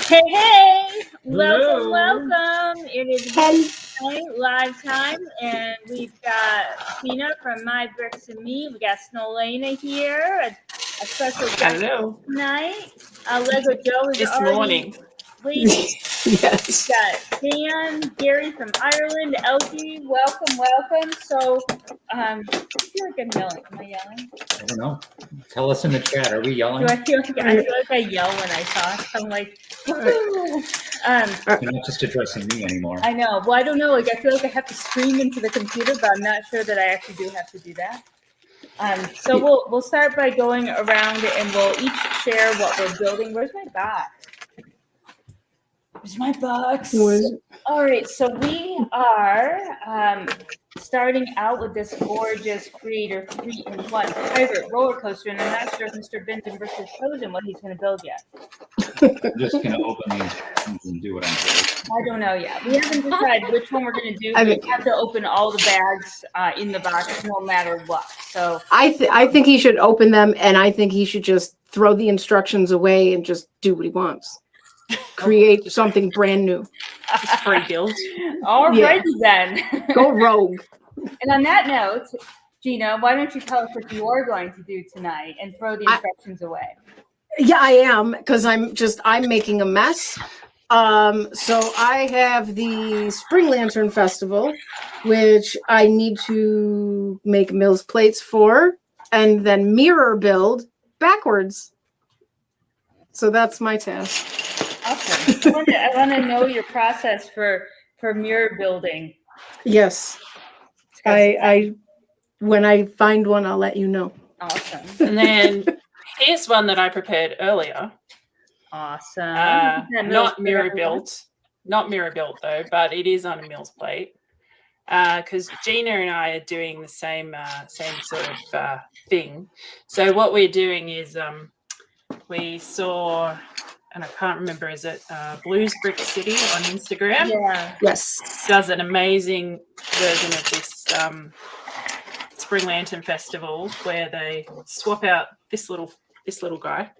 Hey, hey! Hello. Welcome. It is night, live time, and we've got Tina from My Bricks and Me. We got Snowlaina here, a special guest tonight. LEGO Joe is This already morning. waiting. Yes. We've got Dan, Gary from Ireland, LG, welcome. So, I feel like I'm yelling. Am I yelling? I don't know. Tell us in the chat. Are we yelling? I feel like I yell when I talk. I'm like, woo! You're not just addressing me anymore. I know. Well, I don't know. Like, I feel like I have to scream into the computer, but I'm not sure that I actually do have to do that. So we'll start by going around and we'll each share what we're building. Where's my box? Where's my box? All right. So we are starting out with this gorgeous Creator 3-in-1 pirate roller coaster, and I'm not sure if Mr. Benjamin has chosen what he's going to build yet. I'm just going to open these and do what I'm doing. I don't know yet. We haven't decided which one we're going to do. We have to open all the bags in the box no matter what. So I think he should open them, and I think he should just throw the instructions away and just do what he wants. Create something brand new. Just free build. All righty then. Go rogue. And on that note, Gina, why don't you tell us what you are going to do tonight and throw the instructions away? Yeah, I am, because I'm making a mess. So I have the Spring Lantern Festival, which I need to make Mills plates for, and then mirror build backwards. So that's my task. Awesome. I want to know your process for mirror building. Yes. I when I find one, I'll let you know. Awesome. And then here's one that I prepared earlier. Awesome. Not mirror built though, but it is on a Mills plate. Because Gina and I are doing the same sort of thing. So what we're doing is we saw, and I can't remember, is it Blues Brick City on Instagram? Yeah. Yes. Does an amazing version of this Spring Lantern Festival where they swap out this little guy.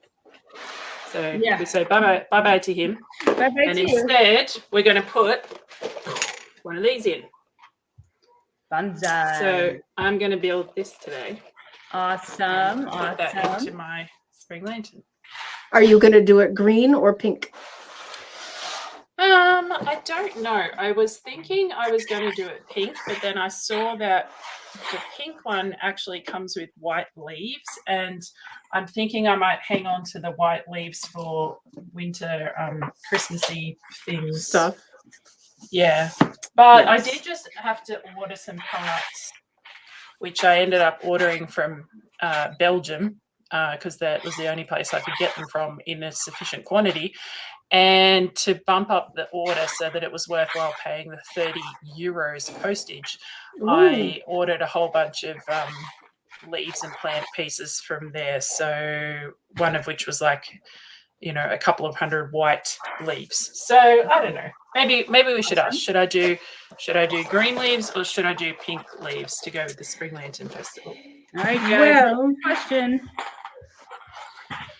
So we say bye-bye to him. Bye-bye and to instead we're going to put one of these in. Bonsai. So I'm going to build this today. Awesome. Put that into my Spring Lantern. Are you going to do it green or pink? I don't know. I was thinking I was going to do it pink, but then I saw that the pink one actually comes with white leaves, and I'm thinking I might hang on to the white leaves for winter Christmassy things. Stuff. Yeah. But I did just have to order some parts, which I ended up ordering from Belgium, because that was the only place I could get them from in a sufficient quantity. And to bump up the order so that it was worthwhile paying the €30 postage, I ordered a whole bunch of leaves and plant pieces from there. So one of which was like, a couple of hundred white leaves. So I don't know. Maybe we should ask. Should I do green leaves or should I do pink leaves to go with the Spring Lantern Festival? All right, guys. Well, Question.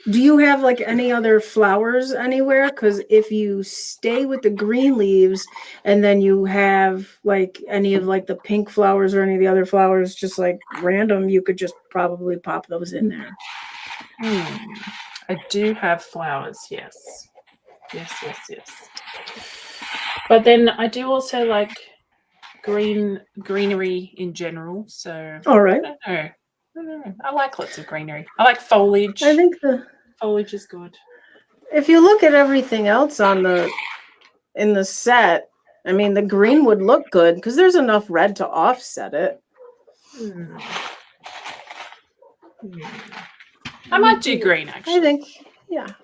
Do you have like any other flowers anywhere? Because if you stay with the green leaves and then you have like any of like the pink flowers or any of the other flowers just like random, you could just probably pop those in there. I do have flowers, yes. Yes. But then I do also like greenery in general. So all right. I don't know. I like lots of greenery. I like foliage. I think foliage is good. If you look at everything else in the set, I mean, the green would look good because there's enough red to offset it. I might do green actually.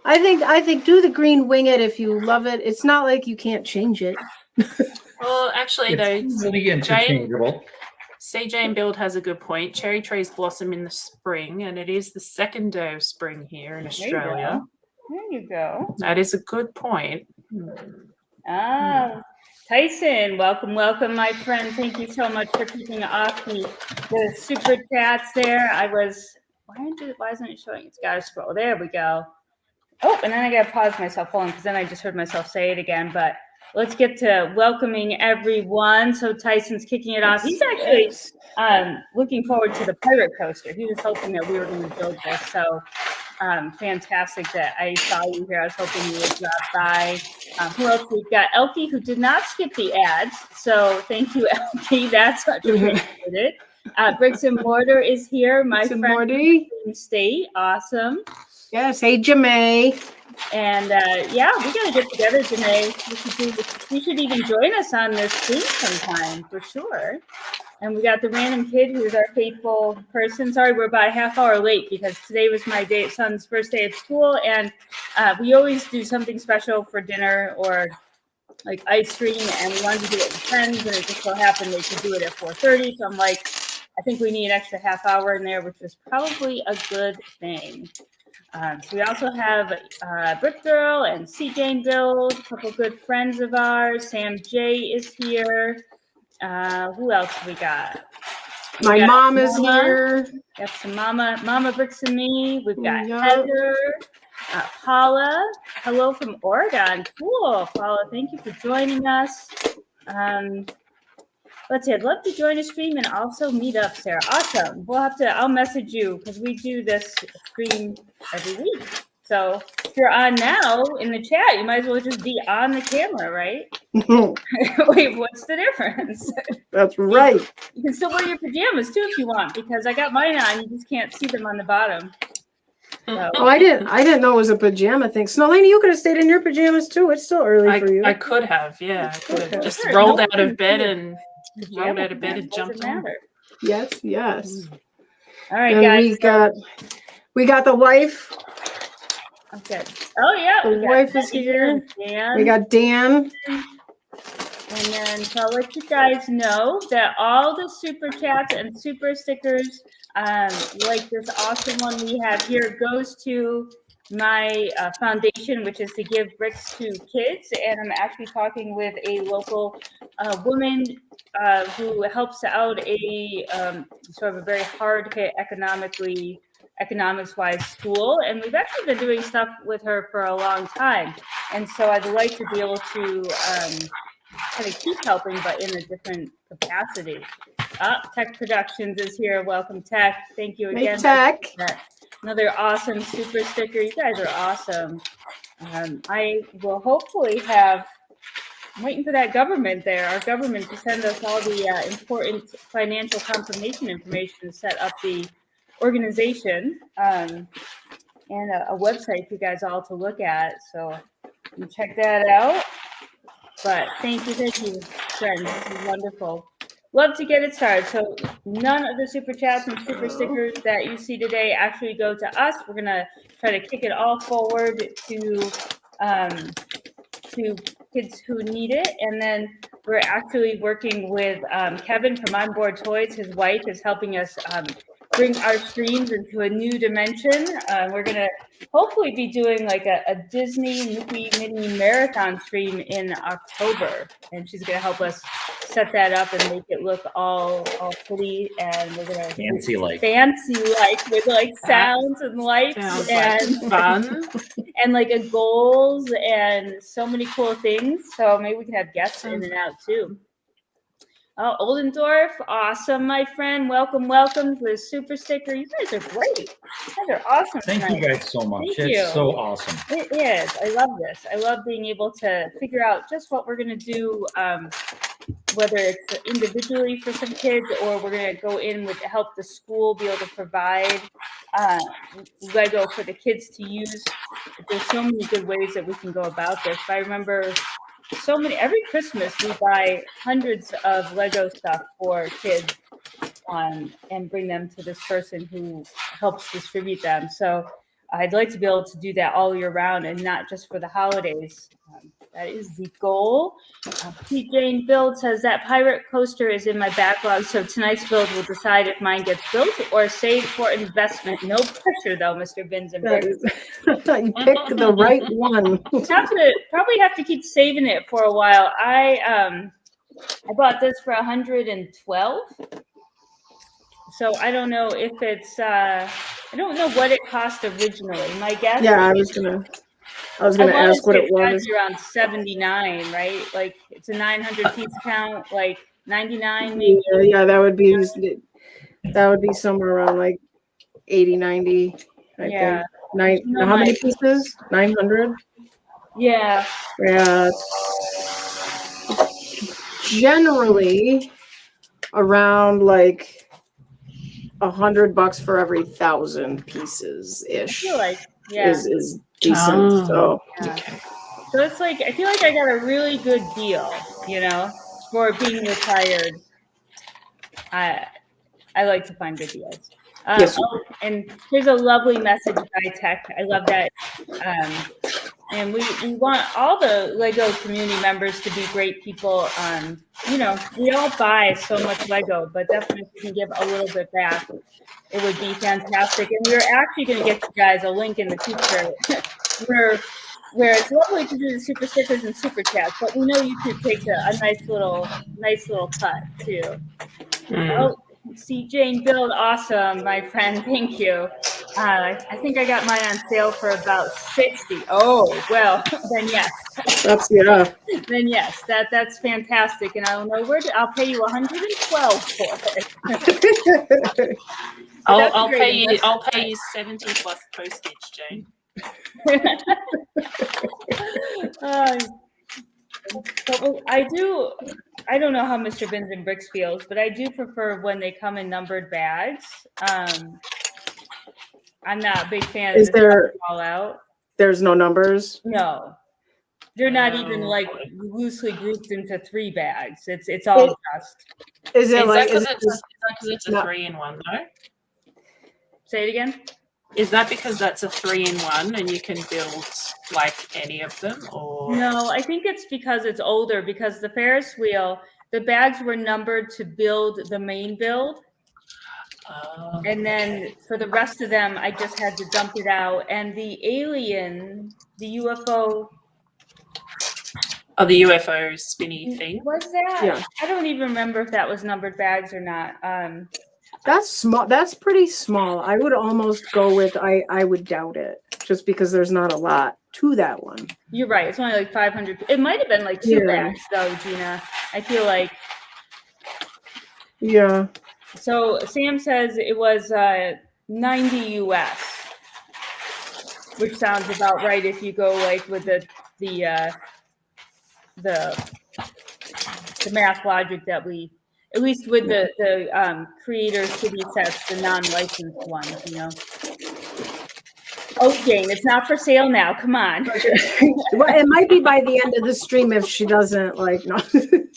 I think do the green, wing it if you love it. It's not like you can't change it. Well, actually, It's really interchangeable. CJ and Build has a good point. Cherry trees blossom in the spring, and it is the second day of spring here in Australia. There you go. That is a good point. Tyson, welcome, my friend. Thank you so much for kicking off the super chats there. Why isn't it showing? It's got to scroll. There we go. Oh, and then I got to pause myself. Hold on, because then I just heard myself say it again. But let's get to welcoming everyone. So Tyson's kicking it off. He's actually looking forward to the pirate coaster. He was hoping that we were going to build this. So fantastic that I saw you here. I was hoping you would drop by. Who else? We've got Elkie, who did not skip the ads. So thank you, Elkie. That's much appreciated. Bricks and Mortar is here. My friend from State. Awesome. Yes. Hey, Jamae. And yeah, we got to get together, Janae. You should even join us on this stream sometime for sure. And we got the random kid who's our faithful person. Sorry, we're about a half hour late because today was my son's first day of school. And we always do something special for dinner or like ice cream. And we wanted to do it with friends. And it just so happened they could do it at 4:30. So I'm like, I think we need an extra half hour in there, which is probably a good thing. So we also have Brick Girl and C. Jane Build, a couple good friends of ours. Sam J is here. Who else we got? My mom is here. Got some Mama Bricks and me. We've got Heather, Paula. Hello from Oregon. Cool, Paula. Thank you for joining us. Let's see. I'd love to join a stream and also meet up, Sarah. Awesome. I'll message you because we do this stream every week. So if you're on now in the chat, you might as well just be on the camera, right? Wait, what's the difference? That's right. You can still wear your pajamas too if you want, because I got mine on. You just can't see them on the bottom. So. Oh, I didn't know it was a pajama thing. Snowlaina, you could have stayed in your pajamas too. It's still early for you. I could have, yeah. I could have just rolled out of bed and jumped on. Yes, yes. All right, and guys. We got the wife. Okay. Oh yeah. The wife is here. Dan. We got Dan. And then so I'll let you guys know that all the super chats and super stickers, like this awesome one we have here, goes to my foundation, which is to give bricks to kids. And I'm actually talking with a local woman who helps out a sort of a very hard hit economics-wise school. And we've actually been doing stuff with her for a long time. And so I'd like to be able to kind of keep helping, but in a different capacity. Tech Productions is here. Welcome, Tech. Thank you again. Hey, Tech. Another awesome super sticker. You guys are awesome. I will hopefully have, I'm waiting for that government there, our government to send us all the important financial confirmation information to set up the organization and a website for you guys all to look at. So you check that out. But thank you, friends. This is wonderful. Love to get it started. So none of the super chats and super stickers that you see today actually go to us. We're gonna try to kick it all forward to kids who need it, and then we're actually working with Kevin from Onboard Toys. His wife is helping us bring our streams into a new dimension. We're gonna hopefully be doing like a Disney Mickey Minnie marathon stream in October, and she's gonna help us set that up and make it look all pretty, and we're gonna fancy like with like sounds and lights and like fun and like goals and so many cool things. So maybe we can have guests in and out too. Oh, Oldendorf, awesome, my friend. Welcome to the super sticker. You guys are great. You guys are awesome. Thank you guys so much. It's so awesome. It is. I love this. I love being able to figure out just what we're going to do, whether it's individually for some kids or we're going to go in with help the school be able to provide Lego for the kids to use. There's so many good ways that we can go about this. I remember every Christmas we buy hundreds of Lego stuff for kids and bring them to this person who helps distribute them. So I'd like to be able to do that all year round and not just for the holidays. That is the goal. P. Jane Build says that pirate coaster is in my backlog, so tonight's build will decide if mine gets built or saved for investment. No pressure, though, Mr. Bins and Bricks. You picked the right one. Probably have to keep saving it for a while. I bought this for $112. So I don't know if it's I don't know what it cost originally. My guess. Yeah, I was gonna. I was going to ask what it was. It's around 79, right? Like it's a 900 piece count, like 99 maybe. Yeah, that would be somewhere around like 80, 90, I think. How many pieces? 900? Yeah. Yeah. Generally around like $100 for every 1,000 pieces ish. I feel like, is decent. So Okay. So it's like I feel like I got a really good deal, for being retired. I like to find good deals. Yes. And here's a lovely message by Tech. I love that. And we want all the LEGO community members to be great people. We all buy so much LEGO, but definitely if we can give a little bit back, it would be fantastic. And we're actually going to get you guys a link in the future where it's lovely to do the super stickers and super chats, but we know YouTube takes a nice little cut too. Oh, see Jane build, awesome, my friend. Thank you. I think I got mine on sale for about 60. Oh, well, then yes. Then yes, that's fantastic, and I don't know I'll pay you 112 for it. I'll pay you 70 plus postage, Jane. I don't know how Mr. Bins and Bricks feels, but I do prefer when they come in numbered bags. I'm not a big fan of the all out. There's no numbers? No. They're not even like loosely grouped into 3 bags. It's all just. Is it like because it's a 3-in-1 though? Say it again. Is that because that's a 3-in-1 and you can build like any of them, or no? I think it's because it's older. Because the Ferris wheel, the bags were numbered to build the main build, and then for the rest of them, I just had to dump it out. And the alien, the UFO. Oh, the UFO spinny thing. Was that? Yeah. I don't even remember if that was numbered bags or not. That's small. That's pretty small. I would almost go with I would doubt it, just because there's not a lot to that one. You're right. It's only like 500. It might have been like 2 bags though, Gina. I feel like. Yeah. So Sam says it was 90 US, which sounds about right if you go like with the math logic that we. At least with the creator city sets, the non-licensed ones, Oh, Jane, it's not for sale now. Come on. Well, it might be by the end of the stream if she doesn't no.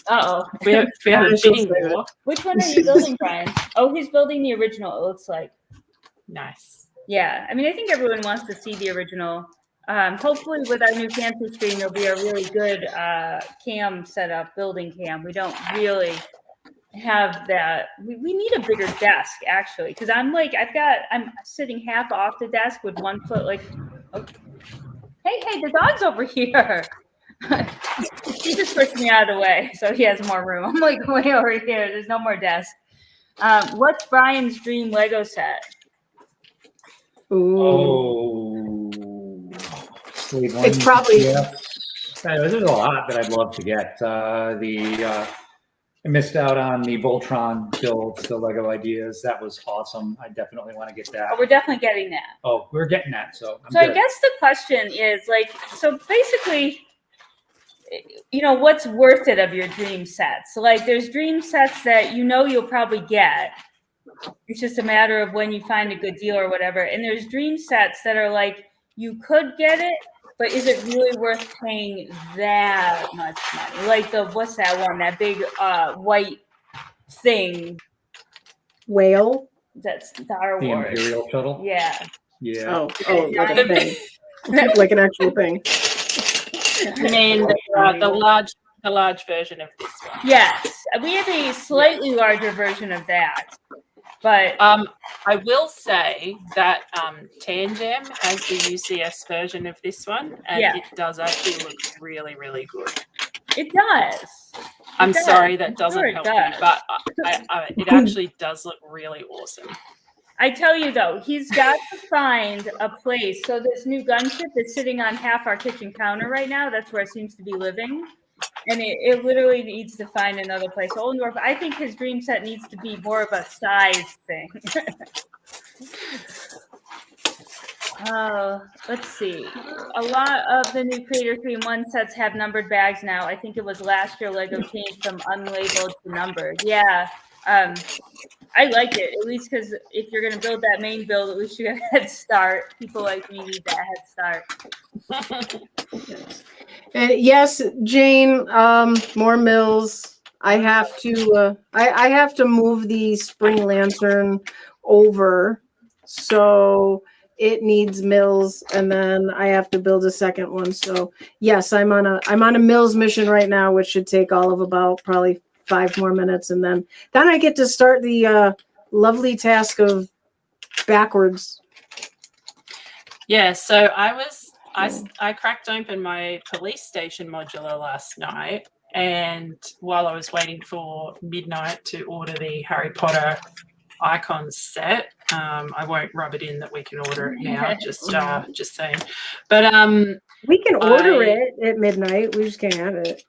Uh-oh. We have a bidding war. Which one are you building, Brian? Oh, he's building the original, it looks like. Nice. Yeah. I mean, I think everyone wants to see the original. Hopefully with our new fancy screen, there'll be a really good cam setup, building cam. We don't really have that. We need a bigger desk actually, because I'm sitting half off the desk with one foot hey, the dog's over here. He just pushed me out of the way so he has more room. I'm like way over here, there's no more desk. What's Brian's dream Lego set? Ooh. It's probably there's a lot that I'd love to get. I missed out on the Voltron build, the Lego ideas. That was awesome. I definitely want to get that. Oh, we're definitely getting that. Oh, we're getting that. So I guess the question is so basically, what's worth it of your dream sets? So there's dream sets that you'll probably get. It's just a matter of when you find a good deal or whatever. And there's dream sets that are you could get it, but is it really worth paying that much money? Like what's that one? That big white thing. Whale? That's Star Wars. The Imperial shuttle? Yeah. Oh, like a thing. Like an actual thing. I mean, the large version of this one. Yes. We have a slightly larger version of that. But I will say that Tandem has the UCS version of this one, and it does actually look really, really good. It does. I'm sorry that doesn't help you, but it actually does look really awesome. I tell you though, he's got to find a place. So this new gunship is sitting on half our kitchen counter right now. That's where it seems to be living. And it literally needs to find another place. Oldendorf, I think his dream set needs to be more of a size thing. Let's see. A lot of the new Creator 3-in-1 sets have numbered bags now. I think it was last year LEGO changed from unlabeled to numbered. Yeah. I like it, at least because if you're going to build that main build, at least you get a head start. People like me need that head start. Yes, Jane, more mills. I have to I have to move the spring lantern over, so it needs mills, and then I have to build a second one. So yes, I'm on a mills mission right now, which should take all of about probably 5 more minutes, and then I get to start the lovely task of backwards. Yeah, so I cracked open my police station modular last night, and while I was waiting for midnight to order the Harry Potter icons set, I won't rub it in that we can order it now. Just saying, but we can order it at midnight. We just can't have it.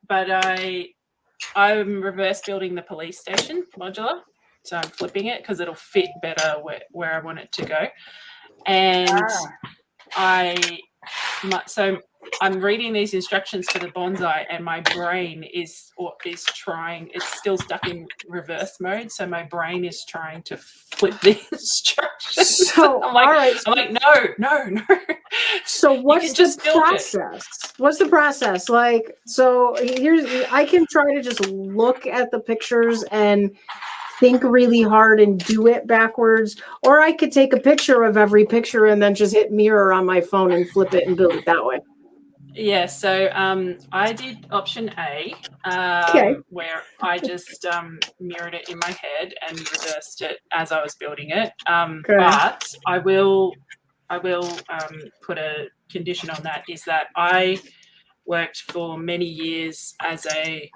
But I'm reverse building the police station modular, so I'm flipping it because it'll fit better where I want it to go. And so I'm reading these instructions for the bonsai, and my brain is trying. It's still stuck in reverse mode, so my brain is trying to flip the instructions. So I'm like, all right. I'm like, no. So what's the process? What's the process? Like, so I can try to just look at the pictures and think really hard and do it backwards, or I could take a picture of every picture and then just hit mirror on my phone and flip it and build it that way. Yeah, so I did option A, where I just mirrored it in my head and reversed it as I was building it. But I will put a condition on that, is that I worked for many years as a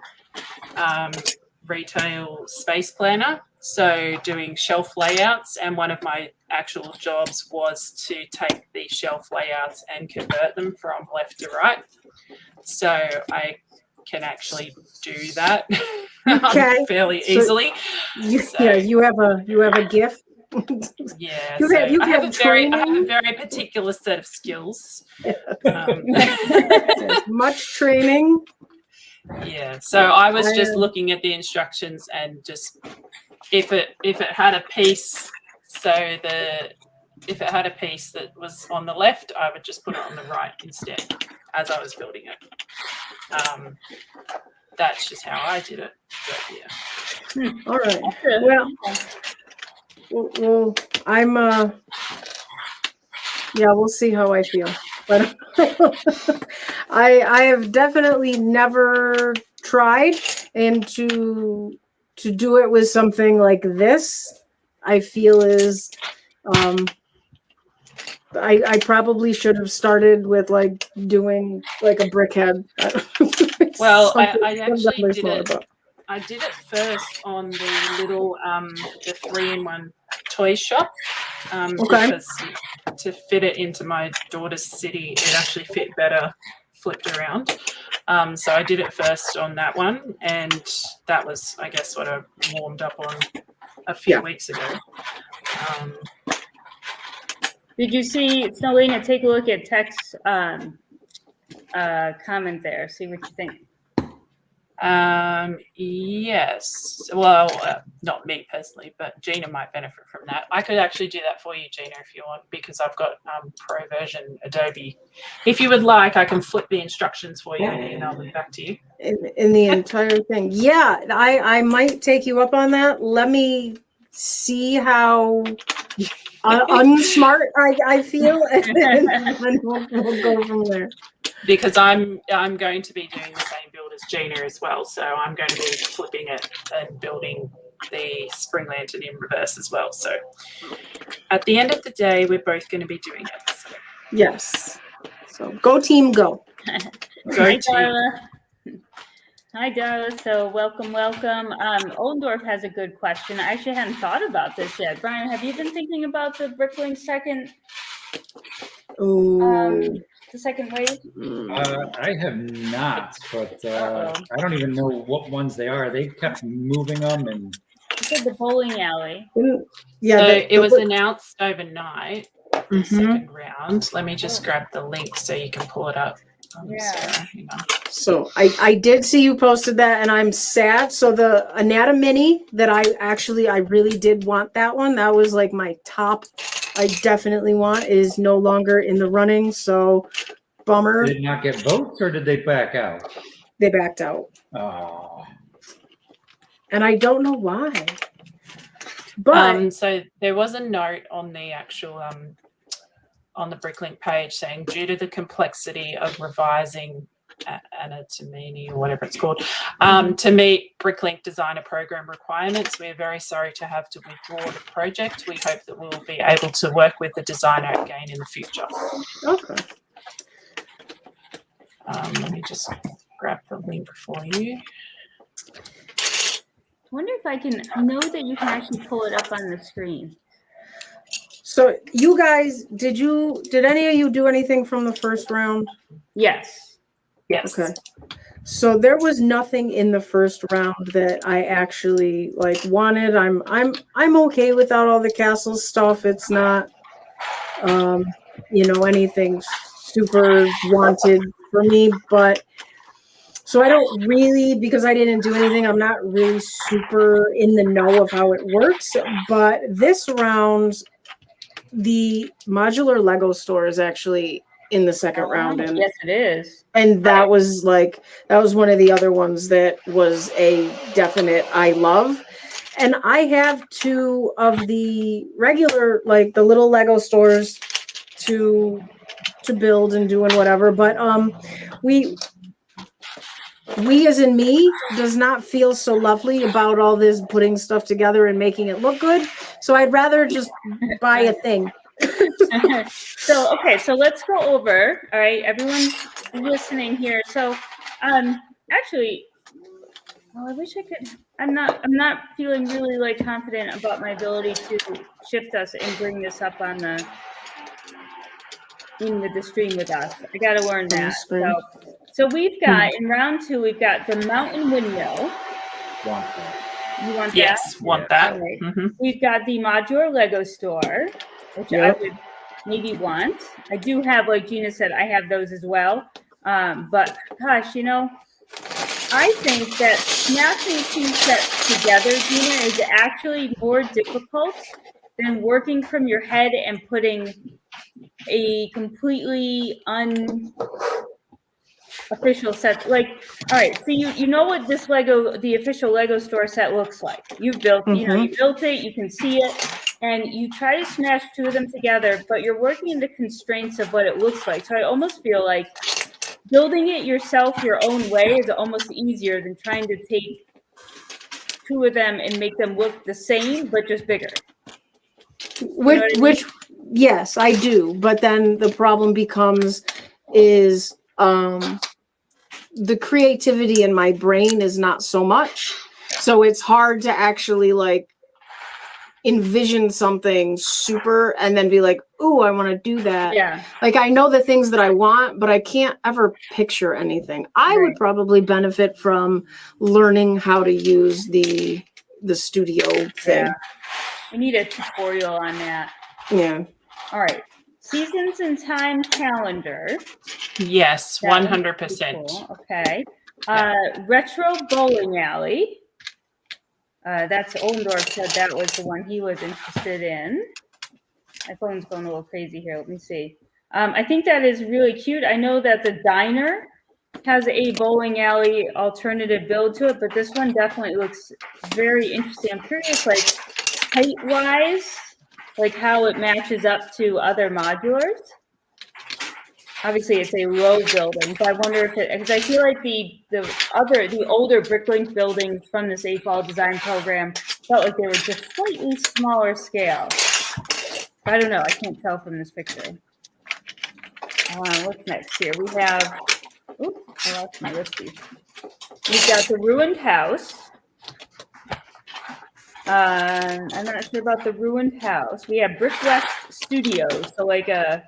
retail space planner, so doing shelf layouts, and one of my actual jobs was to take the shelf layouts and convert them from left to right, so I can actually do that fairly easily. You have a gift. Yeah, I have a very particular set of skills. Much training. Yeah, so I was just looking at the instructions, and just if it had a piece, if it had a piece that was on the left, I would just put it on the right instead as I was building it. That's just how I did it. But yeah. All right. Well, I'm we'll see how I feel. But I have definitely never tried, and to do it with something like this, I feel is I probably should have started with like doing like a brick head. Well, I actually did it. I did it first on the little the 3-in-1 toy shop, because to fit it into my daughter's city, it actually fit better flipped around. So I did it first on that one, and that was, I guess, what I warmed up on a few weeks ago. Did you see, Snowlaina, take a look at Tech's comment there, see what you think. Yes. Well, not me personally, but Gina might benefit from that. I could actually do that for you, Gina, if you want, because I've got pro version Adobe. If you would like, I can flip the instructions for you and email them back to you. In the entire thing. Yeah, I might take you up on that. Let me see how unsmart I feel, and then we'll go from there. Because I'm going to be doing the same build as Gina as well, so I'm going to be flipping it and building the spring lantern in reverse as well. So at the end of the day, we're both going to be doing it. So. Yes. So go team, go. Go team. Hi, Darla. So welcome. Oldendorf has a good question. I actually hadn't thought about this yet. Brian, have you been thinking about the Bricklink second Ooh. the second wave? I have not, but Uh-oh. I don't even know what ones they are. They kept moving them, and You said the bowling alley. Yeah, So it was announced overnight, the Mhm. second round. Let me just grab the link so you can pull it up. Yeah. Sarah, hang on. So I did see you posted that, and I'm sad. So the Anata Mini that I really did want that one. That was like my top. I definitely want is no longer in the running. So bummer. did it not get votes, or did they back out? They backed out, Oh, and I don't know why. But So there was a note on the actual on the Bricklink page saying, due to the complexity of revising Anatomini or whatever it's called, to meet Bricklink designer program requirements, we are very sorry to have to withdraw the project. We hope that we will be able to work with the designer again in the future. okay. Let me just grab the link for you. I wonder if I can know that you can actually pull it up on the screen. So you guys, did any of you do anything from the first round? Yes. Yes. Okay. So there was nothing in the first round that I actually like wanted. I'm okay without all the castle stuff. It's not anything super wanted for me, but so I don't really, because I didn't do anything, I'm not really super in the know of how it works. But this round, the modular Lego store is actually in the second round. And yes, it is. And that was one of the other ones that was a definite I love. And I have 2 of the regular, like the little Lego stores to build and do and whatever. But we as in me does not feel so lovely about all this putting stuff together and making it look good. So I'd rather just buy a thing. So let's go over. All right, everyone listening here. So actually, well, I wish I could. I'm not feeling really like confident about my ability to shift us and bring this up on the stream with us. I got to learn that. So we've got in round 2, we've got the mountain windmill. want that. You want that? Yes, want that. All right. We've got the modular Lego store, which I would maybe want. I do have, like Gina said, I have those as well. But gosh, I think that smashing 2 sets together, Gina, is actually more difficult than working from your head and putting a completely unofficial set. Like, all right, so you know what this the official Lego store set looks like. You've built, you built it, you can see it, and you try to smash 2 of them together, but you're working in the constraints of what it looks like. So I almost feel like building it yourself your own way is almost easier than trying to take 2 of them and make them look the same, but just bigger. Which yes, I do. But then the problem is the creativity in my brain is not so much. So it's hard to actually like envision something super and then be like, ooh, I want to do that. Yeah. Like I know the things that I want, but I can't ever picture anything. I would probably benefit from learning how to use the studio thing. Yeah. We need a tutorial on that. Yeah. All right. Seasons and time calendar. Yes, 100%. Cool. Okay. Retro bowling alley. That's Oldendorf said that was the one he was interested in. My phone's going a little crazy here. Let me see. I think that is really cute. I know that the diner has a bowling alley alternative build to it, but this one definitely looks very interesting. I'm curious, like height-wise, like how it matches up to other modulars. Obviously, it's a low building, but I wonder if because I feel like the older Bricklink buildings from this AFOL design program felt like they were just slightly smaller scale. I don't know. I can't tell from this picture. What's next here? We have Oop, I lost my listy. We've got the ruined house. I'm not sure about the ruined house. We have Brick West Studios, so like a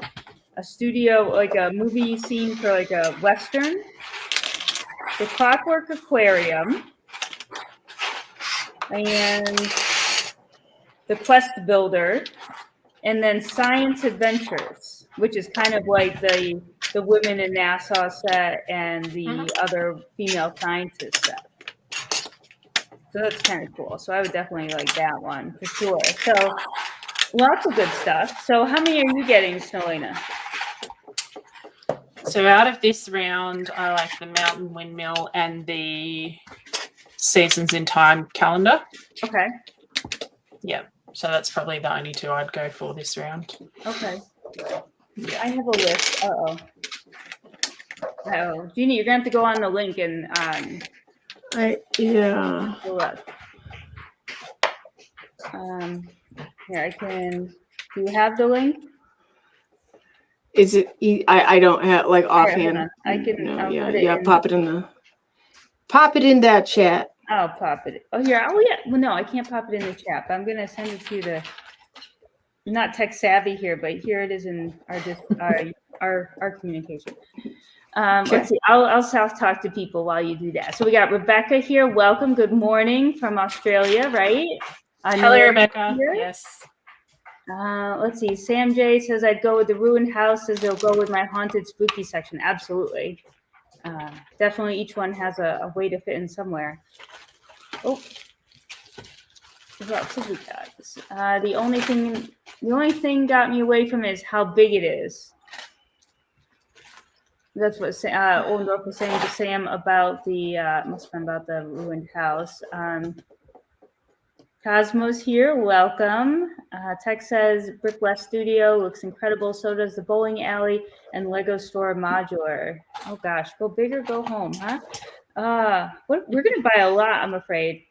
studio, like a movie scene for like a Western. The Clockwork Aquarium. And the Quest Builder. And then Science Adventures, which is kind of like the Women in Nassau set and the other female scientist set. So that's kind of cool. So I would definitely like that one for sure. So lots of good stuff. So how many are you getting, Snowlaina? So out of this round, I like the Mountain Windmill and the Seasons in Time calendar. Okay. Yeah. So that's probably the only two I'd go for this round. Okay. Yeah. I have a list. Oh, Jeannie, you're gonna have to go on the link and yeah. look. Here I can. Do you have the link? Is it? I don't have like offhand. Here, I can. No, yeah. Pop it in that chat. I'll pop it. Oh, here. Oh, yeah. Well, no, I can't pop it in the chat. But I'm gonna send it to you. I'm not tech savvy here, but here it is in our communication. Let's see. I'll self talk to people while you do that. So we got Rebecca here. Welcome. Good morning from Australia, right? Hello, Rebecca. Here. Yes. Let's see. Sam J says I'd go with the ruined houses. They'll go with my haunted spooky section. Absolutely. Definitely each one has a way to fit in somewhere. Oh, what else have we got? The only thing got me away from it is how big it is. That's what Oldendorf was saying to Sam about must have been about the ruined house. Cosmos here, welcome. Tech says Brick West Studio looks incredible. So does the bowling alley and Lego Store modular. Oh gosh, go big or go home, huh? We're gonna buy a lot, I'm afraid.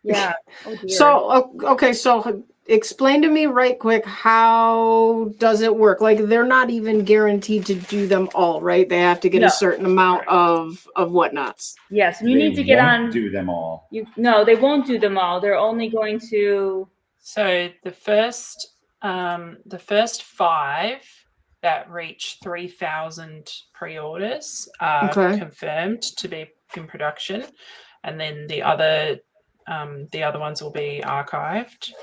Yeah. Oh dear. So okay, so explain to me right quick, how does it work? Like they're not even guaranteed to do them all, right? They have to get a certain amount of whatnots. Yes, you need to get on. Do them all. No, they won't do them all. They're only going to. So the first 5 that reach 3,000 pre-orders are confirmed to be in production, and then the other ones will be archived.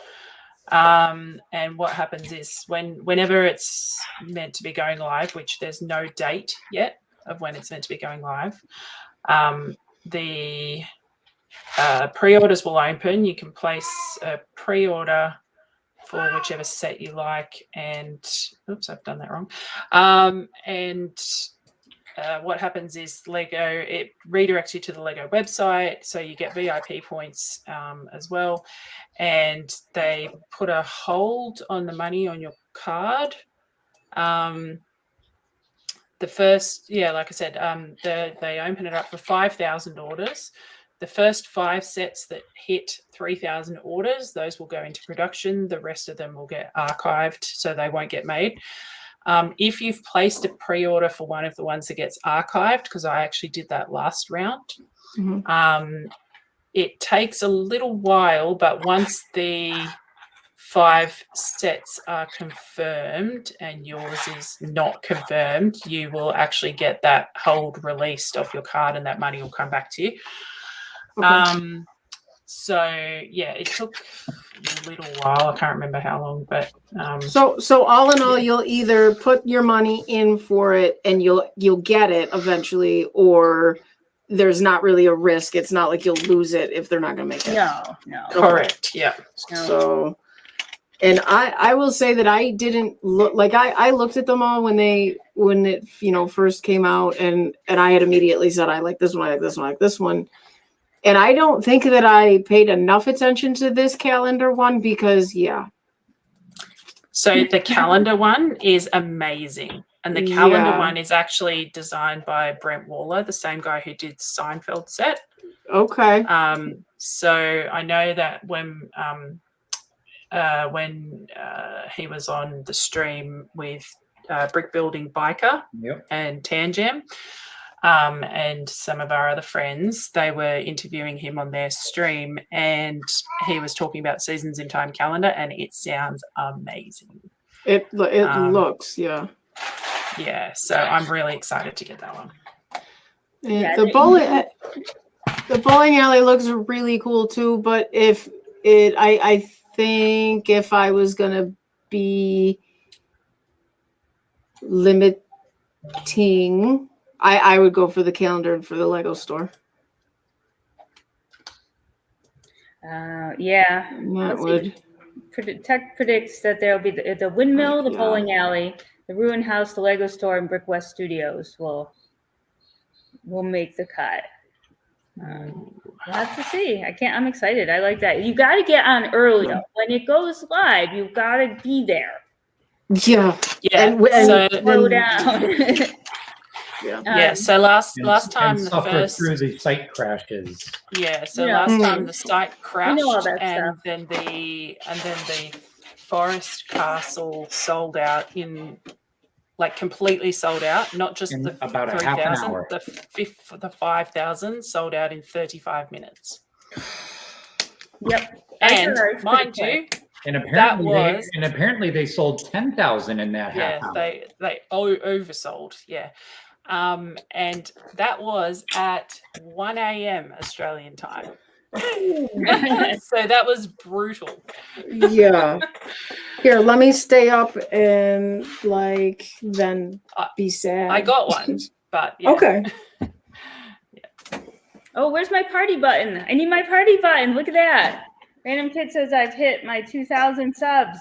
And what happens is whenever it's meant to be going live, which there's no date yet of when it's meant to be going live, the pre-orders will open. You can place a pre-order for whichever set you like, and oops, I've done that wrong. What happens is Lego, it redirects you to the Lego website, so you get VIP points as well, and they put a hold on the money on your card. The first, like I said, they open it up for 5,000 orders. The first 5 sets that hit 3,000 orders, those will go into production. The rest of them will get archived, so they won't get made. If you've placed a pre-order for one of the ones that gets archived, because I actually did that last round, it takes a little while, but once the 5 sets are confirmed and yours is not confirmed, you will actually get that hold released off your card and that money will come back to you. So it took a little while. I can't remember how long, but so all in all, you'll either put your money in for it and you'll get it eventually, or there's not really a risk. It's not like you'll lose it if they're not going to make it. No. Correct. Yeah. So, and I will say that I didn't look like I looked at them all when it first came out, and I had immediately said I like this one, I like this one, I like this one. And I don't think that I paid enough attention to this calendar one because, So the calendar one is amazing. And the calendar one is actually designed by Brent Waller, the same guy who did Seinfeld set. Okay. So I know that when he was on the stream with Brick Building Biker and Tanjam, and some of our other friends. They were interviewing him on their stream, and he was talking about Seasons in Time calendar, and it sounds amazing. It looks, yeah. Yeah, so I'm really excited to get that one. Yeah, the bowling alley looks really cool too, but I think if I was gonna be limiting, I would go for the calendar and for the Lego store. Yeah. That would. Tech predicts that there'll be the windmill, the bowling alley, the ruin house, the Lego store, and Brick West Studios will make the cut. We'll have to see. I'm excited. I like that. You got to get on early though. When it goes live, you've got to be there. Yeah. Yeah. So slow down. Yeah. So last time the first through the site crashes. Yeah. So last time the site crashed, and then the Forest Castle sold out in. Like completely sold out, not just in the about 3,000, the 5,000 sold out in 35 minutes. Yep. And mind you, and apparently they sold 10,000 in that half hour. They oversold, yeah. And that was at 1 a.m. Australian time. So that was brutal. Yeah. Here, let me stay up and then be sad. I got one, but yeah. Okay. Yeah. Oh, where's my party button? I need my party button. Look at that. Random Kid says I've hit my 2,000 subs.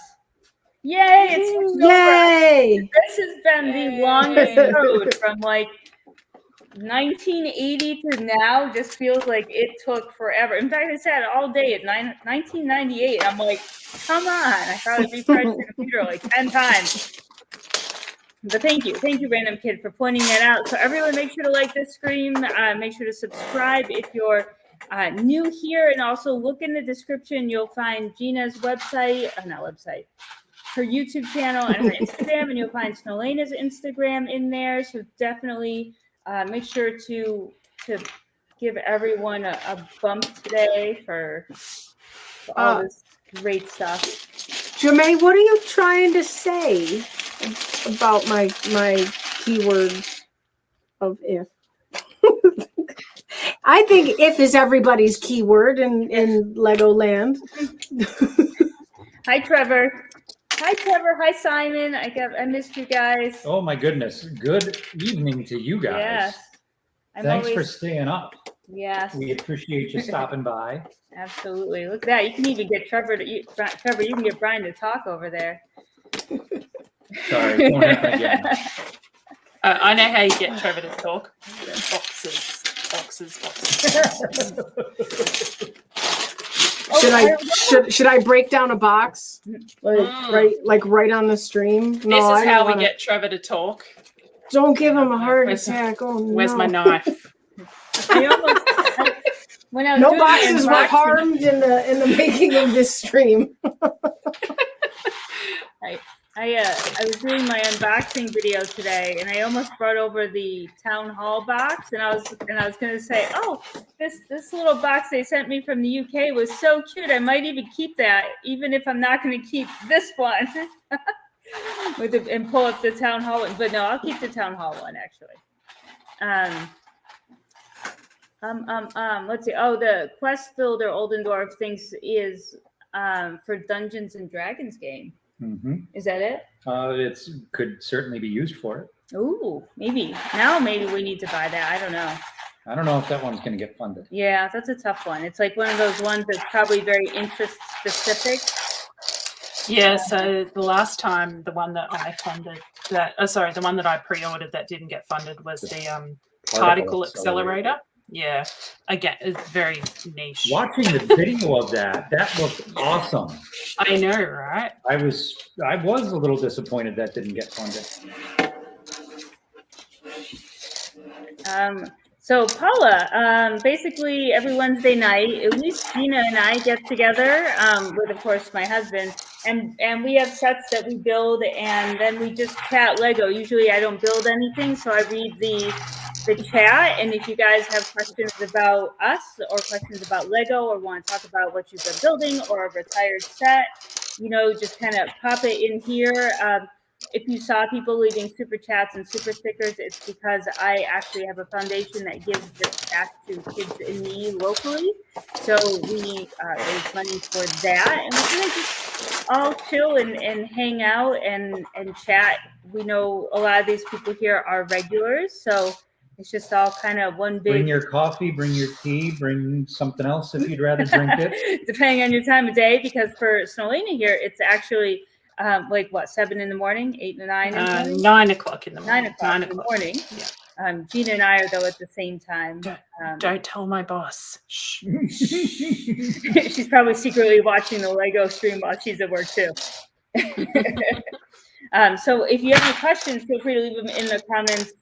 Yay! It's Yay! This has been the longest road from 1980 to now. Just feels like it took forever. In fact, I sat all day at 1998. I'm like, come on! I probably refreshed the computer 10 times. But thank you, Random Kid, for pointing that out. So everyone, make sure to like this stream. Make sure to subscribe if you're new here, and also look in the description. You'll find Gina's website, her YouTube channel, and her Instagram, and you'll find Snowlaina's Instagram in there. So definitely. Make sure to give everyone a bump today for all this great stuff. Jermaine, what are you trying to say about my keywords of if? I think if is everybody's keyword in Legoland. Hi, Trevor. Hi, Simon. I missed you guys. Oh my goodness. Good evening to you guys. Yes. Thanks for staying up. Yes. We appreciate you stopping by. Absolutely. Look at that. You can even get Trevor, you can get Brian to talk over there. Sorry, it won't happen again. I know how you get Trevor to talk. Boxes. Should I break down a box right on the stream? No, this is how we get Trevor to talk. Don't give him a heart attack. Oh no! Where's my knife? No boxes were harmed in the making of this stream. I was doing my unboxing video today, and I almost brought over the town hall box, and I was going to say, oh, this little box they sent me from the UK was so cute. I might even keep that, even if I'm not going to keep this one. And pull up the town hall one, but no, I'll keep the town hall one actually. Let's see. Oh, the Quest Builder Oldendorf thinks is for Dungeons and Dragons game. Mm-hmm. Is that it? It could certainly be used for it. Ooh, maybe. Now maybe we need to buy that. I don't know. I don't know if that one's going to get funded. Yeah, that's a tough one. It's like one of those ones that's probably very interest specific. Yeah, so the last time the one that I the one that I pre-ordered that didn't get funded was the particle accelerator. Yeah, again, it's very niche. Watching the video of that looked awesome. I know, right? I was a little disappointed that didn't get funded. So Paula, basically every Wednesday night, at least Gina and I get together with, of course, my husband, and we have sets that we build, and then we just chat Lego. Usually I don't build anything, so I read the chat, and if you guys have questions about us or questions about Lego or want to talk about what you've been building or a retired set, just kind of pop it in here. If you saw people leaving super chats and super stickers, it's because I actually have a foundation that gives this back to kids in need locally. So we raise money for that, and we're gonna just all chill and hang out and chat. We know a lot of these people here are regulars, so it's just all kind of one big. Bring your coffee, bring your tea, bring something else if you'd rather drink it. Depending on your time of day, because for Snowlaina here, it's actually 7 in the morning, 8 to 9 in the morning? 9 o'clock in the morning. 9 o'clock in the morning. Yeah. Gina and I are though at the same time. Don't tell my boss. Shh. She's probably secretly watching the Lego stream while she's at work too. So if you have any questions, feel free to leave them in the comments,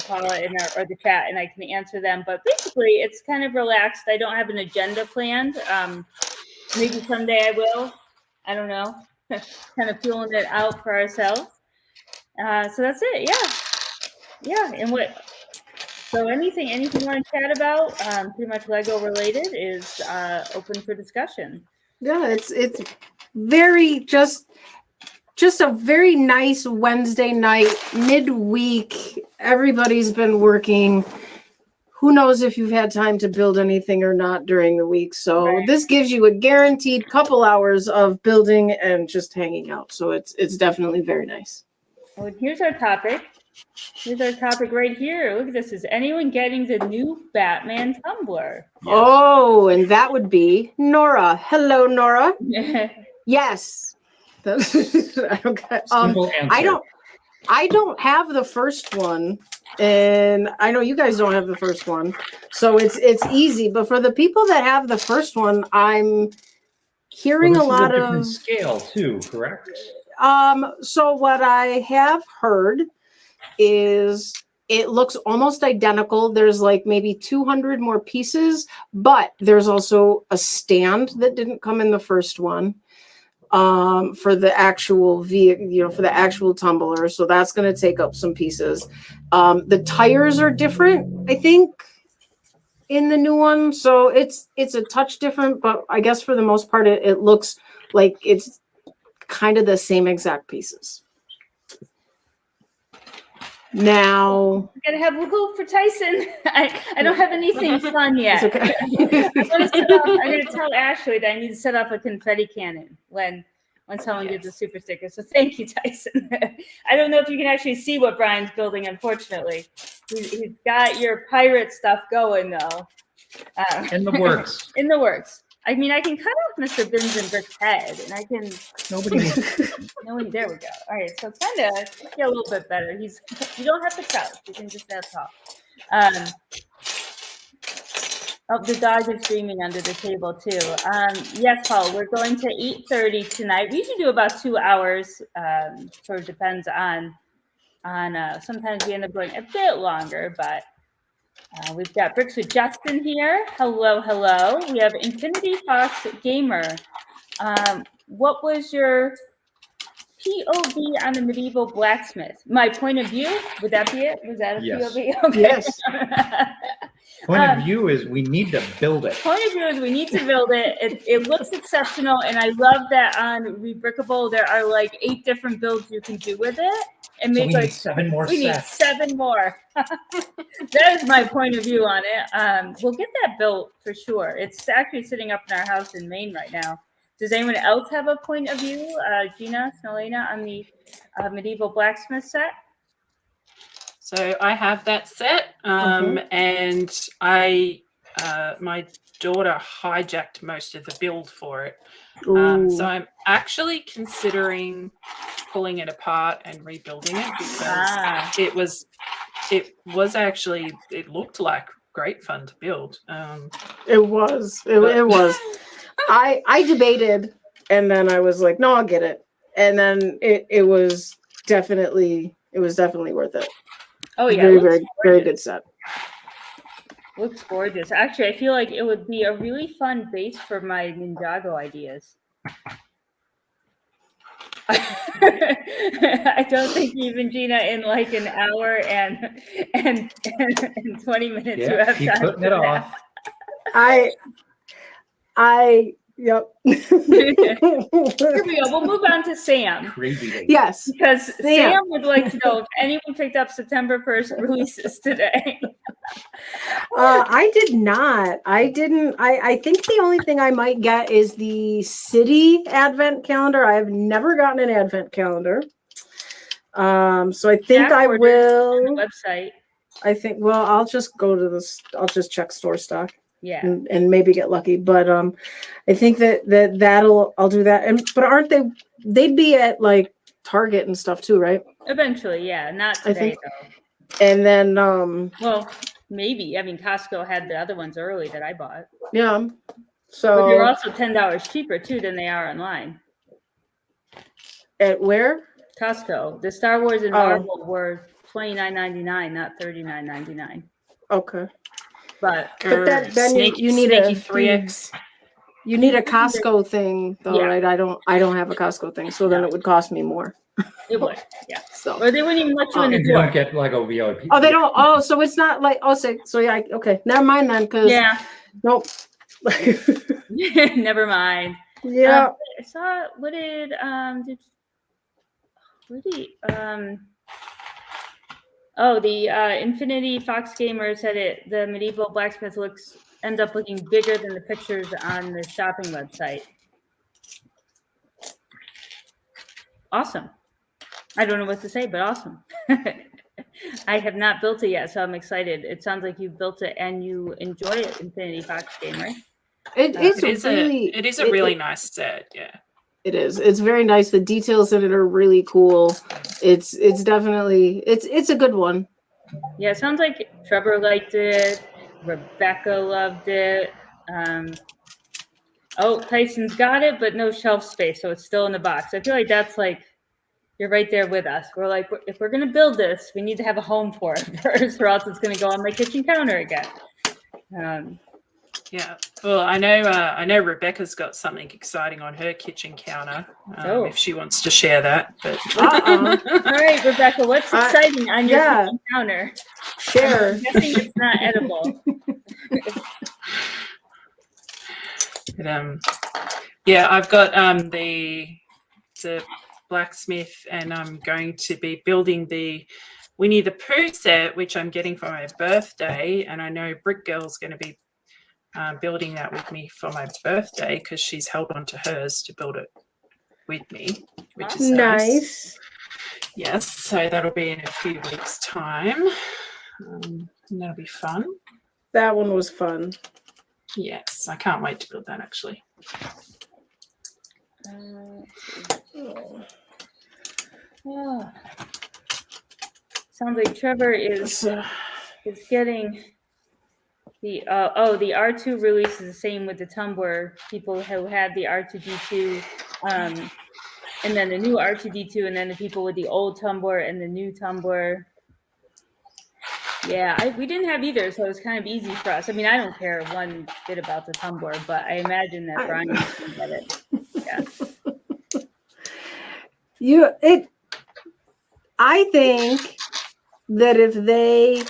Paula, or the chat, and I can answer them. But basically, it's kind of relaxed. I don't have an agenda planned. Maybe someday I will. I don't know. Kind of feeling it out for ourselves. So that's it. Yeah. And so anything you want to chat about, pretty much Lego related, is open for discussion. Yeah, it's very just a very nice Wednesday night, midweek. Everybody's been working. Who knows if you've had time to build anything or not during the week. So This gives you a guaranteed couple hours of building and just hanging out. So it's definitely very nice. Well, here's our topic. Here's our topic right here. Look at this. Is anyone getting the new Batman Tumbler? Yes. Oh, and that would be Nora. Hello, Nora. Yes. I don't have the first one, and I know you guys don't have the first one, so it's easy. But for the people that have the first one, I'm hearing a lot of different scale too, correct? So what I have heard is it looks almost identical. There's like maybe 200 more pieces, but there's also a stand that didn't come in the first one. For the actual for the actual tumbler. So that's going to take up some pieces. The tires are different, I think, in the new one. So it's a touch different, but I guess for the most part, it looks like it's kind of the same exact pieces. Now, I'm gonna have a hoop for Tyson. I don't have anything fun yet. It's okay. I'm gonna tell Ashley that I need to set up a confetti cannon when someone gets a super sticker. So thank you, Tyson. I don't know if you can actually see what Brian's building, unfortunately. He's got your pirate stuff going though. In the works. In the works. I mean, I can cut off Mr. Bins and Brick's head, and I can. Nobody. There we go. All right, so kind of get a little bit better. You don't have to crouch. You can just have talk. The dog is dreaming under the table too. Yes, Paul. We're going to 8:30 tonight. We usually do about 2 hours. Sort of depends on. Sometimes we end up going a bit longer, but. We've got Bricks with Justin here. Hello. We have Infinity Fox Gamer. What was your POV on the medieval blacksmith? My point of view? Would that be it? Was that a POV? Okay. Yes. Point of view is we need to build it. Point of view is we need to build it. It looks exceptional, and I love that on Rebrickable there are like 8 different builds you can do with it. And so make we need 7 more we sets. need 7 more. That is my point of view on it. We'll get that built for sure. It's actually sitting up in our house in Maine right now. Does anyone else have a point of view, Gina, Snowlaina, on the medieval blacksmith set? So I have that set, and my daughter hijacked most of the build for it. So I'm actually considering pulling it apart and rebuilding it because it looked like great fun to build. It was. I debated, and then I was like, no, I'll get it. And then it was definitely worth it. Oh yeah, very good set. Looks gorgeous. Actually, I feel like it would be a really fun base for my Ninjago ideas. I don't think even Gina in like an hour and 20 minutes you Yeah, have keep time putting for it that. off. Yep. Here we go. We'll move on to Sam. Crazy day. Yes. Because Sam would like to know if anyone picked up September 1st releases today. I did not. I didn't. I think the only thing I might get is the city advent calendar. I have never gotten an advent calendar. So I think Jack I ordered will. on the website. I think. Well, I'll just go to this. I'll just check store stock. Yeah. And maybe get lucky. But I think that'll. I'll do that. And but aren't they? They'd be at like Target and stuff too, right? Eventually, yeah. Not today though. And then well, maybe. I mean, Costco had the other ones early that I bought. yeah. So but they're also $10 cheaper too than they are online. At where? Costco. The Star Wars and Marvel were $29.99, not $39.99. Okay. But then sneaky, you need sneaky a 3X. You need a Costco thing though, Yeah. right? I don't have a Costco thing, so then it would cost me more. It would, yeah. So or they wouldn't even let you in the And you door. don't get LEGO VIP. oh, they don't. Oh, so it's not like so yeah. Okay, never mind then. Cause Yeah. nope. Never mind. Yeah. I saw what did the Infinity Fox Gamer said the medieval blacksmith ends up looking bigger than the pictures on the shopping website. Awesome. I don't know what to say, but awesome. I have not built it yet, so I'm excited. It sounds like you built it and you enjoy it, Infinity Fox Gamer. It is a really nice set, yeah. It is. It's very nice. The details in it are really cool. It's definitely it's a good one. Yeah, it sounds like Trevor liked it. Rebecca loved it. Tyson's got it, but no shelf space, so it's still in the box. I feel like that's like you're right there with us. We're like, if we're gonna build this, we need to have a home for it first, or else it's gonna go on my kitchen counter again. Yeah. Well, I know Rebecca's got something exciting on her kitchen counter. If she wants to share that. But All right, Rebecca, what's exciting on your kitchen counter? Share. I'm guessing it's not edible. Yeah, I've got the blacksmith, and I'm going to be building the Winnie the Pooh set, which I'm getting for my birthday, and I know Brick Girl's going to be building that with me for my birthday because she's held on to hers to build it with me, which is nice. Yes, so that'll be in a few weeks' time. And that'll be fun. That one was fun. Yes, I can't wait to build that actually. Sounds like Trevor is getting the the R2 release is the same with the Tumbler people who had the R2D2 and then the new R2D2 and then the people with the old Tumbler and the new Tumbler. Yeah, we didn't have either, so it was kind of easy for us. I mean, I don't care one bit about the Tumbler, but I imagine that Brian's going to get it. Yeah. I think that if they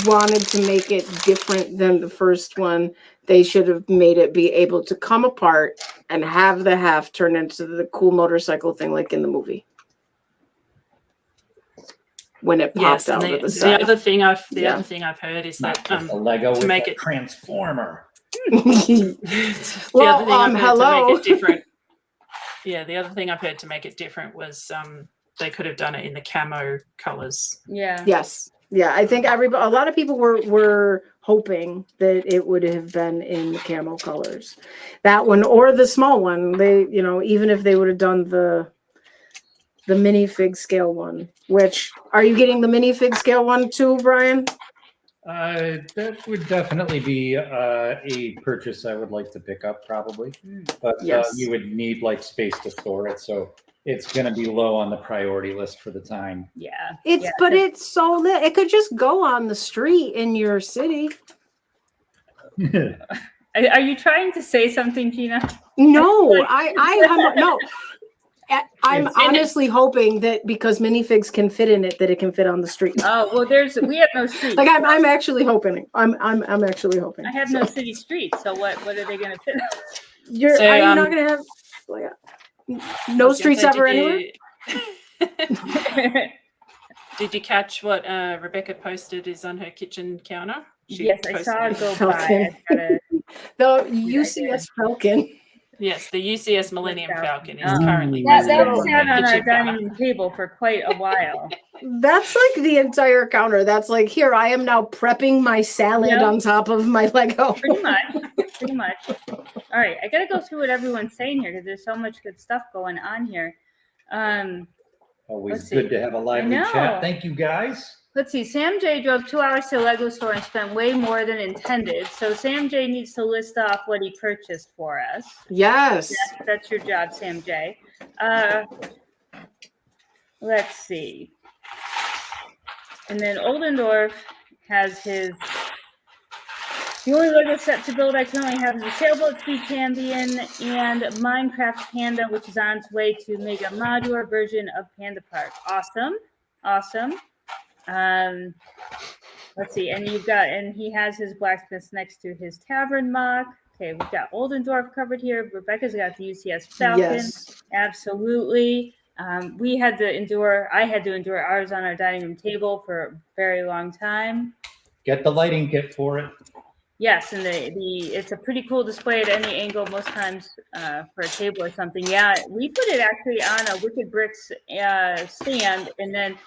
wanted to make it different than the first one, they should have made it be able to come apart and have the half turn into the cool motorcycle thing like in the movie. When it popped out of the side. The other thing I've heard is that a Lego to with make a it transformer. Well, hello. To make it different. Yeah, the other thing I've heard to make it different was they could have done it in the camo colors. Yeah. Yes. Yeah, I think a lot of people were hoping that it would have been in the camo colors. That one or the small one. They, even if they would have done the minifig scale one. Which are you getting the minifig scale one too, Brian? That would definitely be a purchase I would like to pick up, probably. But yes. You would need space to store it, so it's going to be low on the priority list for the time. Yeah. But it's so lit. It could just go on the street in your city. Are you trying to say something, Gina? No, no. I'm It's in it. honestly hoping that because minifigs can fit in it, that it can fit on the street. Oh well, we have no streets. Like I'm actually hoping. I'm actually hoping. I have no city streets, so what are they going to fit? You're So, are you not gonna have like no streets ever anywhere? Did you catch what Rebecca posted is on her kitchen counter? Yes, I saw it go Falcon. by. The UCS Falcon. Yes, the UCS Millennium Falcon is Oh. currently That resident sat on our kitchen dining counter. room table for quite a while. That's like the entire counter. That's like, here, I am now prepping my salad Yep. on top of my Lego. Pretty much. All right, I got to go through what everyone's saying here because there's so much good stuff going on here. Always Let's good see. to have a lively I know. chat. Thank you, guys. Let's see. Sam J drove 2 hours to the Lego store and spent way more than intended. So Sam J needs to list off what he purchased for us. Yes. That's your job, Sam J. Let's see. And then Oldendorf has his. The only Lego set to build I currently have is the Sailboat Speed Champion and Minecraft Panda, which is on its way to make a modular version of Panda Park. Awesome. Let's see, and he has his blacksmiths next to his tavern mock. Okay, we've got Oldendorf covered here. Rebecca's got the UCS Falcon. Yes. Absolutely. I had to endure ours on our dining room table for a very long time. Get the lighting kit for it. Yes, and it's a pretty cool display at any angle most times for a table or something. Yeah, we put it actually on a Wicked Bricks stand, and then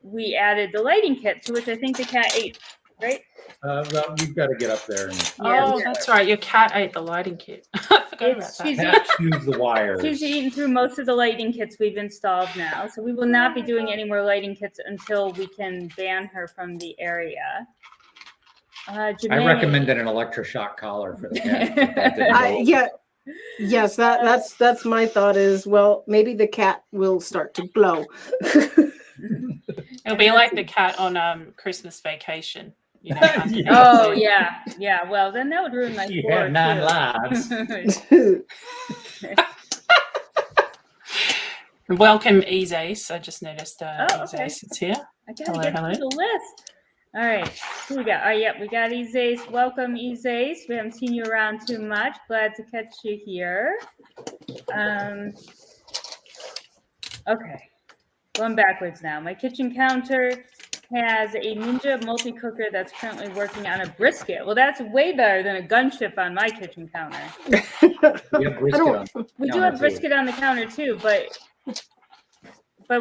we added the lighting kit, to which I think the cat ate, right? Well, you've got to get up there. And Oh, that's right. Your cat ate the lighting kit. I forgot about that. cat chews the wires. She's eaten through most of the lighting kits we've installed now, so we will not be doing any more lighting kits until we can ban her from the area. I recommended an electroshock collar for the cat. but that didn't work. Yes, that's my thought is, well, maybe the cat will start to glow. It'll be like the cat on Christmas Vacation. You know, Oh yeah. Well, then that would ruin my You floor, have 9 too. lives. Welcome, Easace. I just noticed okay. Easace is here. I gotta Hello, get hello. to the list. All right, who we got? Oh, yeah, we got Easace. Welcome, Easace. We haven't seen you around too much. Glad to catch you here. Okay, going backwards now. My kitchen counter has a Ninja multi-cooker that's currently working on a brisket. Well, that's way better than a gunship on my kitchen counter. We have brisket on the We do counter, have too. brisket on the counter too, but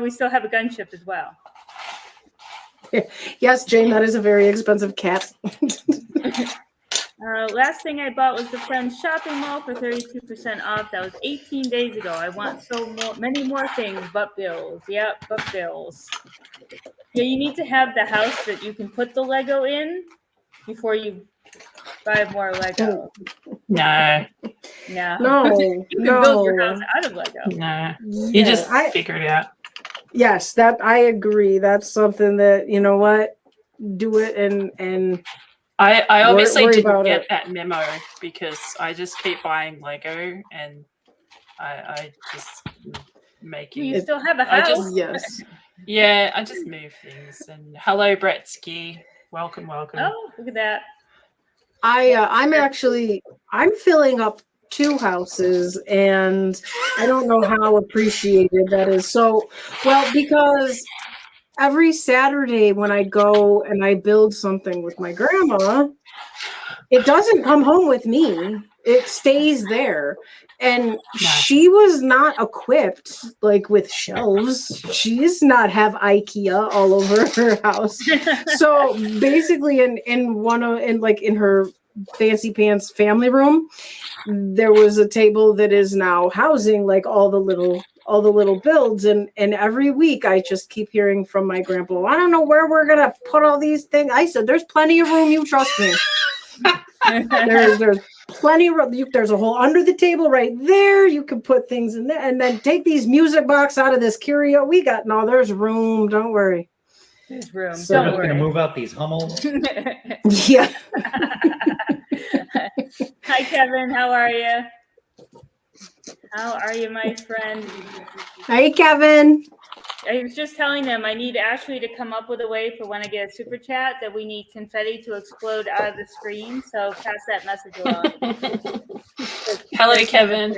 we still have a gunship as well. Yes, Jane, that is a very expensive cat. Last thing I bought was the Friends shopping mall for 32% off. That was 18 days ago. I want many more things but bills. Yep, but bills. Yeah, you need to have the house that you can put the Lego in before you buy more Lego. No. No, You can build your house out of Lego. No. You just figure it out. Yes, that I agree. That's something that, you know what, do it and I obviously worry didn't about get it. that memo because I just keep buying Lego and I just making You still have a house. yes. Yeah, I just move things. And hello, Bretsky. Welcome. Oh, look at that. I'm filling up 2 houses, and I don't know how appreciated that is. So, well, because every Saturday when I go and I build something with my grandma, it doesn't come home with me. It stays there. And she was not equiped like with shelves. She does not have IKEA all over her house. So basically in her fancy pants family room, there was a table that is now housing like all the little builds, and every week I just keep hearing from my grandpa, I don't know where we're gonna put all these things. I said, there's plenty of room, you trust me. There's plenty of room. There's a hole under the table right there. You can put things in there, and then take these music box out of this curio we got. No, there's room. Don't worry. There's room. So- We're Don't just going to worry. move out these Hummels. Yeah. Hi, Kevin. How are you? How are you, my friend? Hey, Kevin. I was just telling them I need Ashley to come up with a way for when I get a super chat that we need confetti to explode out of the screen. So pass that message along. Hello, Kevin.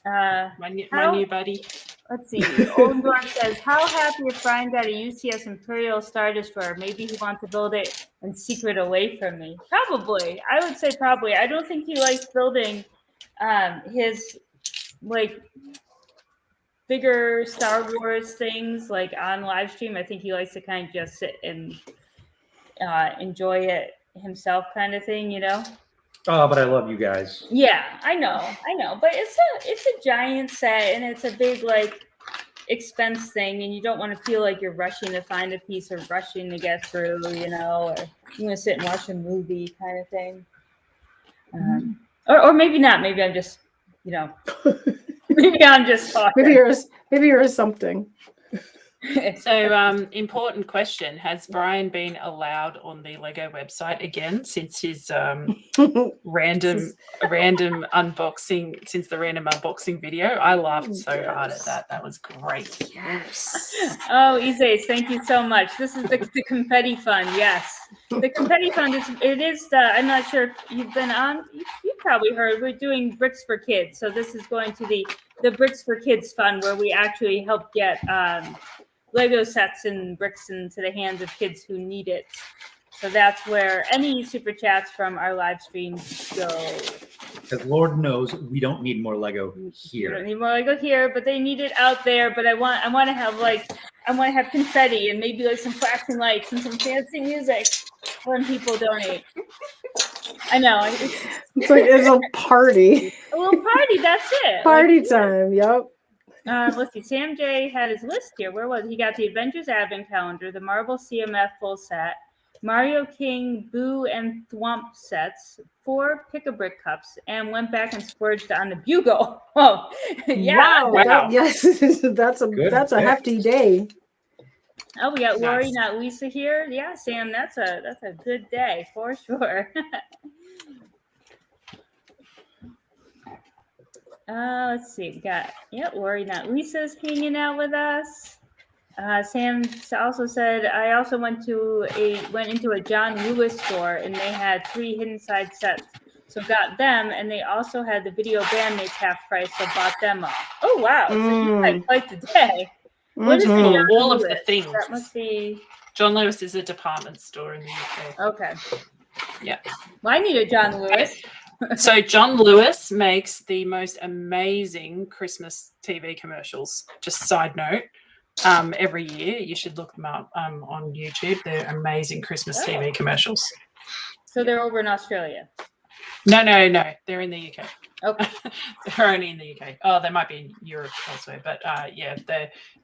My new buddy. Let's see. Old York says, how happy if Brian got a UCS Imperial Star Destroyer? Maybe he wants to build it in secret away from me. Probably. I would say probably. I don't think he likes building his like bigger Star Wars things like on live stream. I think he likes to kind of just sit and enjoy it himself, kind of thing, you know. Oh, but I love you guys. Yeah, I know, but it's a giant set and it's a big like expense thing, and you don't want to feel like you're rushing to find a piece or rushing to get through, you know, or you want to sit and watch a movie kind of thing. Or maybe not. Maybe I'm just, you know, maybe I'm just talking. Maybe you're something. So, important question: has Brian been allowed on the Lego website again since his random unboxing? Since the random unboxing video, I laughed so hard at that. That was great. Yes. Oh, Isace, thank you so much. This is the confetti fund. Yes, the confetti fund is. It is the. I'm not sure if you've been on. You probably heard we're doing Bricks for Kids. So this is going to the Bricks for Kids fund, where we actually help get Lego sets and bricks into the hands of kids who need it. So that's where any super chats from our live streams go. Because Lord knows we don't need more Lego here. We don't need more Lego here, but they need it out there. But I want to have confetti and maybe like some flashing lights and some fancy music when people donate. I know. It's a party. A little party, that's it. Party time, yep. Let's see. Sam J had his list here. Where was he? Got the Avengers Advent Calendar, the Marvel CMF full set, Mario King Boo and Thwomp sets, 4 Pick-a-Brick cups, and went back and splurged on the Bugle. Oh, yeah. Wow. Yes, that's a hefty day. Oh, we got Lori, not Lisa here. Yeah, Sam, that's a good day for sure. Let's see. We got Lori, not Lisa's hanging out with us. Sam also said I also went into a John Lewis store and they had 3 hidden side sets, so got them, and they also had the video bandmates half price, so bought them up. Oh wow! So you had quite the day. What is all of the things? That must be. John Lewis is a department store in the UK. Okay. Yeah. Well, I need a John Lewis. So John Lewis makes the most amazing Christmas TV commercials. Just side note, every year you should look them up on YouTube. They're amazing Christmas TV commercials. So they're over in Australia? No. They're in the UK. Okay. They're only in the UK. Oh, they might be in Europe elsewhere. But yeah,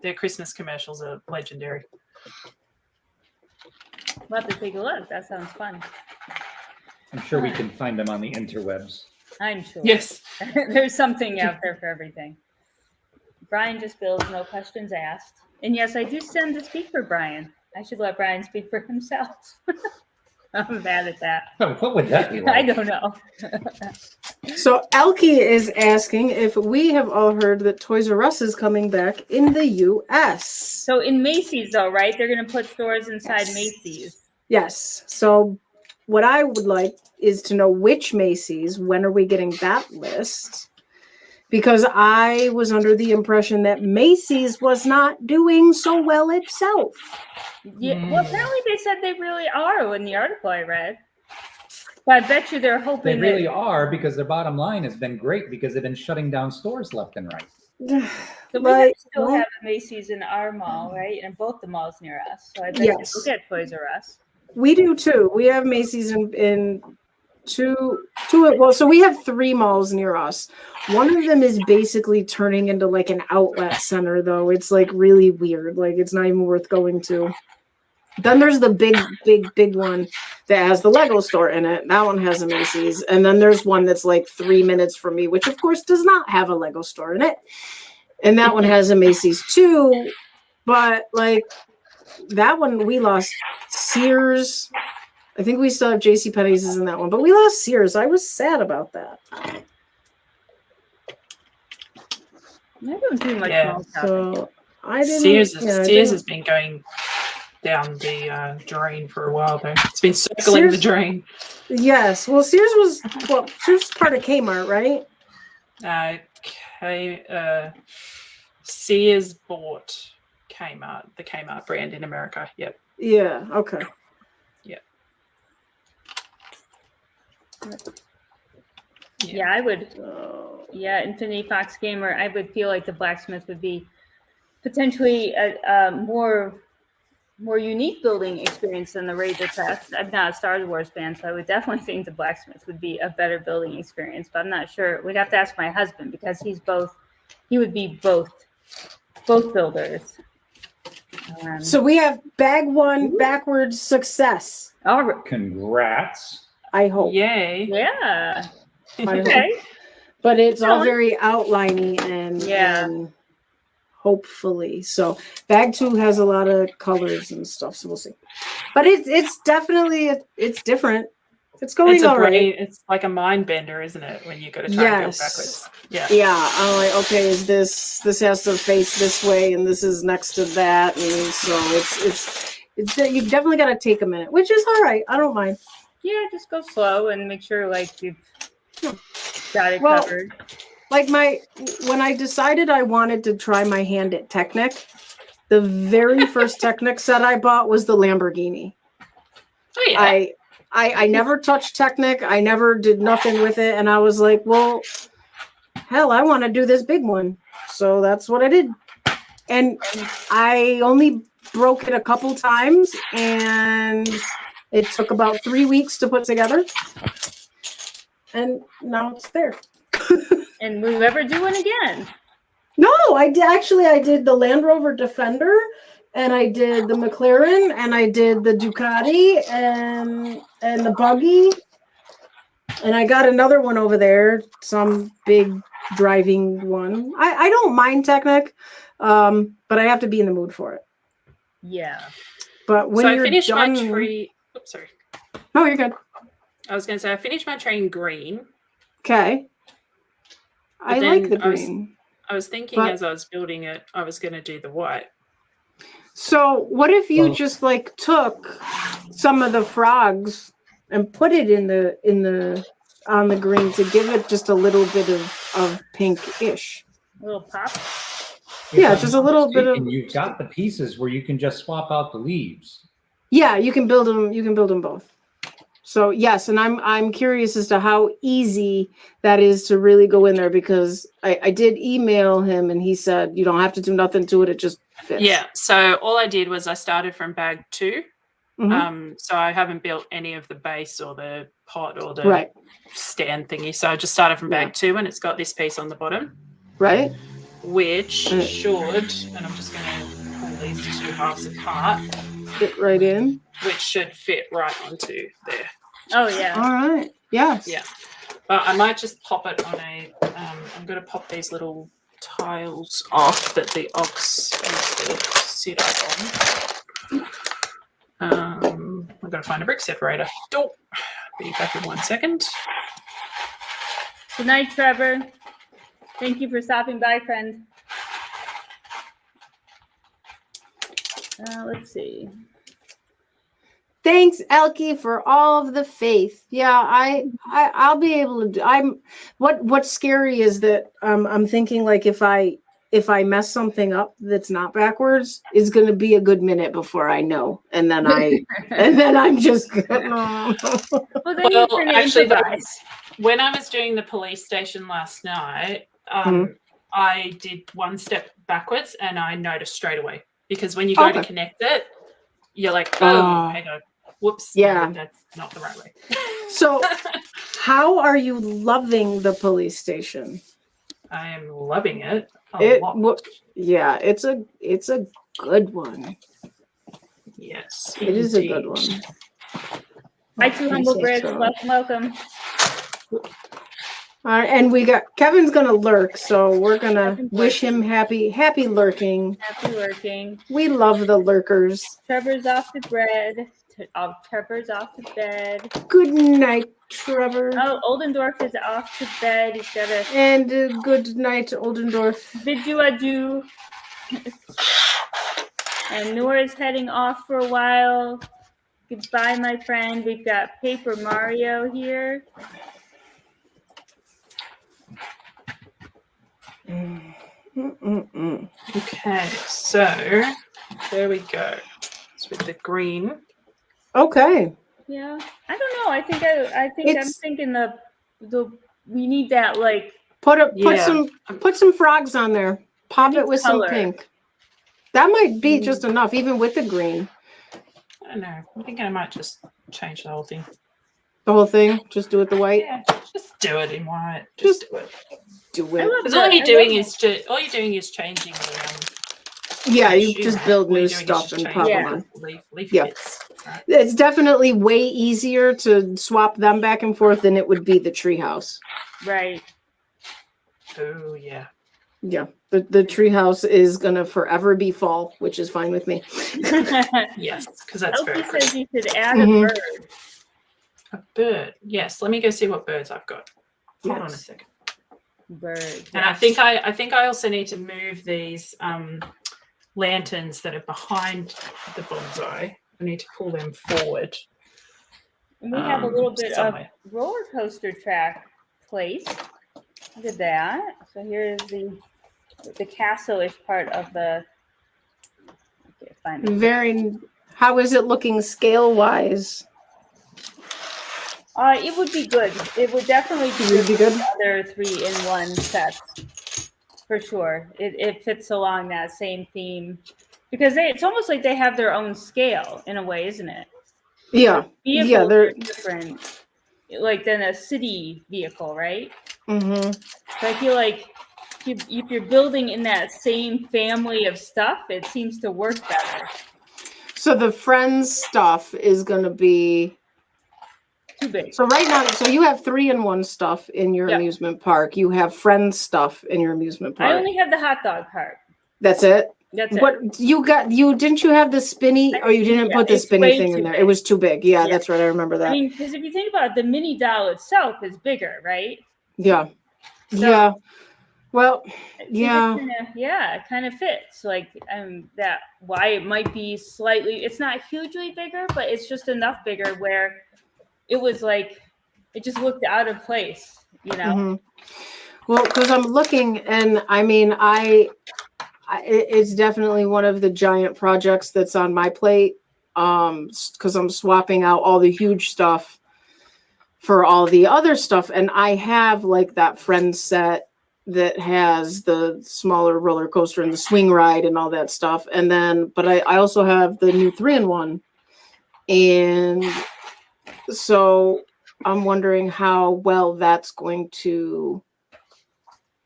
their Christmas commercials are legendary. We'll have to take a look. That sounds fun. I'm sure we can find them on the interwebs. I'm sure. Yes. There's something out there for everything. Brian just builds, no questions asked. And yes, I do tend to speak for Brian. I should let Brian speak for himself. I'm bad at that. Oh, what would that be like? I don't know. So Elkie is asking if we have all heard that Toys R Us is coming back in the U.S. So in Macy's, though, right? They're going to put stores inside Macy's. Yes. So what I would like is to know which Macy's. When are we getting that list? Because I was under the impression that Macy's was not doing so well itself. Yeah, well, apparently they said they really are in the article I read. But I bet you they're hoping they really are, because their bottom line has been great because they've been shutting down stores left and right. So we still have a Macy's in our mall, right? And both the malls near us. So I bet you we'll get Toys R Us. We do too. We have Macy's in two. Well, so we have 3 malls near us. One of them is basically turning into like an outlet center, though. It's like really weird. Like it's not even worth going to. Then there's the big one that has the Lego store in it. That one has a Macy's. And then there's one that's like 3 minutes from me, which of course does not have a Lego store in it. And that one has a Macy's too. But like that one, we lost Sears. I think we still have JCPenney's in that one, but we lost Sears. I was sad about that. I don't do much Yeah. mall shopping. So I didn't. Sears yeah, I Sears didn't- has been going down the drain for a while though. It's been circling the Sears- drain. Yes. Well, Sears was part of Kmart, right? Sears bought Kmart, the Kmart brand in America. Yep. Yeah. Okay. Yeah, I would. So, Yeah, Infinity Fox Gamer. I would feel like the Blacksmith would be potentially a more unique building experience than the Razor Crest. I'm not a Star Wars fan, so I would definitely think the Blacksmith would be a better building experience. But I'm not sure. We'd have to ask my husband because he's both. He would be both builders. so we have bag one backwards success. All right. Congrats. I hope. Yay. Yeah. I hope. Okay. But it's all Going. very outliney and Yeah. and hopefully. So bag 2 has a lot of colors and stuff, so we'll see. But it's definitely it's different. It's going all right. It's like a mind bender, isn't it? When you got to try and build Yes. backwards. Yeah. Yeah, I'm like, okay, is this has to face this way and this is next to that, and so it's you've definitely got to take a minute, which is all right. I don't mind. Yeah, just go slow and make sure like you've got it Well, covered. Like when I decided I wanted to try my hand at Technic, the very first Technic set I bought was the Lamborghini. Oh yeah. I never touched Technic. I never did nothing with it. And I was like, well, hell, I want to do this big one. So that's what I did. And I only broke it a couple times and it took about 3 weeks to put together. And now it's there. And will you ever do one again? No, I did the Land Rover Defender, and I did the McLaren, and I did the Ducati, and the buggy, and I got another one over there, some big driving one. I don't mind Technic, but I have to be in the mood for it. Yeah. But when So I you're finished done, my tree. Oops, sorry. no, you're good. I was going to say I finished my tree in green. Okay, I then like the I was- green. I was thinking But- as I was building it, I was going to do the white. So what if you Well- just like took some of the frogs and put it in the on the green to give it just a little bit of pinkish? A little pop. Yeah, If just I'm a not little bit of- mistaken, You've got the pieces where you can just swap out the leaves. Yeah, you can build them. You can build them both. So yes, and I'm curious as to how easy that is to really go in there because I did email him and he said you don't have to do nothing to it. It just fits. Yeah. So all I did was I started from bag 2. Mhm. So I haven't built any of the base or the pot or the Right. stand thingy. So I just started from bag 2 and it's got this piece on the bottom, Right. which Mm. should, and I'm just going to pull these two halves apart, Fit right in. which should fit right onto there. Oh yeah. All right. Yes. Yeah. But I might just pop it on a, I'm going to pop these little tiles off that the ox used to sit up on. I've got to find a brick separator. Oh, be back in 1 second. Good night, Trevor. Thank you for stopping by, friend. Let's see. Thanks, Elkie, for all of the faith. Yeah, I'll be able to do. What's scary is that I'm thinking like if I mess something up that's not backwards, it's going to be a good minute before I know, and then I'm just gonna. Well, then you can actually, improvise. When I was doing the police station last night, I did one step backwards and I noticed straight away because when you go to connect it, you're like, oh, hang on. Whoops. Yeah. That's not the right way. So, how are you loving the police station? I am loving it a lot. Yeah, it's a good one. Yes. It is a good one. Hi, Two Humble Breads. So. Welcome. All right, and we got Kevin's gonna lurk, so we're gonna Kevin's wish him happy lurking. Happy working. We love the lurkers. Trevor's off to bed. Trevor's off to bed. Good night, Trevor. Oh, Oldendorf is off to bed. He's got a And good night, Oldendorf. bid you adieu. And Nora's heading off for a while. Goodbye, my friend. We've got Paper Mario here. Okay, so there we go. It's with the green. Okay. Yeah, I don't know. I think I'm thinking the we need that like Put some frogs on there. Pop it with color. some pink. That might be just enough, even with the green. I don't know. I'm thinking I might just change the whole thing. The whole thing. Just do it the white. Yeah, just do it in white. Just do it. Do it. Because all you're doing is changing the Yeah, you shoe, just right? build All new you're doing is stuff just and change pop the them on. leaf Yeah. bits, right? It's definitely way easier to swap them back and forth than it would be the treehouse. right. Oh yeah. Yeah, the treehouse is gonna forever be fall, which is fine with me. Yes, because that's very Elsie pretty. says you should add Mhm. a bird. A bird. Yes. Let me go see what birds I've got. Hold on a Yes. second. Bird. And I think I also need to move these lanterns that are behind the bonsai. I need to pull them forward. And we have a little bit somewhere. of roller coaster track place. Look at that. So here is the castle-ish part of the. Okay, fine. How is it looking scale wise? It would be good. It would definitely be good. The other 3-in-1 sets, for sure. It fits along that same theme because it's almost like they have their own scale in a way, isn't it? Yeah, Vehicles are different, like than a city vehicle, right? Mm-hmm. So I feel like if you're building in that same family of stuff, it seems to work better. So the Friends stuff is going to be too big. So right now, so you have 3-in-1 stuff in your amusement park. You have Friends stuff in your amusement park. I only have the hot dog part. That's it. That's it. What you got? Didn't you have the spinny? Or you didn't put the spinny thing in there? Big. It was too big. Yeah, that's right. I remember that. I mean, because if you think about it, the mini doll itself is bigger, right? Yeah. So, yeah. Well, yeah. It kind of fits. Like, that why it might be slightly. It's not hugely bigger, but it's just enough bigger where it was like it just looked out of place, you know. Mm-hmm. Well, because I'm looking, and I mean, it's definitely one of the giant projects that's on my plate. Because I'm swapping out all the huge stuff for all the other stuff, and I have like that Friends set that has the smaller roller coaster and the swing ride and all that stuff, and then, but I also have the new 3-in-1, and so I'm wondering how well that's going to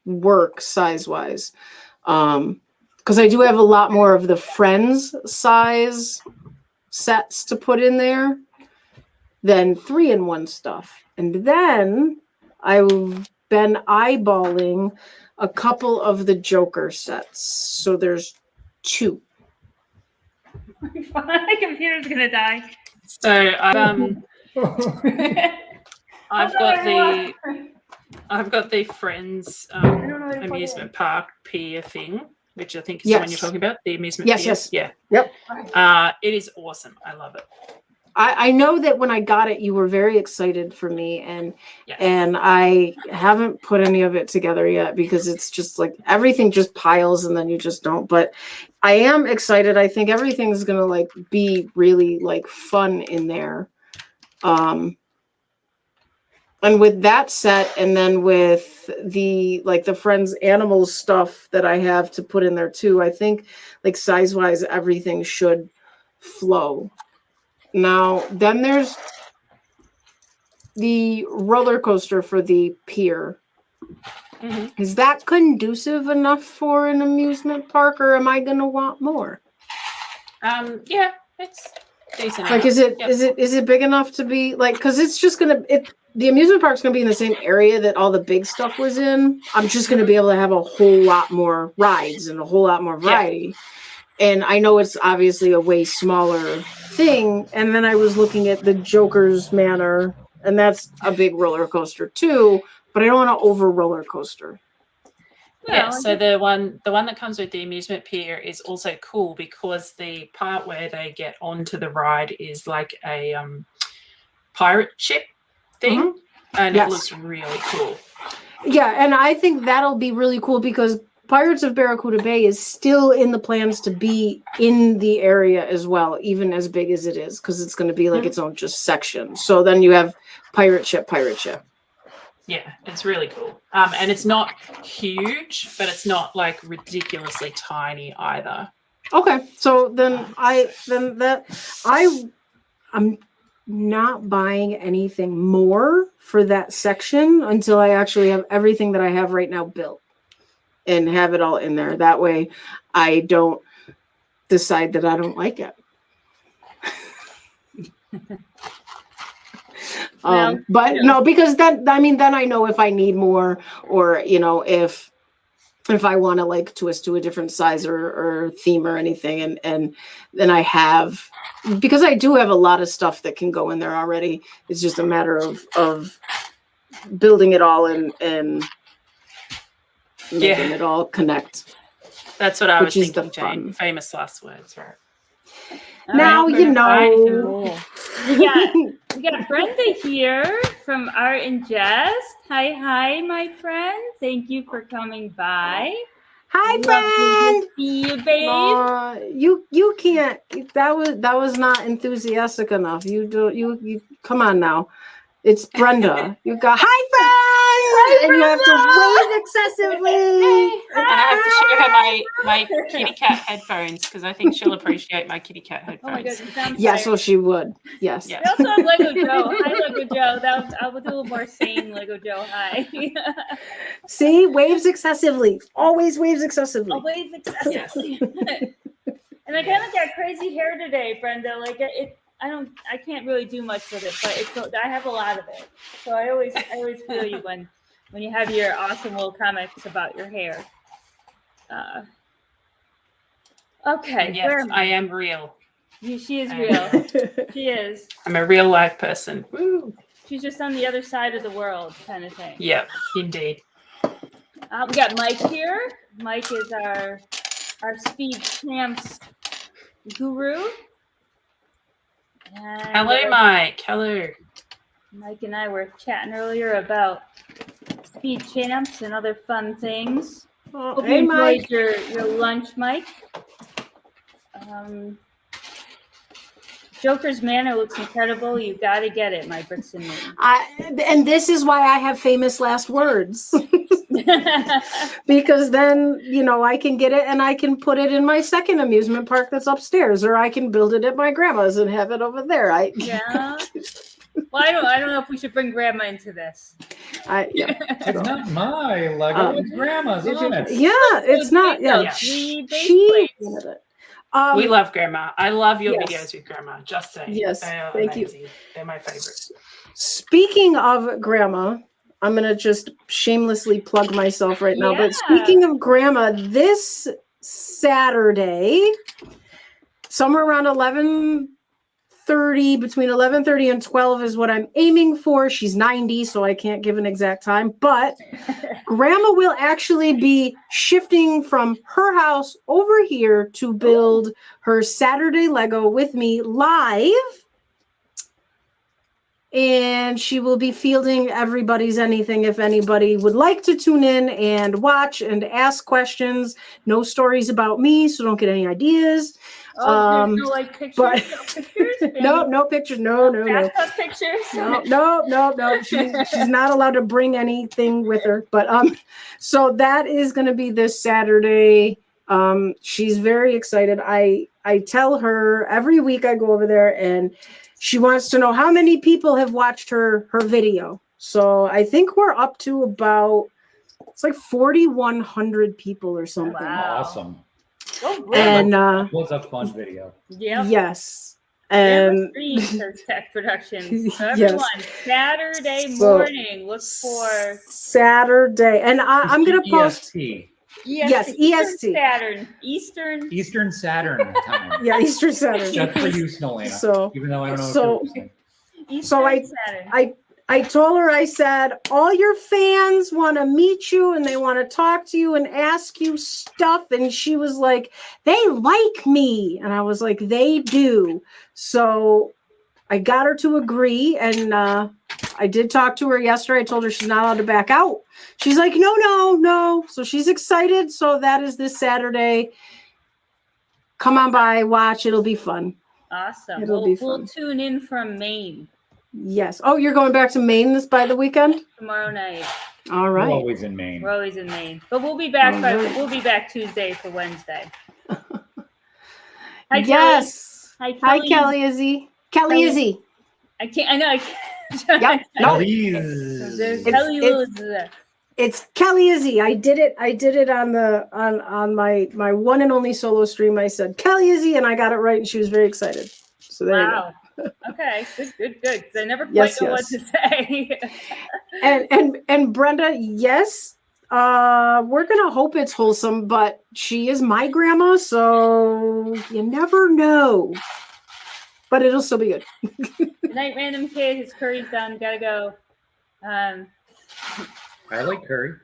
work size-wise. Because I do have a lot more of the Friends size sets to put in there than 3-in-1 stuff. And then I've been eyeballing a couple of the Joker sets. So there's 2. My computer's going to die. So I've got the Friends amusement park pier thing, which I think is the one you're talking about. The amusement pier. Yes. Yeah. Yep. It is awesome. I love it. I know that when I got it, you were very excited for me, and I haven't put any of it together yet because it's just like everything just piles and then you just don't. But I am excited. I think everything's gonna like be really like fun in there. And with that set, and then with the Friends animals stuff that I have to put in there too, I think like size wise everything should flow. Now, then there's the roller coaster for the pier. Mm-hmm. Is that conducive enough for an amusement park, or am I going to want more? Yeah, it's decent. Like, is it big enough to be like? Because it's just the amusement park's going to be in the same area that all the big stuff was in. I'm just going to be able to have a whole lot more rides and a whole lot more variety. Yeah. And I know it's obviously a way smaller thing. And then I was looking at the Joker's Manor and that's a big roller coaster too. But I don't want to over roller coaster. Yeah, so the one that comes with the amusement pier is also cool because the part where they get onto the ride is like a pirate ship thing, and it looks really cool. Yeah, and I think that'll be really cool because Pirates of Barracuda Bay is still in the plans to be in the area as well, even as big as it is, because it's going to be like its own just section. So then you have pirate ship. Yeah, it's really cool. And it's not huge, but it's not like ridiculously tiny either. Okay, so then I'm not buying anything more for that section until I actually have everything that I have right now built and have it all in there. That way I don't decide that I don't like it. But no, because then I know if I need more, or if I want to like twist to a different size or theme or anything, and then I have, because I do have a lot of stuff that can go in there already. It's just a matter of building it all and making it all connect. That's what I was thinking, Jane. Famous last words, right? Now we got Brenda here from Art and Jest. Hi, my friend. Thank you for coming by. Hi, friend. See you, babe. You can't. That was not enthusiastic enough. You come on now. It's Brenda. You got hi, friend. And you have to wave excessively. And I have to show her my kitty cat headphones because I think she'll appreciate my kitty cat headphones. Oh my goodness, yes, so she would. Yes. We also have Lego Joe. Hi, Lego Joe. I will do a little more sane Lego Joe. Hi. See, waves excessively. Always waves excessively. Always excessively. And I kind of got crazy hair today, Brenda. Like I can't really do much with it, but I have a lot of it. So I always feel you when you have your awesome little comments about your hair. Okay. Yes, I am real. She is real. She is. I'm a real life person. Woo. She's just on the other side of the world, kind of thing. Yep, indeed. We got Mike here. Mike is our Speed Champs guru. And hello, Mike. Hello. Mike and I were chatting earlier about Speed Champs and other fun things. Hope you enjoyed your lunch, Mike. Joker's Manor looks incredible. You got to get it, my bricks and me. And this is why I have famous last words. Because then, I can get it and I can put it in my second amusement park that's upstairs, or I can build it at my grandma's and have it over there. Yeah. Well, I don't know if we should bring Grandma into this. It's not my Lego, it's Grandma's, isn't it? Yeah, it's not. Yeah, she wanted it. We love Grandma. I love your videos with Grandma. Just saying. Yes, thank you. They're my favorites. Speaking of Grandma, I'm going to just shamelessly plug myself right now. But speaking of Grandma, this Saturday, somewhere around 11:30, between 11:30 and 12 is what I'm aiming for. She's 90, so I can't give an exact time. But Grandma will actually be shifting from her house over here to build her Saturday Lego with me live. And she will be fielding everybody's anything if anybody would like to tune in and watch and ask questions. No stories about me, so don't get any ideas. There's no pictures? No pictures. No. Bathtub pictures? No. She's not allowed to bring anything with her. But so that is going to be this Saturday. She's very excited. I tell her every week I go over there and she wants to know how many people have watched her video. So I think we're up to about, it's like 4,100 people or something. Wow. Awesome. Oh, really? And it was a fun video. Yeah. Yes. And Tech Productions. So everyone, Saturday morning, look for Saturday. And I'm going to post. Yes, EST. Eastern Saturn time. Yeah, Eastern Saturn. Just for you, Snowlaina. So, even though I don't know. I told her, I said, all your fans want to meet you and they want to talk to you and ask you stuff. And she was like, they like me. And I was like, they do. So I got her to agree. And I did talk to her yesterday. I told her she's not allowed to back out. She's like, no. So she's excited. So that is this Saturday. Come on by, watch. It'll be fun. Awesome. We'll tune in from Maine. Yes. Oh, you're going back to Maine by the weekend? Tomorrow night. All right. We're always in Maine. We're always in Maine. But we'll be back we'll be back Tuesday for Wednesday. Hi, yes. Kelly. Hi, Kelly Izzy. Kelly Izzy. I can't. Yep. No. It's Kelly Izzy. I did it on my one and only solo stream. I said Kelly Izzy, and I got it right, and she was very excited. So there you go. Okay, good. Because I never quite know what to say. and Brenda, yes, we're gonna hope it's wholesome, but she is my grandma, so you never know. But it'll still be good. Good night, random kid. His curry's done. Gotta go. I like curry.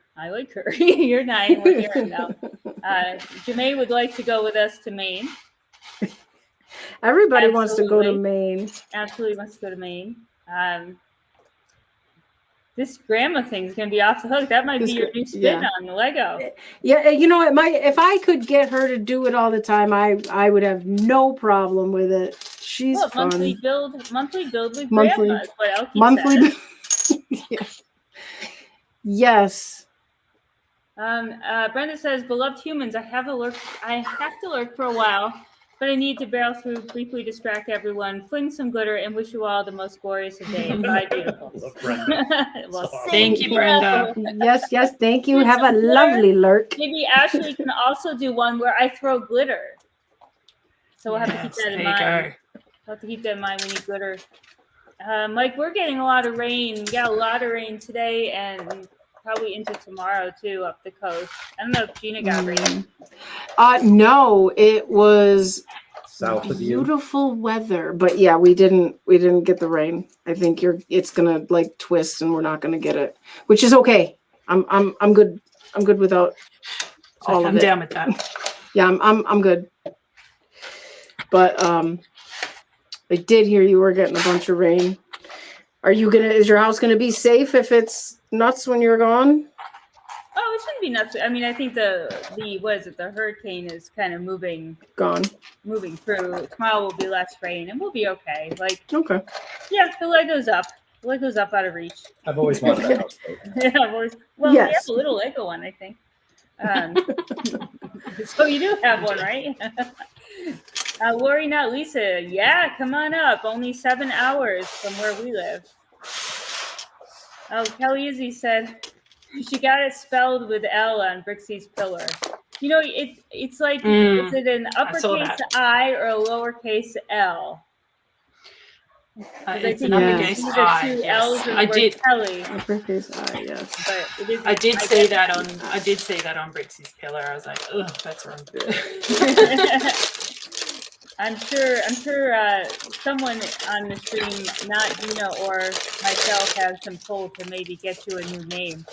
You're 9. We're here now. Janae would like to go with us to Maine. Everybody wants to go to Maine. Absolutely wants to go to Maine. This grandma thing is going to be off the hook. That might be your new spin on the Lego. Yeah, you know, if I could get her to do it all the time, I would have no problem with it. She's fun. Monthly build with grandma is what Elkie monthly. said. Yes. Brenda says, "Beloved humans, I have to lurk for a while, but I need to barrel through, briefly distract everyone, fling some glitter, and wish you all the most glorious of days." Bye, beautiful. Well, thank you, Brenda. Yes, thank you. Have a lovely lurk. Maybe Ashley can also do one where I throw glitter. So we'll have to keep that in mind. We'll have to keep that in mind when you glitter. Mike, we're getting a lot of rain. We got a lot of rain today and probably into tomorrow too up the coast. I don't know if Gina got rain. No, it was south of beautiful weather, but yeah, we didn't get the rain. I think it's gonna like twist and we're not gonna get it, which is okay. I'm good. I'm good without all of it. I'm down with that. Yeah, I'm good. But I did hear you were getting a bunch of rain. Is your house gonna be safe if it's nuts when you're gone? Oh, it shouldn't be nuts. I mean, I think the hurricane is kind of moving through. Tomorrow will be less rain and we'll be okay. Okay. Yeah, the Lego's up. The Lego's up out of reach. I've always wanted a house. We have a little Lego one, I think. So you do have one, right? Lori, not Lisa. Yeah, come on up. Only 7 hours from where we live. Oh, Kelly Izzy said she got it spelled with L on Brixie's pillar. You know, it's like, is it an uppercase I or a lowercase L? It's an uppercase I. Two Yes. L's and I the did. word Kelly. Uppercase I, yes. But it is. I did say that on Brixie's pillar. I was like, ugh, that's wrong. I'm sure someone on the stream, not Gina or myself, has some pull to maybe get you a new name.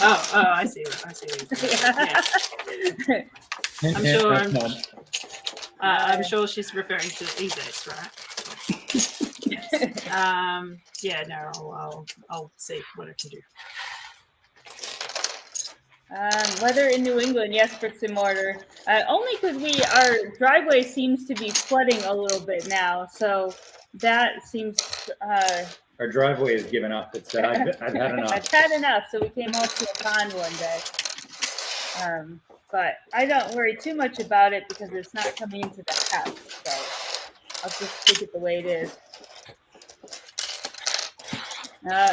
Oh, I see. Yeah. I'm sure she's referring to Ezek's, right? Yes. I'll see what I can do. Weather in New England, yes, bricks and mortar. Only because our driveway seems to be flooding a little bit now, so that seems. Our driveway has given up. It said, "I've had enough." I've had enough, so we came home to a pond one day. But I don't worry too much about it because it's not coming into the house, so I'll just take it the way it is.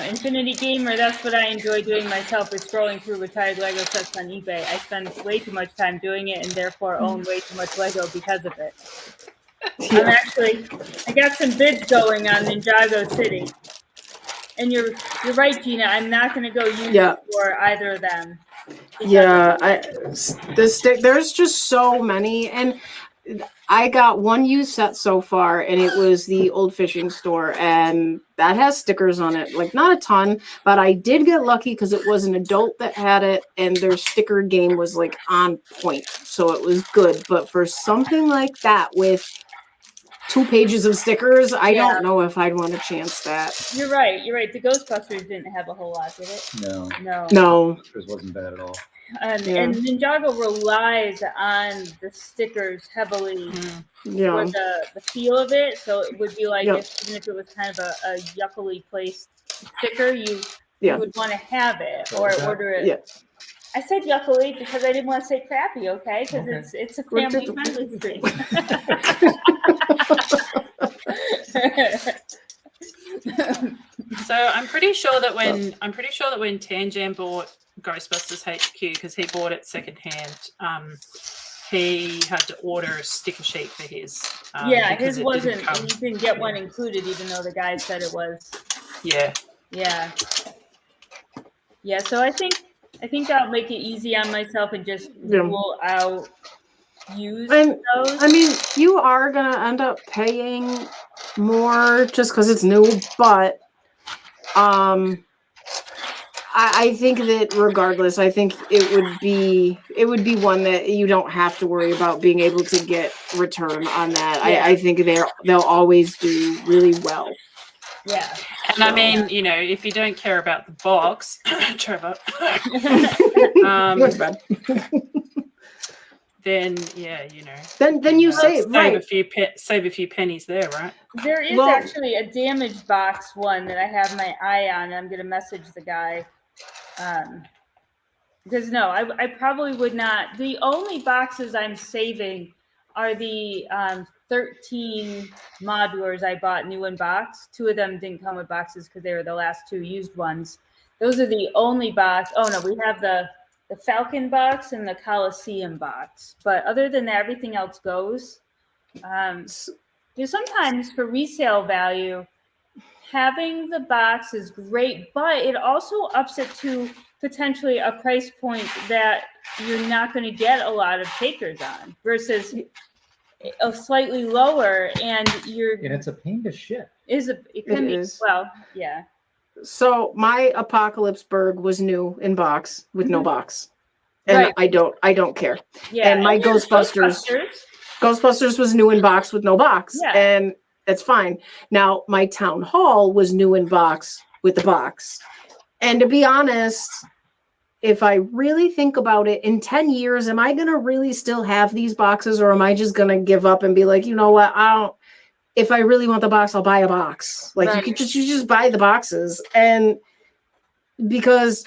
Infinity Gamer, that's what I enjoy doing myself, is scrolling through retired Lego sets on eBay. I spend way too much time doing it and therefore own way too much Lego because of it. I got some bids going on Ninjago City. And you're right, Gina, I'm not going to go use it for either of them. Yeah, there's just so many. And I got one used set so far, and it was the old fishing store, and that has stickers on it. Like, not a ton, but I did get lucky because it was an adult that had it, and their sticker game was like on point, so it was good. But for something like that with 2 pages of stickers, I don't know if I'd want to chance that. You're right. The Ghostbusters didn't have a whole lot, did it? No. It wasn't bad at all. And Ninjago relies on the stickers heavily for the feel of it. So it would be like even if it was kind of a yuckily placed sticker, you would want to have it or order it. Yeah. I said yuckily because I didn't want to say crappy, okay? Because it's a family friendly stream. So I'm pretty sure that when Tanjam bought Ghostbusters HQ, because he bought it secondhand, he had to order a sticker sheet for his. His wasn't. He didn't get one included, even though the guy said it was. Yeah. So I think I'll make it easy on myself and just rule out use those. I mean, you are gonna end up paying more just because it's new, but I think that regardless, I think it would be one that you don't have to worry about being able to get return on that. I think they'll always do really well. Yeah. And I mean, if you don't care about the box, Trevor, then Then you save a few pennies there, right? There is actually a damaged box one that I have my eye on. I'm gonna message the guy. Because I probably would not. The only boxes I'm saving are the 13 modulars I bought new in box. 2 of them didn't come with boxes because they were the last 2 used ones. Those are the only box. Oh no, we have the Falcon box and the Coliseum box. But other than that, everything else goes. Sometimes for resale value, having the box is great, but it also ups it to potentially a price point that you're not going to get a lot of takers on versus a slightly lower, and it's a pain to ship. It can be. Well, yeah. So my Apocalypseburg was new in box with no box, and I don't care. Yeah, and my Ghostbusters was new in box with no box, and that's fine. Now my Town Hall was new in box with the box, and to be honest, if I really think about it, in 10 years, am I gonna really still have these boxes, or am I just gonna give up and be like, you know what, I don't. If I really want the box, I'll buy a box. Like you just buy the boxes, and because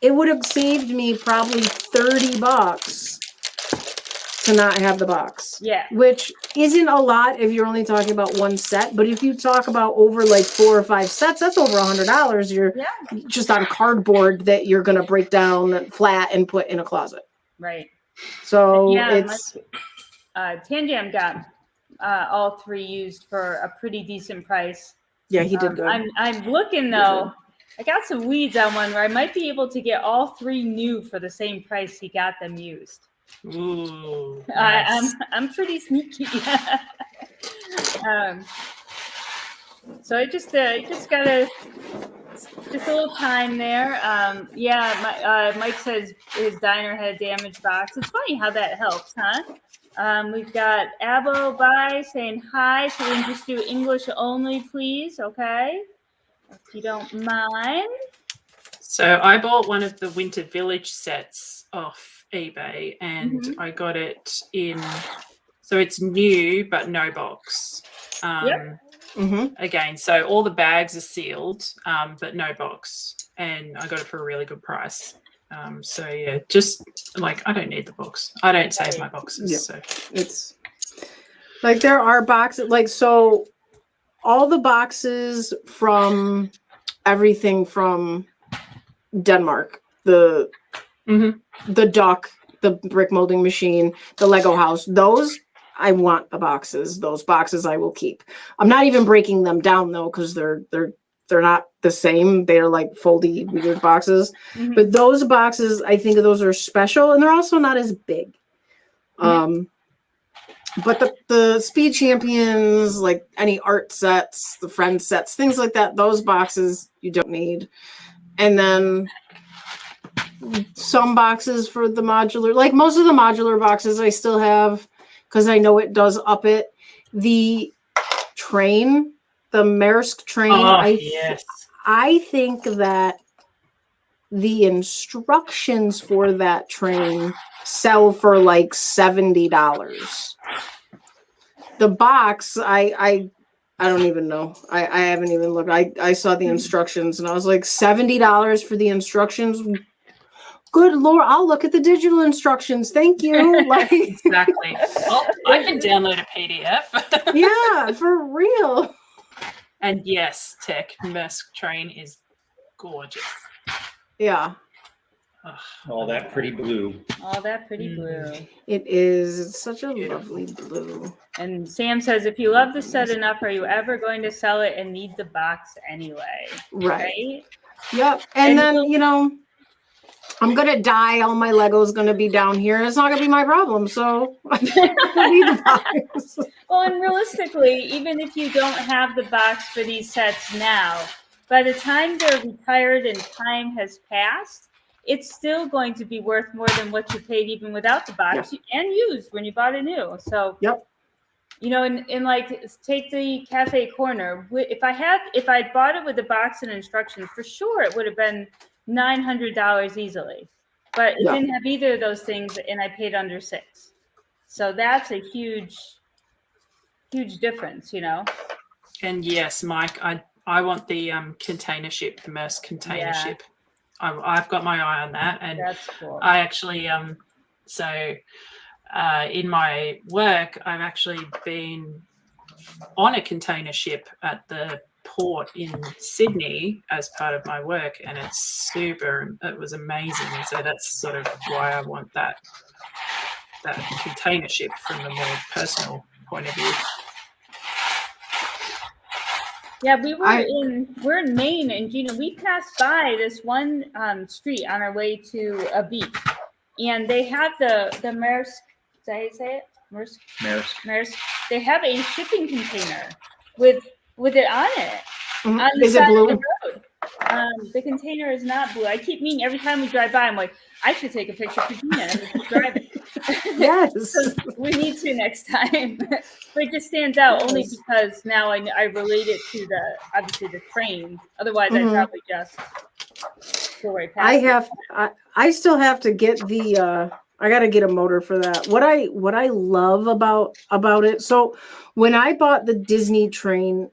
it would have saved me probably $30 to not have the box. Yeah, which isn't a lot if you're only talking about one set. But if you talk about over like 4 or 5 sets, that's over $100. You're just on cardboard that you're gonna break down flat and put in a closet. Right. So it's Tanjam got all 3 used for a pretty decent price. Yeah, he did good. I'm looking though. I got some weeds on one where I might be able to get all 3 new for the same price he got them used. Ooh, nice. I'm pretty sneaky. So I just gotta just a little time there. Mike says his diner had a damaged box. It's funny how that helps, huh? We've got Abo by saying hi. So we can just do English only, please. Okay, if you don't mind. So I bought one of the Winter Village sets off eBay, and I got it in. So it's new but no box. Again, so all the bags are sealed, but no box, and I got it for a really good price. So yeah, just like I don't need the box. I don't save my boxes. Yeah. So it's like there are boxes so all the boxes from everything from Denmark, the duck, the brick molding machine, the Lego house, those I want the boxes. Those boxes I will keep. I'm not even breaking them down though, because they're not the same. They're like foldy weird boxes. But those boxes, I think those are special, and they're also not as big. but the Speed Champions, like any art sets, the friend sets, things like that, those boxes you don't need. And then some boxes for the modular, like most of the modular boxes I still have because I know it does up it. The train, the Maersk train, I think that the instructions for that train sell for like $70. The box, I don't even know. I haven't even looked. I saw the instructions and I was like, $70 for the instructions. Good Lord, I'll look at the digital instructions. Thank you. Like exactly. Well, I can download a PDF. Yeah, for real. And yes, Tech Maersk train is gorgeous. Yeah. All that pretty blue. All that pretty blue. It is. It's such a lovely blue. And Sam says, if you love the set enough, are you ever going to sell it and need the box anyway? Right? Yep. And then, I'm going to die. All my Lego's going to be down here. And it's not going to be my problem. So I need the box. Well, and realistically, even if you don't have the box for these sets now, by the time they're retired and time has passed, it's still going to be worth more than what you paid even without the box and used when you bought it new. So, and like take the cafe corner. If I bought it with the box and instructions, for sure it would have been $900 easily. But it didn't have either of those things, and I paid under $6. So that's a huge, huge difference, And yes, Mike, I want the container ship, the Maersk container ship. I've got my eye on that, and that's cool. I actually in my work, I've actually been on a container ship at the port in Sydney as part of my work, and it was amazing. So that's sort of why I want that container ship from the more personal point of view. Yeah, we're in Maine, and Gina, we passed by this one street on our way to a beach, and they have the Maersk. Is that how you say it? Maersk. They have a shipping container with it on it. Mm-hmm. On the Is side it blue? of the road. The container is not blue. I keep meaning every time we drive by, I'm like, I should take a picture for Gina and we keep driving. Yes. We need to next time. But it just stands out only because now I relate it to the train. Otherwise, I'd probably just go right past I still have to get I got to get a motor for that. What I love about it. So when I bought the Disney train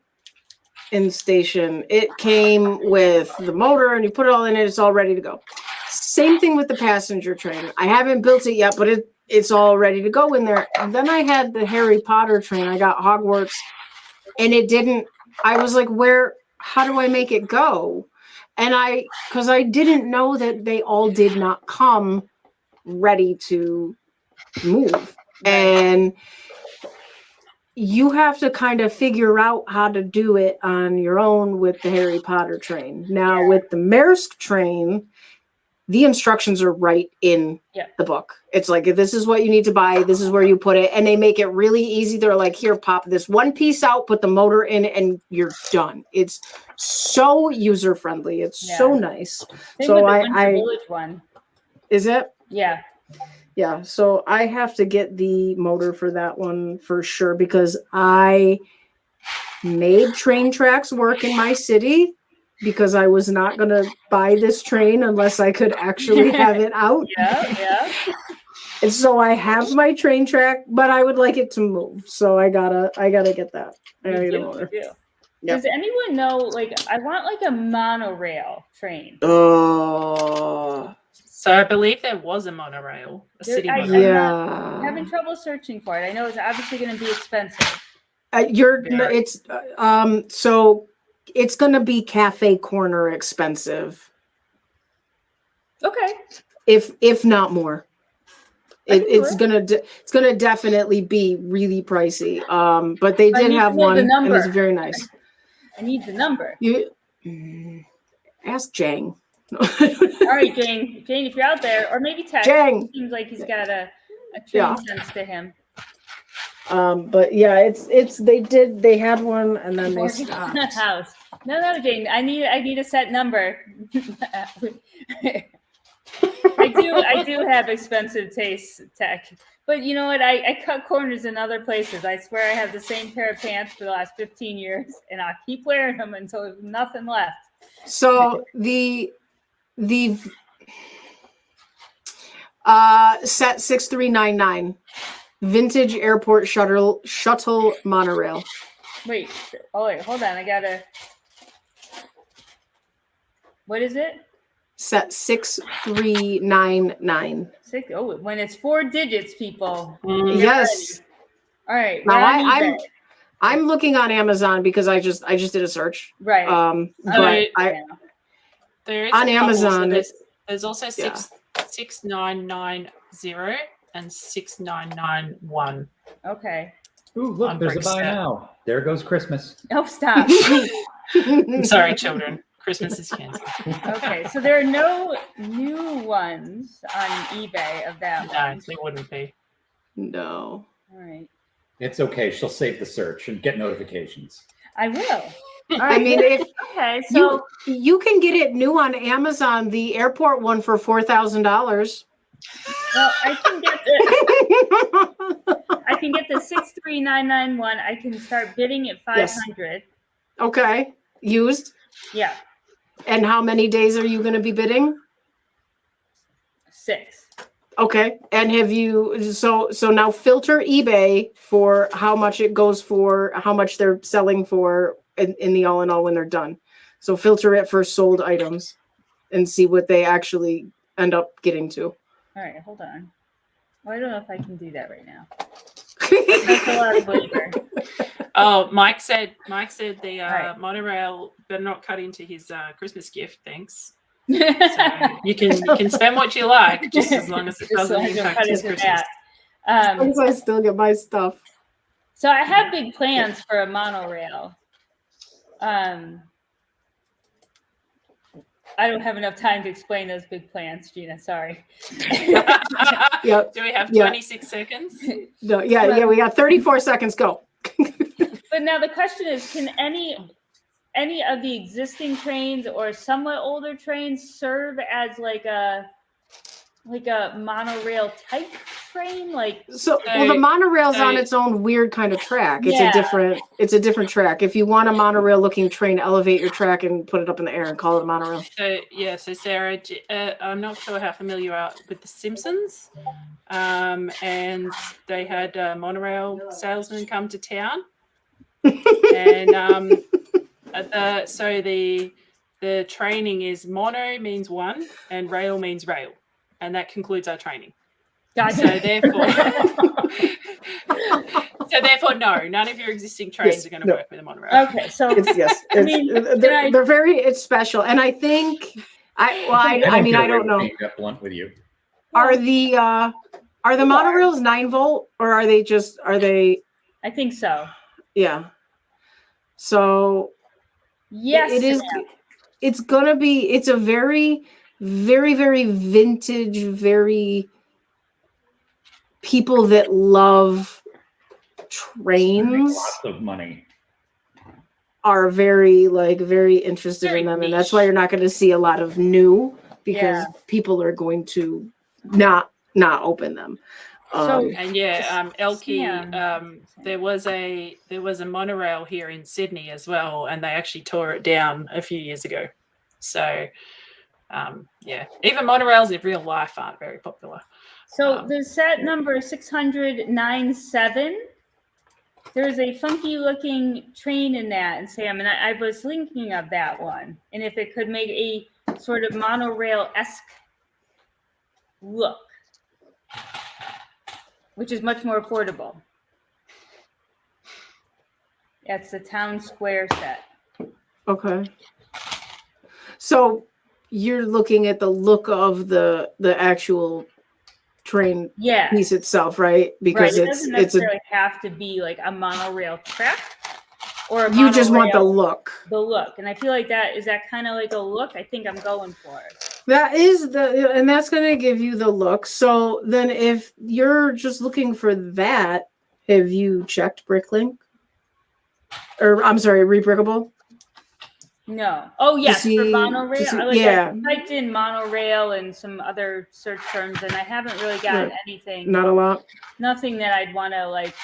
in station, it came with the motor and you put it all in it. It's all ready to go. Same thing with the passenger train. I haven't built it yet, but it's all ready to go in there. And then I had the Harry Potter train. I got Hogwarts and it didn't. I was like, how do I make it go? And because I didn't know that they all did not come ready to move. And you have to kind of figure out how to do it on your own with the Harry Potter train. Now with the Maersk train, the instructions are right in the book. It's like, if this is what you need to buy, this is where you put it. And they make it really easy. They're like, here, pop this one piece out, put the motor in, and you're done. It's so user-friendly. It's so nice. Same so with the I Winter Village one. Is it? Yeah. Yeah, so I have to get the motor for that one for sure because I made train tracks work in my city because I was not going to buy this train unless I could actually have it out. Yeah. And so I have my train track, but I would like it to move. So I gotta get that. I gotta get a motor. Yep. Does anyone know, like, I want like a monorail train. So I believe there was a monorail, city monorail. I'm having trouble searching for it. I know it's obviously going to be expensive. So it's going to be cafe corner expensive. Okay. If not more. It's gonna definitely be really pricey. But they did have one, and it's very nice. I need the number. Ask Jang. All right, Jane, if you're out there, or maybe Tech. Jang. Seems like he's got a train sense to him. But yeah, they had one and then they stopped. House. No, Jane. I need a set number. I do have expensive taste tech. But you know what? I cut corners in other places. I swear I have the same pair of pants for the last 15 years, and I'll keep wearing them until there's nothing left. So the set 6399 vintage airport shuttle monorail. Wait, hold on. I gotta. What is it? Set 6399. When it's 4 digits, people. Yes. All right. Now I'm looking on Amazon because I just did a search. Right. But there is on Amazon. So there's also 6990 and 6991. Okay. Ooh, look, there's a buy now. There goes Christmas. Oh, stop. I'm sorry, children. Christmas is canceled. Okay, so there are no new ones on eBay of that one. No, there wouldn't be. No. All right. It's okay. She'll save the search and get notifications. I will. All right. I mean, if okay, so you can get it new on Amazon, the airport one for $4,000. well, I can get the 63991. I can start bidding at 500. Okay. Used. Yeah. And how many days are you going to be bidding? 6. Okay. And have you so now filter eBay for how much it goes for, how much they're selling for in the all in all when they're done. So filter it for sold items and see what they actually end up getting to. All right, hold on. Well, I don't know if I can do that right now. That's a lot of labor. Oh, Mike said the monorail better not cut into his Christmas gift. Thanks. So you can spend what you like, just as long as it doesn't impact his Christmas. As long as I still get my stuff. So I have big plans for a monorail. I don't have enough time to explain those big plans, Gina. Sorry. Yep. Do we have 26 seconds? No, yeah, we got 34 seconds. Go. But now the question is, can any of the existing trains or somewhat older trains serve as like a monorail type train? The monorail's on its own weird kind of track. It's a different track. If you want a monorail looking train, elevate your track and put it up in the air and call it a monorail. So Sarah, I'm not sure how familiar you are with The Simpsons, and they had a monorail salesman come to town, and the training is mono means one and rail means rail. And that concludes our training. Gotcha. So therefore, no, none of your existing trains are going to work with a monorail. Okay, so it's special, and I think I don't know. That blunt with you. Are the monorails 9-volt or are they? I think so. Yeah. So yes, it is. It's gonna be. It's a very, very, very vintage, very people that love trains. Lots of money. Are very interested Very in them, niche. and that's why you're not going to see a lot of new because people are going to not open them. Elkie, there was a monorail here in Sydney as well, and they actually tore it down a few years ago. So even monorails in real life aren't very popular. So the set number 697. There's a funky looking train in that, and Sam, and I was thinking of that one, and if it could make a sort of monorail-esque look, which is much more affordable. That's the Town Square set. Okay. So you're looking at the look of the actual train piece itself, right? Because it doesn't necessarily have to be like a monorail track or a you just want the look. The look. And I feel like that kind of like a look? I think I'm going for it. That is and that's going to give you the look. So then if you're just looking for that, Have you checked Bricklink? Or I'm sorry, Rebrickable? No. Oh yes, see- for to monorail. see- yeah. I typed in monorail and some other search terms, and I haven't really gotten Right. anything. Not a lot. Nothing that I'd want to like.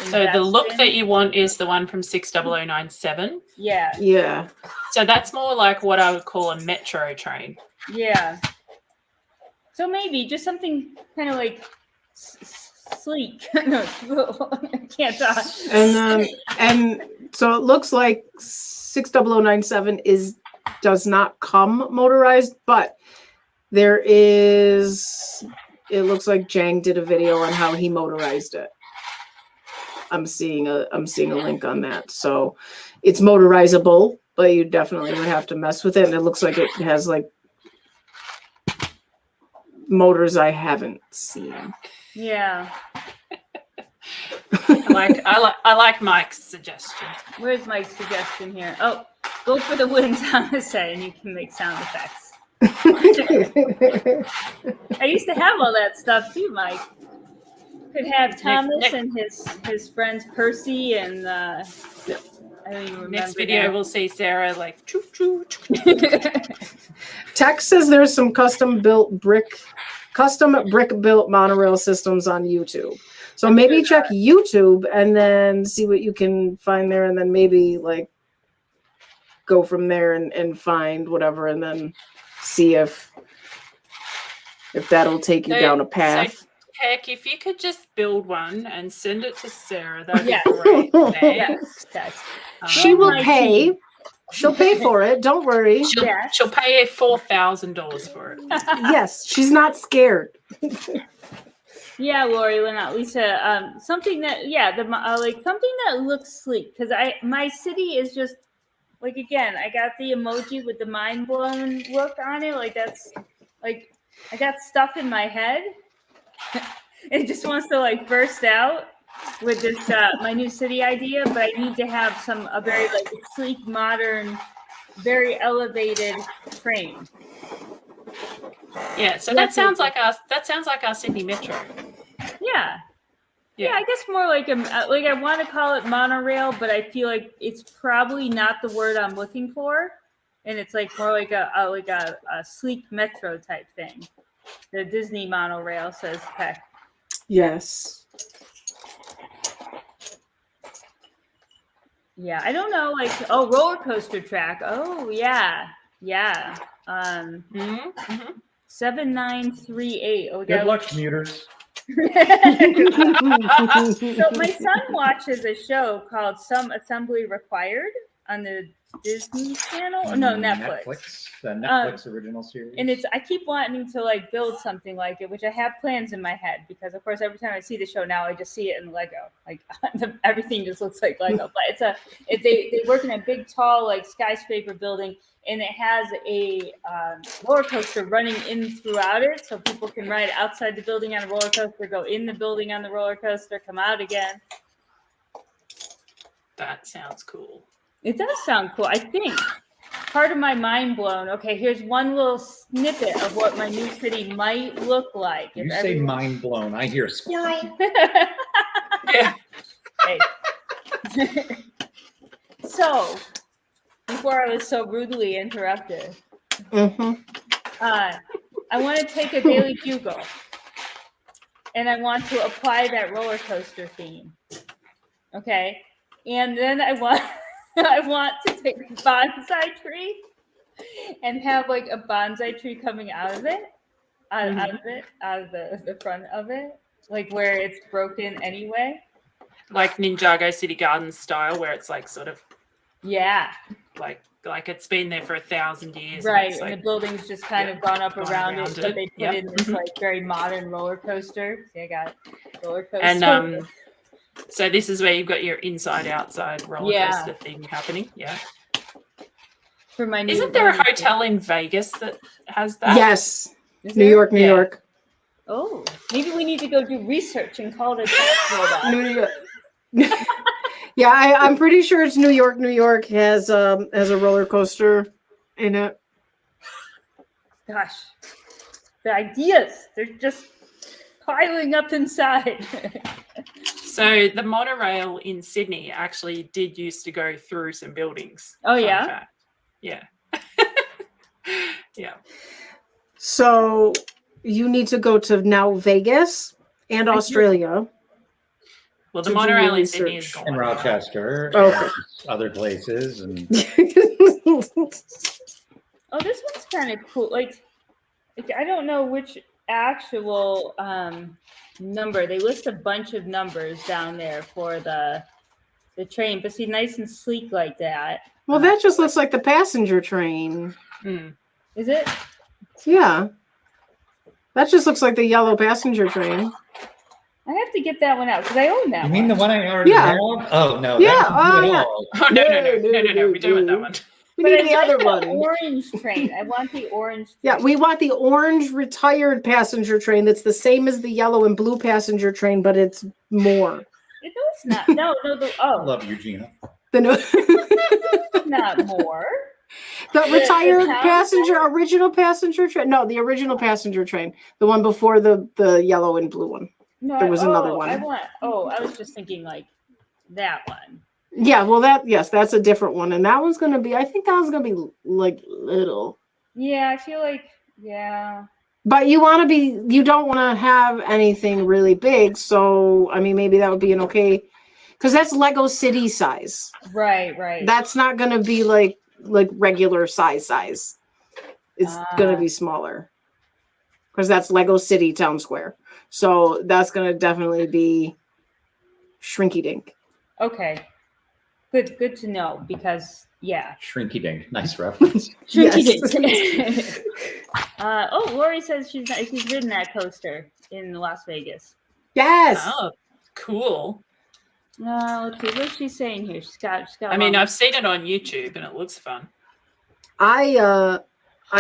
So the look in. that you want is the one from 60097. Yeah. Yeah. So that's more like what I would call a metro train. Yeah. So maybe just something kind of like sleek. No, I can't talk. And so it looks like 60097 does not come motorized, but there is. It looks like Jang did a video on how he motorized it. I'm seeing a link on that. So it's motorizable, but you definitely would have to mess with it. And it looks like it has like motors I haven't seen. Yeah. I like Mike's suggestion. Where's Mike's suggestion here? Oh, go for the wooden sound set and you can make sound effects. I used to have all that stuff too, Mike. Could have Thomas and his friends Percy and I don't even remember. Next video we'll see Sarah like choo choo. Tech says there's some custom brick built monorail systems on YouTube. So maybe check YouTube and then see what you can find there, and then maybe like go from there and find whatever, and then see if that'll take you down a path. So, heck, if you could just build one and send it to Sarah, that'd be great. Thanks. Yes. She will pay. She'll pay for it. Don't worry. She'll pay $4,000 for it. Yes, she's not scared. Yeah, Lori, Lisa, something that something that looks sleek, because my city is just like, again, I got the emoji with the mind blown look on it, like that's like I got stuff in my head. It just wants to like burst out with this my new city idea, but I need to have a very like sleek, modern, very elevated frame. Yeah, so that sounds like our Sydney Metro. Yeah, I guess more like I want to call it monorail, but I feel like it's probably not the word I'm looking for, and it's like more like a sleek metro type thing. The Disney monorail, says Peck. Yes. Yeah, I don't know, like roller coaster track. Oh yeah. 7938. Oh, Good luck, commuters. So my son watches a show called Some Assembly Required on the Disney Channel. No, Netflix. The Netflix original series. And I keep wanting to like build something like it, which I have plans in my head, because of course every time I see the show now, I just see it in Lego. Like everything just looks like Lego. But they work in a big, tall, like skyscraper building, and it has a roller coaster running in throughout it, so people can ride outside the building on a roller coaster, go in the building on the roller coaster, come out again. That sounds cool. It does sound cool. I think part of my mind blown. Okay, here's one little snippet of what my new city might look like. You say mind blown. I hear squirrel. Yeah. Hey. So, before I was so rudely interrupted, I want to take a Daily Bugle, and I want to apply that roller coaster theme. Okay, and then I want to take a bonsai tree and have like a bonsai tree coming out of it, out of the front of it, like where it's broken anyway. Like Ninjago City Gardens style, where it's like sort of like it's been there for 1,000 years, right? And the building's just kind of gone up around it, but they put in this like very modern roller coaster. See, I got roller coaster. And so this is where you've got your inside-outside roller coaster thing happening. Yeah. For my new Isn't there a hotel in Vegas that has that? Yes. New York. Oh, maybe we need to go do research and call it a New York. Yeah, I'm pretty sure it's New York. New York has a roller coaster in it. Gosh, the ideas, they're just piling up inside. So the monorail in Sydney actually did used to go through some buildings. Oh, Fun yeah? fact. Yeah. Yeah. So you need to go to now Vegas and Australia. Well, the to do monorail your in Sydney is research. gone. And Rochester, Okay. and other places, and Oh, this one's kind of cool. Like, I don't know which actual number. They list a bunch of numbers down there for the train, but see, nice and sleek like that. Well, that just looks like the passenger train. Is it? Yeah. That just looks like the yellow passenger train. I have to get that one out because I own that you mean one. the one I already Yeah. have? Oh no, Yeah, that oh, at yeah. all. Oh, no. We don't want that one. We But need I the like other the one. orange train. I want the orange train. Yeah, we want the orange retired passenger train that's the same as the yellow and blue passenger train, but it's more. No, it's not. No, I love you, Gina. The not more. retired town passenger, original passenger train. No, the original passenger train. The one before the yellow and blue one. No, There was another one. I was just thinking like that one. Yeah, well, that's a different one. And that one's going to be, I think that one's going to be like little. Yeah, I feel like, yeah. But you don't want to have anything really big. So, I mean, maybe that would be an okay, because that's Lego City size. Right. That's not going to be like regular size. It's going to be smaller because that's Lego City Town Square. So that's going to definitely be shrinky dink. Okay. Good to know because yeah. Shrinky dink, nice reference. Shrinky dink. Lori says she's ridden that coaster in Las Vegas. Yes. Oh, cool. Let's see what's she saying here. She's got. I mean, I've seen it on YouTube and it looks fun. I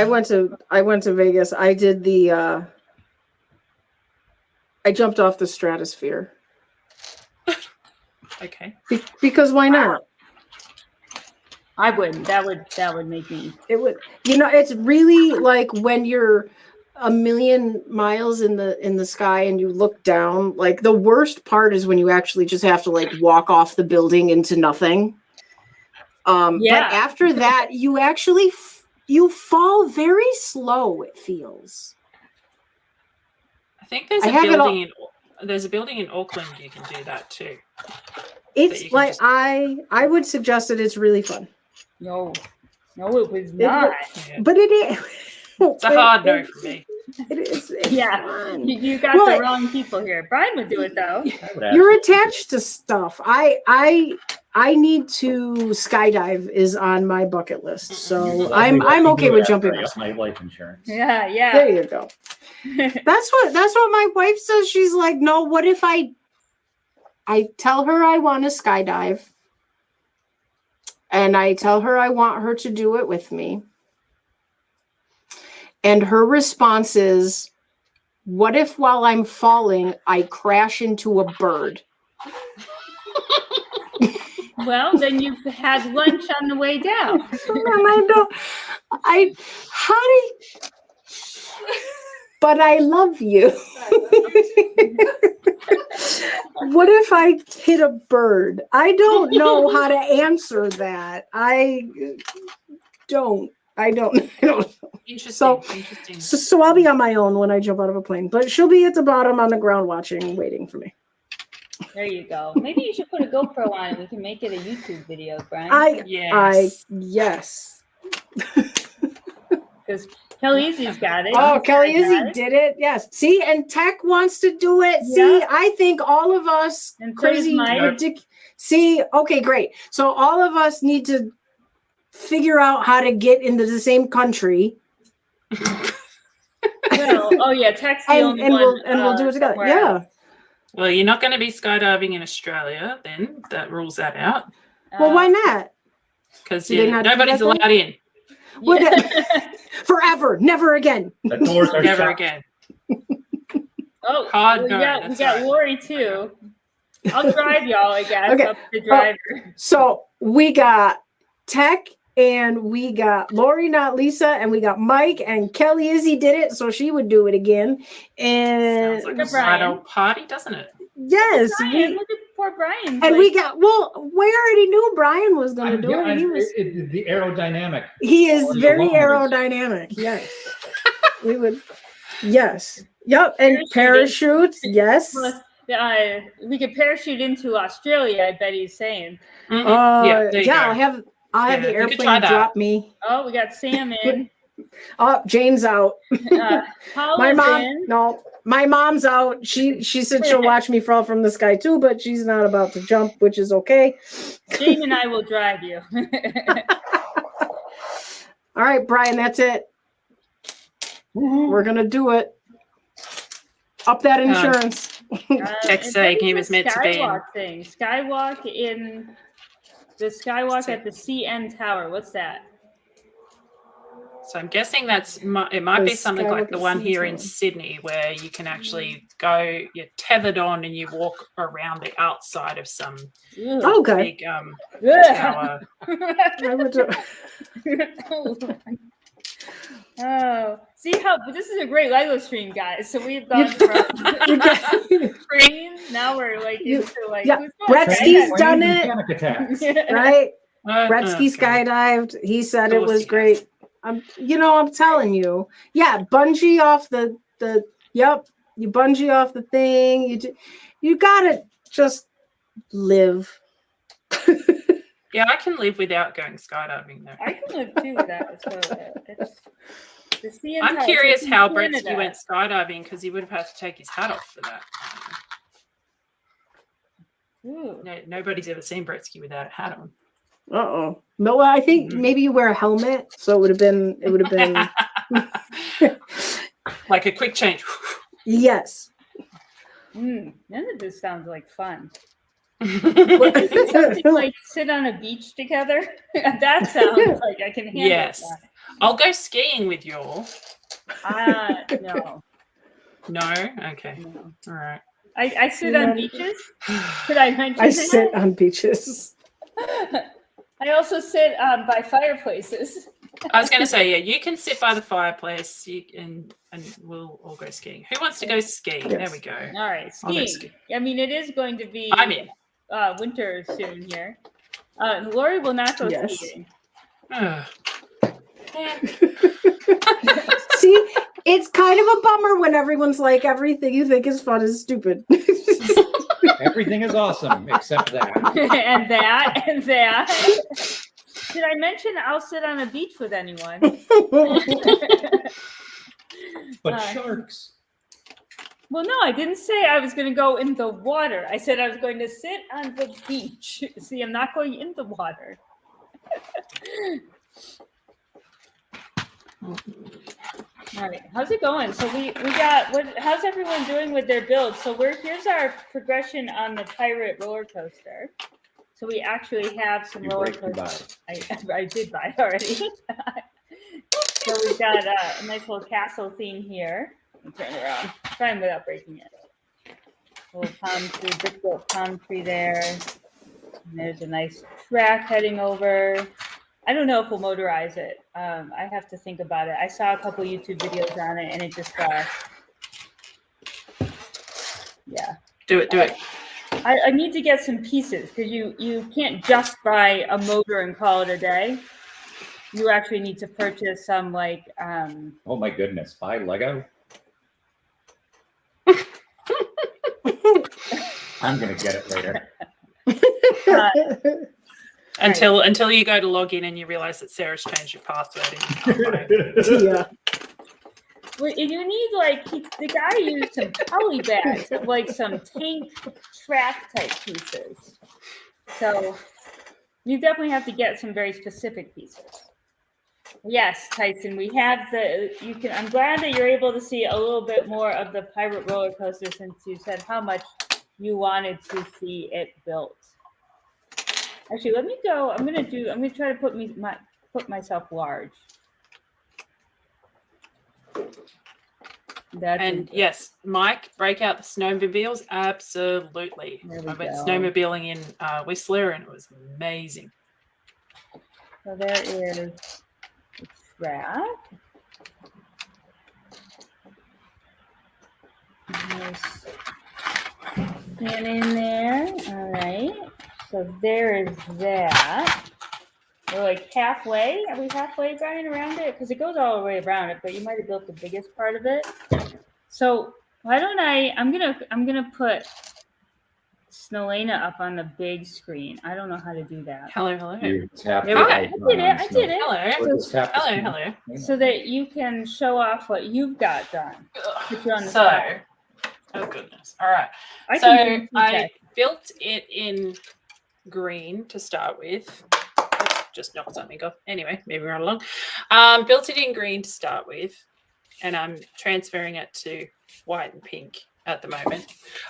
went to Vegas. I did the I jumped off the stratosphere. Okay. Because why not? I wouldn't. That would make me. It would. It's really like when you're a million miles in the sky and you look down. Like the worst part is when you actually just have to like walk off the building into nothing. But after that, you actually you fall very slow. It feels. I think there's a building in Auckland you can do that too. It's like I would suggest that it's really fun. No, it was not. But it is. It's a hard no for me. It's fun. You got the wrong people here. Brian would do it though. You're attached to stuff. I need to skydive is on my bucket list. So I'm okay with jumping off. My life insurance. Yeah. There you go. That's what my wife says. She's like, no, what if I tell her I want to skydive and I tell her I want her to do it with me. And her response is, what if while I'm falling, I crash into a bird? Well, then you've had lunch on the way down. But I love you. What if I hit a bird? I don't know how to answer that. I don't. Interesting. So I'll be on my own when I jump out of a plane, but she'll be at the bottom on the ground watching, waiting for me. There you go. Maybe you should put a GoPro on and we can make it a YouTube video, Brian. Yes. Because Kelly Izzy's got it. Oh, Kelly Izzy did it. Yes. See, and Tech wants to do it. See, Yeah. I think all of us And so crazy, does Mike. ridiculous. See, okay, great. So all of us need to figure out how to get into the same country. Tech's the only one. We'll do it together. somewhere Yeah. else. Well, you're not going to be skydiving in Australia, then that rules that out. Well, why not? Because Do they not do nobody's that then? allowed in. Forever, never again. The doors are Never shut. again. Oh, Hard we no, got that's right. Lori too. I'll drive y'all, I guess, Okay. up the driver. So we got Tech and we got Lori, not Lisa, and we got Mike, and Kelly Izzy did it, so she would do it again. And Sounds like a Brian. right old party, doesn't it? Yes. Brian, look at poor Brian. And we got, well, we already knew Brian was going to do it. He was the aerodynamic. He is very alone aerodynamic. Yes. We would. Yes. Yep. And parachutes. Yes. We could parachute into Australia. I bet he's saying. Mm-hmm. I'll have the airplane drop me. Oh, we got Sam in. Oh, Jane's out. My mom. No, my mom's out. She said she'll watch me fall from the sky too, but she's not about to jump, which is okay. Jane and I will drive you. All right, Brian, that's it. We're gonna do it. Up that insurance. Text saying he was meant to be in. Skywalk in the Skywalk at the CN Tower. What's that? So I'm guessing it might be something like the one here in Sydney where you can actually go, you're tethered on and you walk around the outside of some big tower. Oh, see how this is a great LEGO stream, guys. So we've gone from trains. Now we're into Gretzky's done it, right? Gretzky skydived. He said it was great. I'm telling you. Yeah, bungee off the you bungee off the thing. You gotta just live. Yeah, I can live without going skydiving though. I can live too without. I'm curious how Bretsky went skydiving because he would have had to take his hat off for that. No, nobody's ever seen Bretsky without a hat on. No, I think maybe you wear a helmet, so it would have been like a quick change. Yes. None of this sounds like fun. Like sit on a beach together. That sounds like I can handle that. I'll go skiing with you all. No. No? Okay. No. All right. I sit on beaches. Could I mention I sit on beaches. I also sit by fireplaces. I was going to say, you can sit by the fireplace and we'll all go skiing. Who wants to go skiing? Yes. There we go. All right, skiing. I mean, it is going to be winter soon here. Lori will not go skiing. See, it's kind of a bummer when everyone's like, everything you think is fun is stupid. Everything is awesome except that. and that. Did I mention I'll sit on a beach with anyone? But sharks. Well, no, I didn't say I was going to go in the water. I said I was going to sit on the beach. See, I'm not going in the water. All right, how's it going? So we got how's everyone doing with their builds? So here's our progression on the pirate roller coaster. So we actually have some roller coasters. I did buy already. So we've got a nice little castle theme here. Let me turn it around. Trying without breaking it. Little palm tree, big little palm tree there. And there's a nice track heading over. I don't know if we'll motorize it. I have to think about it. I saw a couple YouTube videos on it, and it just, Do it. I need to get some pieces because you can't just buy a motor and call it a day. You actually need to purchase some oh my goodness! Buy Lego. I'm gonna get it later. Until you go to log in and you realize that Sarah's changed your password. Yeah. Well, you need the guy used some poly bags of some tank track type pieces. So you definitely have to get some very specific pieces. Yes, Tyson, we have I'm glad that you're able to see a little bit more of the pirate roller coaster since you said how much you wanted to see it built. Actually, let me go. I'm gonna try to put myself large. Yes, Mike, break out the snowmobiles. Absolutely. I went snowmobiling in Whistler and it was amazing. So there is the track. can in there. All right. So there is that. We're like halfway. Are we halfway, Brian, around it? Because it goes all the way around it, but you might have built the biggest part of it. So why don't I'm gonna put Snowlaina up on the big screen. I don't know how to do that. Hello, hello. You tap There the we go. icon I on did it. Hello. Or just tap the Hello, screen. hello. So that you can show off what you've got done. Put you on the So, spot. oh goodness. All right. I So can do I feedback. built it in green to start with. Just knocked something off. Anyway, moving right along. Built it in green to start with, and I'm transferring it to white and pink at the moment.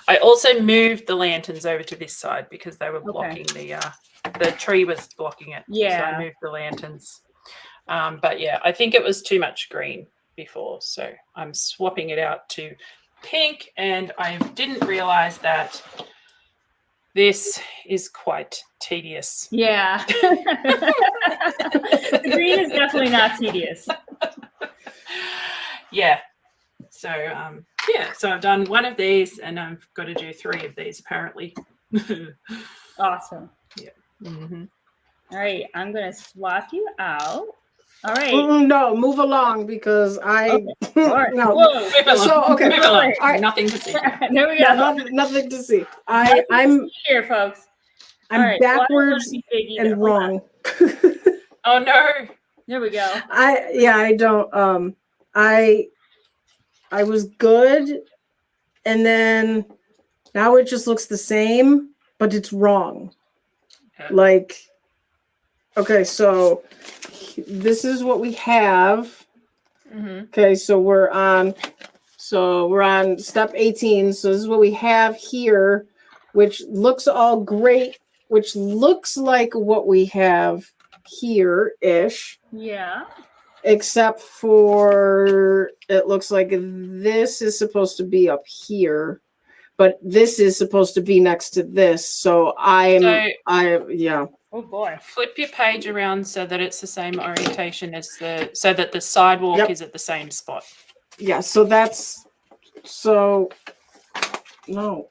I also moved the lanterns over to this side because they were blocking the tree was blocking it. Yeah. So I moved the lanterns. But yeah, I think it was too much green before, so I'm swapping it out to pink, and I didn't realize that this is quite tedious. Yeah. The green is definitely not tedious. Yeah. So so I've done one of these, and I've got to do 3 of these apparently. Awesome. Yeah. Mm-hmm. All right, I'm gonna swap you out. All right. No, move along because I Okay. All right. no. Whoa. Move along. So okay, Move along. all right. Nothing to see. There we go. Yeah, nothing to see. I'm here, folks. I'm All right. Well, I don't wanna backwards be big either. and Hold on. wrong. Oh no. There we go. I don't I was good, and then now it just looks the same, but it's wrong. Yeah. Like, okay, so this is what we have. Mm-hmm. Okay, so we're on step 18. So this is what we have here, which looks all great, which looks like what we have here-ish. Yeah. Except for it looks like this is supposed to be up here, but this is supposed to be next to this. So yeah. Oh boy. Flip your page around so that it's the same orientation as so that the sidewalk Yep. is at the same spot. Yeah, so no,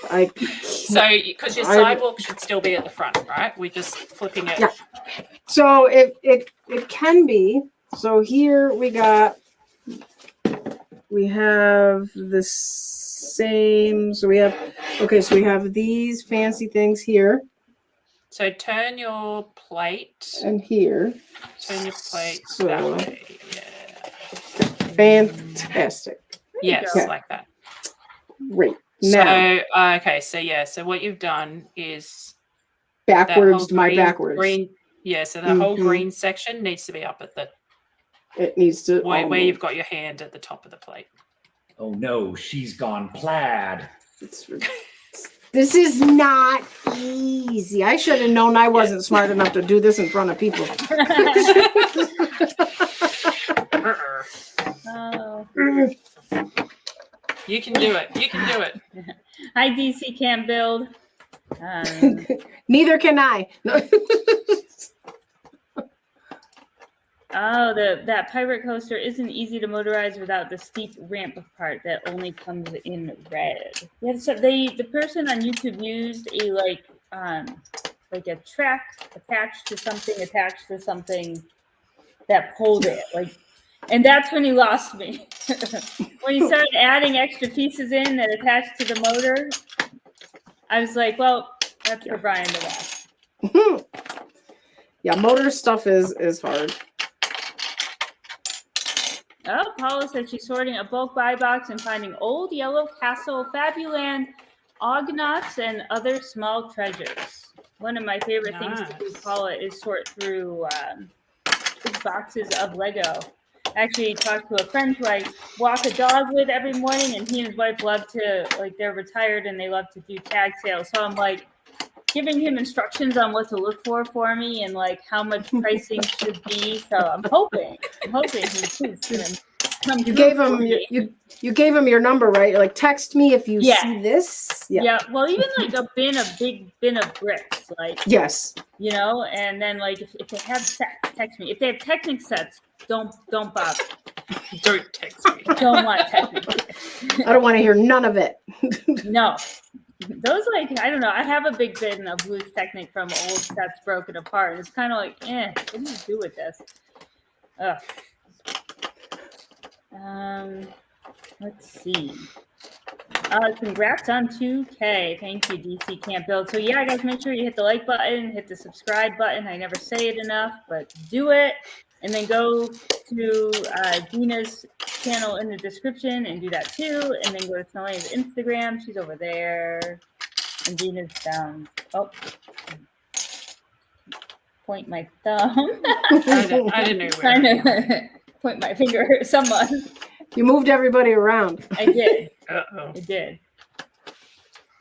I So because your sidewalk should still be at the front, right? We're just flipping it. Yeah. So it can be. So here we have the same. So we have these fancy things here So turn your plate. and here. Turn your plate So that way. Yeah. fantastic. Yes, Okay. like that. Great. Now So okay, so what you've done is backwards, that whole backwards. green. Yeah, so the whole Mhm. green section needs to be up at the It needs to where you've got your hand at the top of the plate. Oh no, she's gone plaid. This is not easy. I should have known I wasn't smart enough to do this in front of people. Oh. You can do it. You can do it. Hi, DC can't build. Neither can I. No. Oh, that pirate coaster isn't easy to motorize without the steep ramp part that only comes in red. Yeah, so the person on YouTube used a a track attached to something that pulled it, and that's when he lost me. When he started adding extra pieces in that attached to the motor, I was like, well, that's for Brian to watch. Yeah, motor stuff is hard. Oh, Paula said she's sorting a bulk buy box and finding old yellow castle, fabuland, Ognots, and other small treasures. One of my favorite things to do, Paula, is sort through big boxes of Lego. Actually, talked to a friend who I walk a dog with every morning, and he and his wife love to, they're retired and they love to do tag sales. So I'm giving him instructions on what to look for me and how much pricing should be. So I'm hoping he's going to come You through gave for him me. you gave him your number, right? You're like, text me if you Yeah. see this. Yeah. Well, even a big bin of bricks, Yes. and then if they have sets, text me. If they have Technic sets, don't bother. Don't text me. Don't want Technic. I don't want to hear none of it. No. Those, like, I don't know. I have a big bin of loose Technic from old sets broken apart. And it's kind of like, what do you do with this? Ugh. Let's see. Congrats on 2K. Thank you, DC Can't Build. So yeah, guys, make sure you hit the like button, hit the subscribe button. I never say it enough, but do it. And then go to Dina's channel in the description and do that too. And then go to Snowlaina's Instagram. She's over there. And Dina's down. Oh. Point my thumb. I didn't know Trying to point my finger at someone. You moved everybody around. I did. Uh-oh. I did.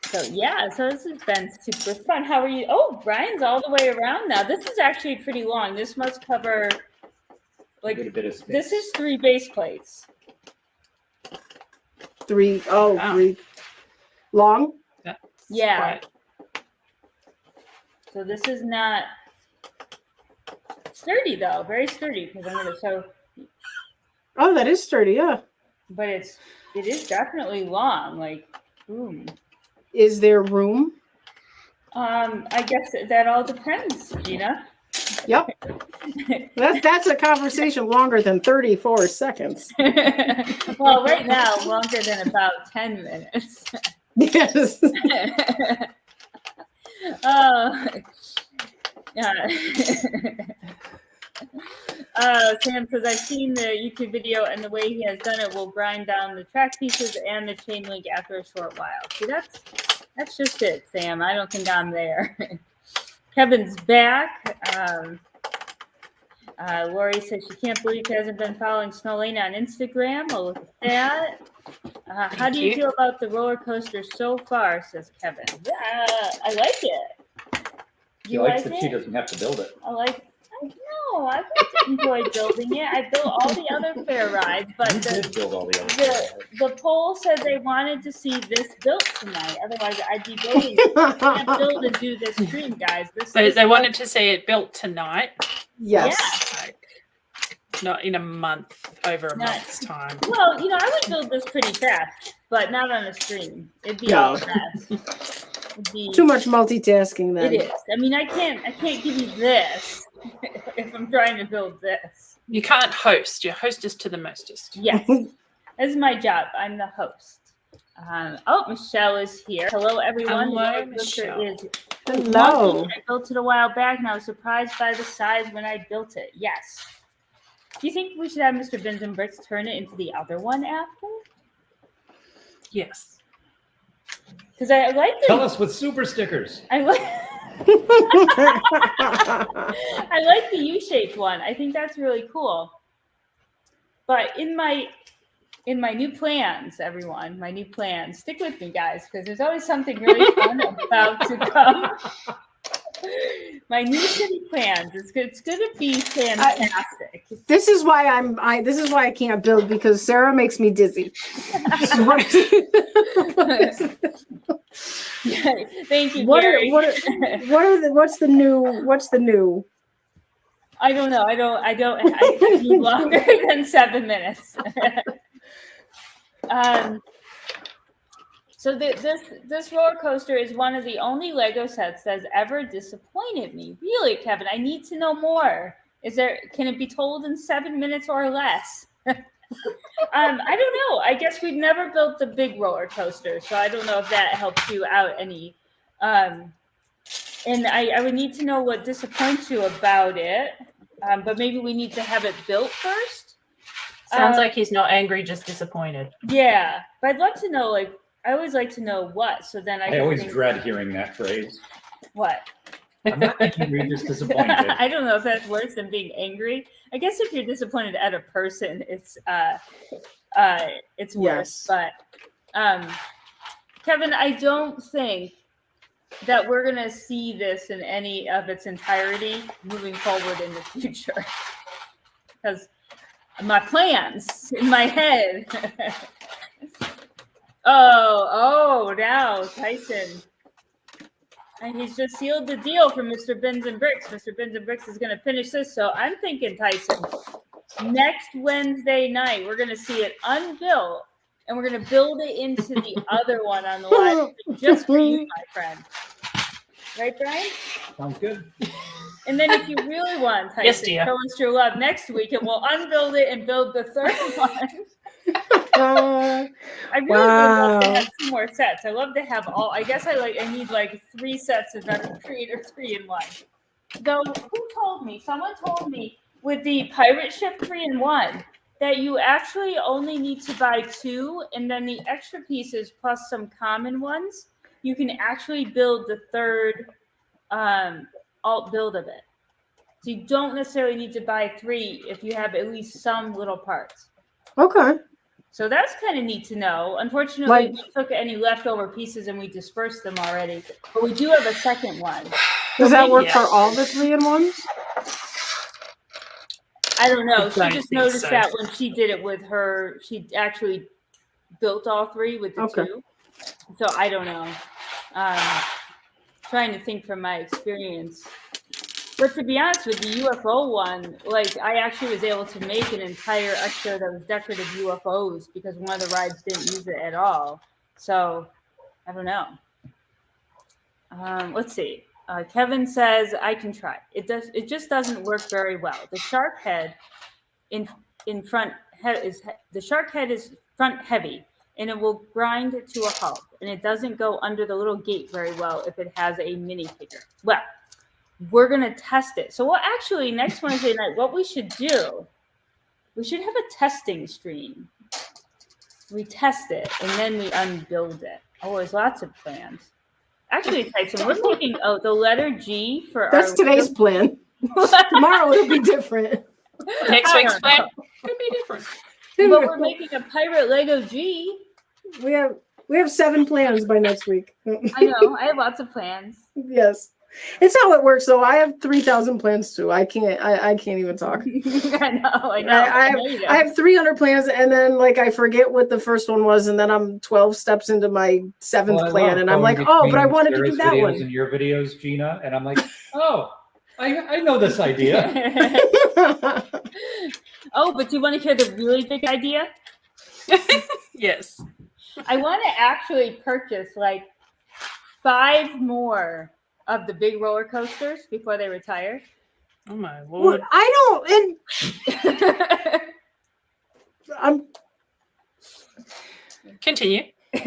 So yeah, so this has been super fun. How are you? Oh, Brian's all the way around now. This is actually pretty long. This must cover like a bit of space. this is 3 base plates. 3. Oh, Wow. 3. Long? Yeah. Right. So this is not sturdy though, very sturdy because I'm gonna show. Oh, that is sturdy, yeah. But it is definitely long. Like, boom. Is there room? I guess that all depends, Gina. Yep. That's a conversation longer than 34 seconds. Well, right now, longer than about 10 minutes. Yes. Sam says, I've seen the YouTube video and the way he has done it will grind down the track pieces and the chain link after a short while. See, that's just it, Sam. I don't think I'm there. Kevin's back. Lori says she can't believe she hasn't been following Snowlaina on Instagram. Well, look at that. How do you feel about the roller coaster so far, says Kevin? I like it. She likes that she doesn't have to build it. I like to enjoy building it. I built all the other fair rides, but You did build all the other the poll said they wanted to see this built tonight. Otherwise, I'd be waiting. I can't build and do this stream, guys. They wanted to see it built tonight. Yes. Yeah. Not in a month, over a month's time. Well, I would build this pretty fast, but not on a stream. It'd be No. all fast. It'd be Too much multitasking then. It is. I mean, I can't give you this if I'm trying to build this. You can't host. You're hostess to the mostest. Yes, this is my job. I'm the host. Michelle is here. Hello, everyone. Hello, The Michelle. is Hello. I built it a while back, and I was surprised by the size when I built it. Yes. Do you think we should have Mr. Bins and Bricks turn it into the other one after? Yes. Because I like the. Tell us with super stickers. I like the U-shaped one. I think that's really cool. But in my new plans, everyone, my new plans, stick with me, guys, because there's always something really fun about to come. My new city plans. It's going to be fantastic. This is why I can't build, because Sarah makes me dizzy. Thank you, Gary. What's the new? I don't know. I need longer than 7 minutes. So this roller coaster is one of the only Lego sets that's ever disappointed me. Really, Kevin, I need to know more. Can it be told in 7 minutes or less? I don't know. I guess we've never built the big roller coaster, so I don't know if that helps you out any. And I would need to know what disappoints you about it. But maybe we need to have it built first. Sounds like he's not angry, just disappointed. Yeah, but I'd love to know. I always like to know what. So then I always dread hearing that phrase. What? I'm not angry, just disappointed. I don't know if that's worse than being angry. I guess if you're disappointed at a person, it's worse. Yes. But Kevin, I don't think that we're gonna see this in any of its entirety moving forward in the future, because my plans in my head. Now Tyson. And he's just sealed the deal for Mr. Bins and Bricks. Mr. Bins and Bricks is going to finish this. So I'm thinking, Tyson, next Wednesday night, we're going to see it unbuilt and we're gonna build it into the other one on the live stream just for you, my friend. Right, Brian? Sounds good. And then if you really want, Tyson, Yes, dear. show us your love next week, and we'll unbuild it and build the third one. I really would love to have 2 more sets. I love to have all. I guess I need like 3 sets of Veteran Creator 3-in-1. Though who told me? Someone told me with the pirate ship 3-in-1 that you actually only need to buy 2, and then the extra pieces plus some common ones, you can actually build the third alt build of it. So you don't necessarily need to buy 3 if you have at least some little parts. Okay. So that's kind of neat to know. Unfortunately, we took any leftover pieces and we dispersed them already. But we do have a second one. Does that work for all the 3-in-1s? I don't know. She I just think noticed so. that when she did it with her, she actually built all 3 with the 2. So I don't know. Trying to think from my experience. But to be honest with the UFO one, like I actually was able to make an entire extra that was decorative UFOs because one of the rides didn't use it at all. So I don't know. Let's see. Kevin says I can try. It just doesn't work very well. The shark head in front head is the shark head is front heavy and it will grind to a halt, and it doesn't go under the little gate very well if it has a minifigure. Well, we're gonna test it. So well, actually, next Wednesday night, what we should do, we should have a testing stream. We test it and then we unbuild it. Oh, there's lots of plans. Actually, Tyson, we're making the letter G for That's today's plan. Tomorrow it'll be different. Next week's plan could be different. But we're making a pirate Lego G. We have 7 plans by next week. I know. I have lots of plans. Yes. It's how it works though. I have 3,000 plans too. I can't even talk. I know. I have 300 plans, and then like I forget what the first one was, and then I'm 12 steps into my 7th plan, and I'm like, oh, but I wanted to do that one. And your videos, Gina, and I'm like, oh, I know this idea. Oh, but do you want to hear the really big idea? Yes. I want to actually purchase like 5 more of the big roller coasters before they retire. Oh my lord! Well, I don't. I'm. Continue. Go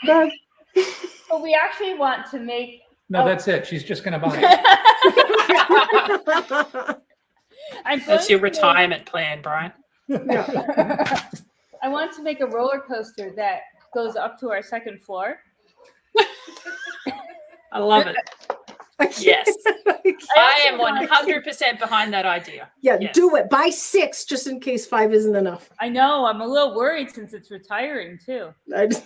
ahead. But we actually want to make. No, that's it. She's just going to buy it. That's your retirement plan, Brian. I want to make a roller coaster that goes up to our 2nd floor. I love it. Yes. I am 100% behind that idea. Yeah, yes. Do it. Buy 6 just in case 5 isn't enough. I know. I'm a little worried since it's retiring too. This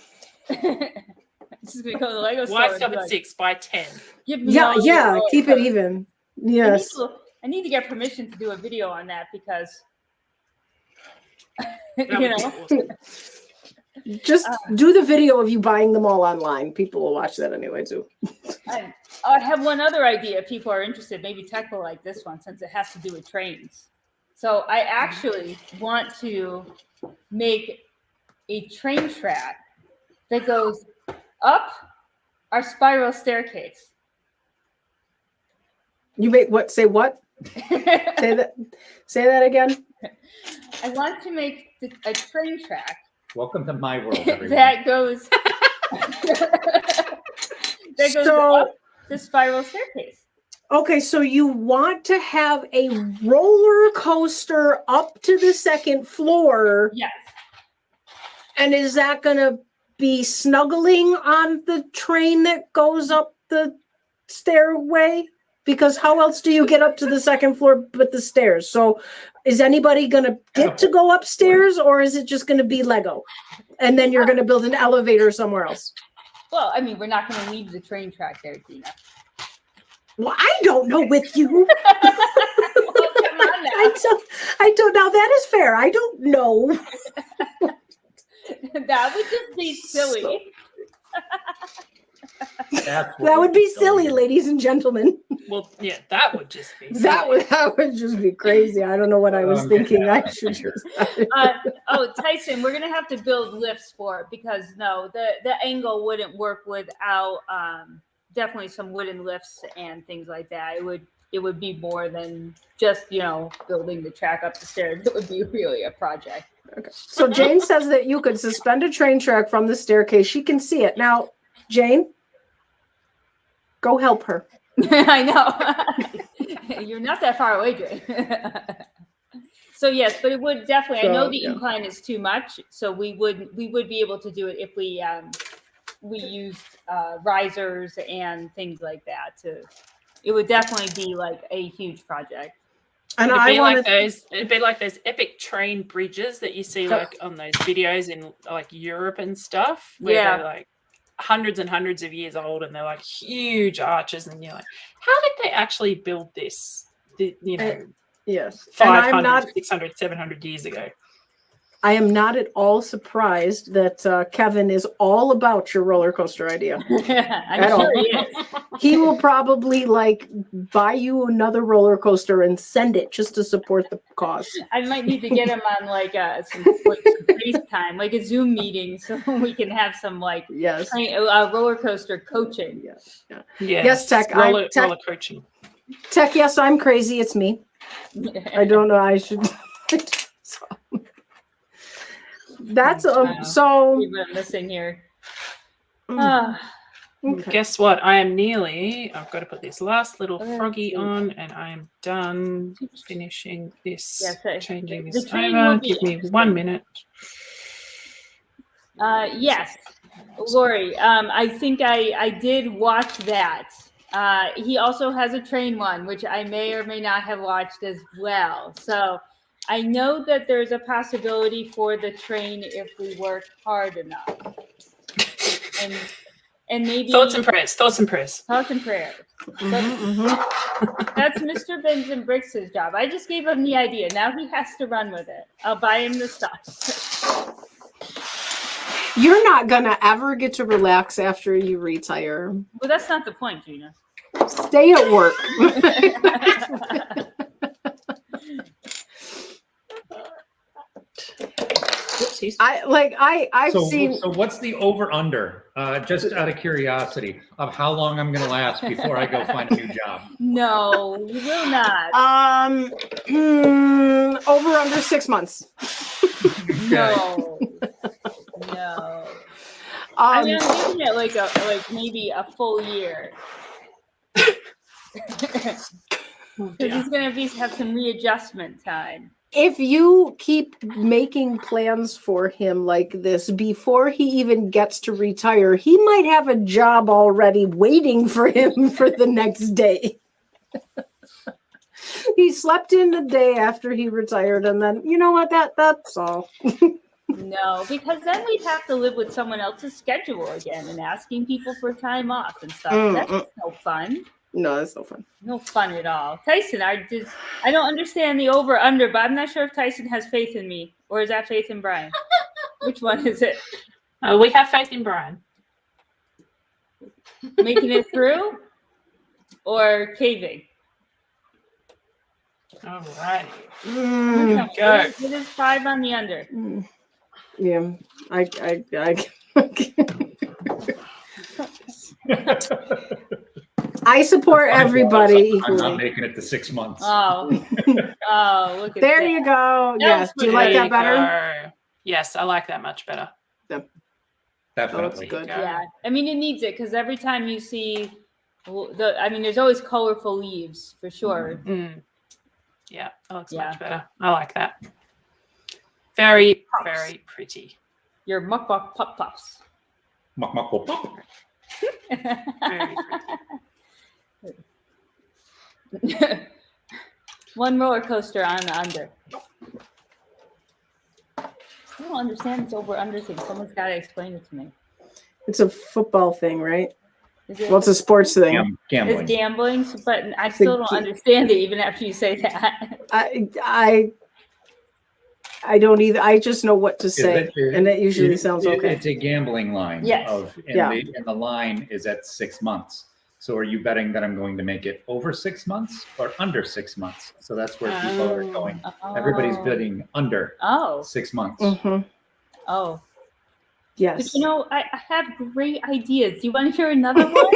is going to go to the Lego store. Why stop at 6? Buy 10. Give me Yeah. Keep it even. Yes. I need to get permission to do a video on that because That would be awesome. Just do the video of you buying them all online. People will watch that anyway too. I have one other idea if people are interested. Maybe Tech will like this one since it has to do with trains. So I actually want to make a train track that goes up our spiral staircase. You make what? Say what? Say that again. I want to make a train track. Welcome to my world, everyone. that goes up the spiral staircase. Okay, so you want to have a roller coaster up to the 2nd floor. Yes. And is that going to be snuggling on the train that goes up the stairway? Because how else do you get up to the 2nd floor but the stairs? So is anybody going to get to go upstairs, or is it just going to be Lego? And then you're going to build an elevator somewhere else? Well, I mean, we're not going to leave the train track there, Gina. Well, I don't know with you. Well, come on now. I don't know. That is fair. I don't know. That would just be silly. That would be silly, ladies and gentlemen. Well, yeah, that would just be That would just be crazy. I don't know what I was thinking. I should just. Tyson, we're gonna have to build lifts for it because the angle wouldn't work without definitely some wooden lifts and things like that. It would be more than just building the track up the stairs. It would be really a project. Okay. So Jane says that you could suspend a train track from the staircase. She can see it now. Jane, go help her. I know. You're not that far away, Jane. So yes, but it would definitely. I know the incline is too much, so we would be able to do it if we used risers and things like that. It would definitely be like a huge project. And it'd be like those epic train bridges that you see like on those videos in like Europe and stuff, where they're like hundreds and hundreds of years old and they're like huge arches, and you're like, how did they actually build this? Yes, 500, 600, 700 years ago. I am not at all surprised that Kevin is all about your roller coaster idea. I'm sure he is. He will probably buy you another roller coaster and send it just to support the cause. I might need to get him on some FaceTime, like a Zoom meeting, so we can have some roller coaster coaching. Yes, yes, Tech. Roller coaching. Tech, yes, I'm crazy. It's me. I don't know. I should. That's so. We've been missing here. Okay. Guess what? I've got to put this last little froggy on, and I am done finishing this, changing this over. Give me 1 minute. Yes, Lori, I think I did watch that. He also has a train one, which I may or may not have watched as well. So I know that there's a possibility for the train if we work hard enough. And maybe thoughts and prayers. That's Mr. Benson Briggs' job. I just gave him the idea. Now he has to run with it. I'll buy him the stuff. You're not gonna ever get to relax after you retire. Well, that's not the point, Gina. Stay at work. I've seen. So what's the over under? Just out of curiosity, of how long I'm going to last before I go find a new job. No, you will not. Over under 6 months. No. I'm giving it like maybe a full year. Because he's going to have some readjustment time. If you keep making plans for him like this before he even gets to retire, he might have a job already waiting for him for the next day. He slept in the day after he retired, and then you know what? That's all. No, because then we'd have to live with someone else's schedule again and asking people for time off and stuff. That's no fun. No, that's no fun. No fun at all. Tyson, I don't understand the over under, but I'm not sure if Tyson has faith in me, or is that faith in Brian? Which one is it? We have faith in Brian. Making it through, or caving? All right. Go. It is 5 on the under. Yeah, I I support everybody equally. I'm not making it to 6 months. Oh, look at there you go. Yes, do you like that better? Yes, I like that much better. Definitely. Good. Yeah, I mean it needs it because every time you see there's always colorful leaves for sure. Yeah, that looks much better. I like that. Very, very pretty. Your muck pop pops. Muck pop pop. Very pretty. One roller coaster on the under. I don't understand this over under thing. Someone's got to explain it to me. It's a football thing, right? Well, it's a sports thing. Gambling. It's gambling, but I still don't understand it even after you say that. I don't either. I just know what to say, and it usually sounds okay. It's a gambling line. Yes. And the line is at 6 months. So are you betting that I'm going to make it over 6 months or under 6 months? So that's where people are going. Everybody's bidding under 6 months. Mhm. Oh. Yes. But you know, I have great ideas. Do you want to hear another one?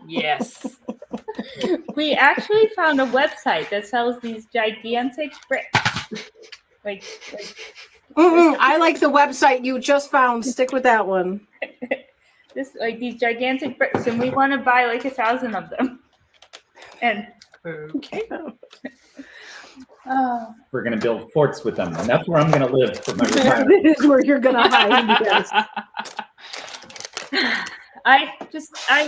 Yes. We actually found a website that sells these gigantic bricks. Like I like the website you just found. Stick with that one. these gigantic bricks, and we want to buy like 1,000 of them. And Okay. We're going to build forts with them, and that's where I'm going to live for my retirement. This is where you're gonna hide. Yes. I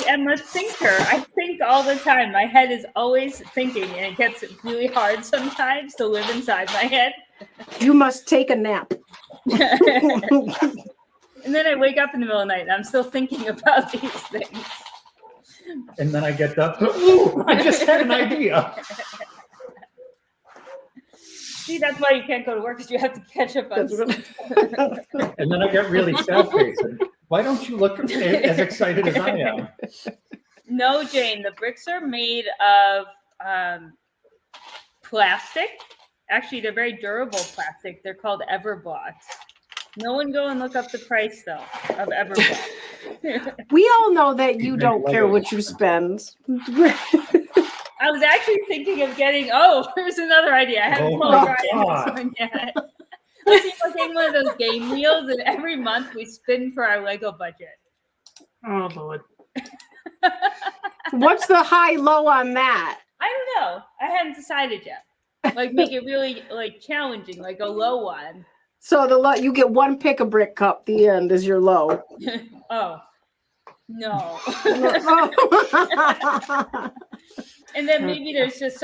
am a thinker. I think all the time. My head is always thinking, and it gets really hard sometimes to live inside my head. You must take a nap. And then I wake up in the middle of the night and I'm still thinking about these things. And then I get up, ooh, I just had an idea. See, that's why you can't go to work, because you have to catch up on stuff. And then I get really sad-faced. Why don't you look as excited as I am? No, Jane, the bricks are made of plastic. Actually, they're very durable plastic. They're called Everblocks. No one go and look up the price, though, of Everblocks. We all know that you don't care what you spend. I was actually thinking of getting, here's another idea. I haven't told Ryan this one yet. Let's see if we're getting one of those game wheels, and every month we spin for our Lego budget. Oh, Lord. What's the high-low on that? I don't know. I hadn't decided yet. Like, make it really, like, challenging, like a low one. So you get one pick-a-brick cup. The end is your low. Oh. No. And then maybe there's just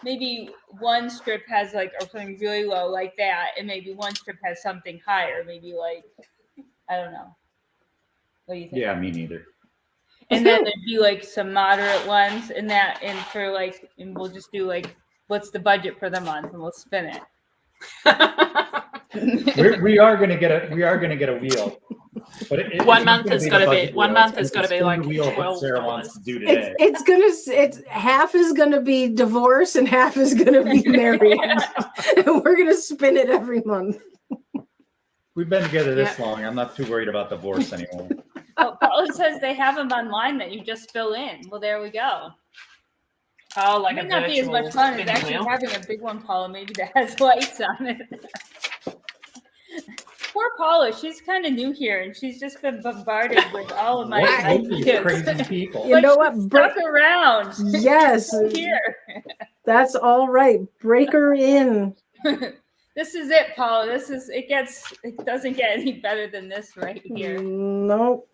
maybe one strip has like something really low like that, and maybe one strip has something higher, maybe like, I don't know. What do you think? Yeah, me neither. And then there'd be like some moderate ones and we'll just do like, what's the budget for the month, and we'll spin it. we are gonna get a wheel. But 1 month has got to be 1 month has got to be like what Sarah wants to do today. It's half is gonna be divorce and half is gonna be married. And we're gonna spin it every month. We've been together this long. I'm not too worried about divorce anymore. Oh, Paula says they have them online that you just fill in. Well, there we go. Oh, like it might not be as much fun as actually having a big one, Paula, maybe that has lights on it. Poor Paula, she's kind of new here, and she's just been bombarded with all of my ideas. Crazy people. You know what? Stuck around. Yes. Here. That's all right. Break her in. This is it, Paula. It doesn't get any better than this right here. Nope.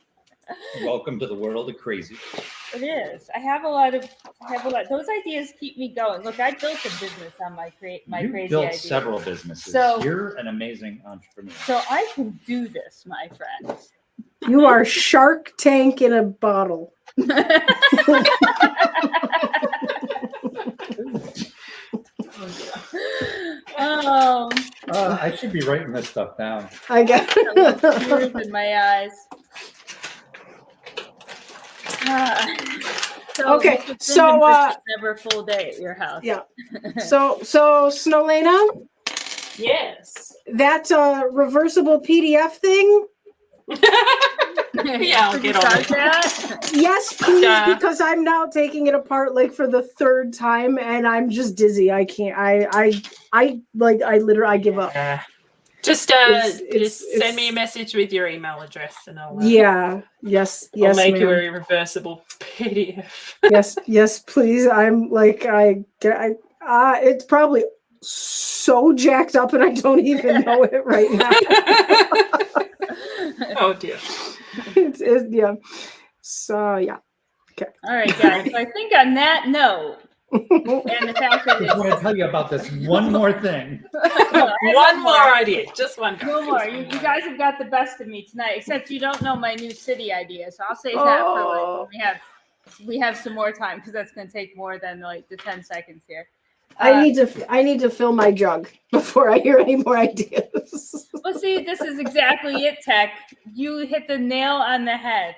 Welcome to the world of crazy. It is. I have a lot. Those ideas keep me going. Look, I built a business on my crazy You built ideas. several businesses. So you're an amazing entrepreneur. So I can do this, my friends. You are Shark Tank in a bottle. I should be writing this stuff down. I got tears in my eyes. Okay, so never a full day at your house. Yeah. So Snowlaina, yes, that's a reversible PDF thing. Yeah, I'll get on that. Yes, please, because I'm now taking it apart like for the third time, and I'm just dizzy. I can't. I literally give up. Just send me a message with your email address, and I'll yes, I'll make ma'am. you a reversible PDF. yes, please. I'm like it's probably so jacked up, and I don't even know it right now. Oh dear. Yeah. So yeah. Okay. All right, guys. So I think on that note, and the fact that I just want to tell you about this one more thing. One more idea, just one. No more. You guys have got the best of me tonight, except you don't know my new city idea. So I'll save that for like when we have some more time, because that's going to take more than like the 10 seconds here. I need to fill my jug before I hear any more ideas. Well, see, this is exactly it, Tech. You hit the nail on the head.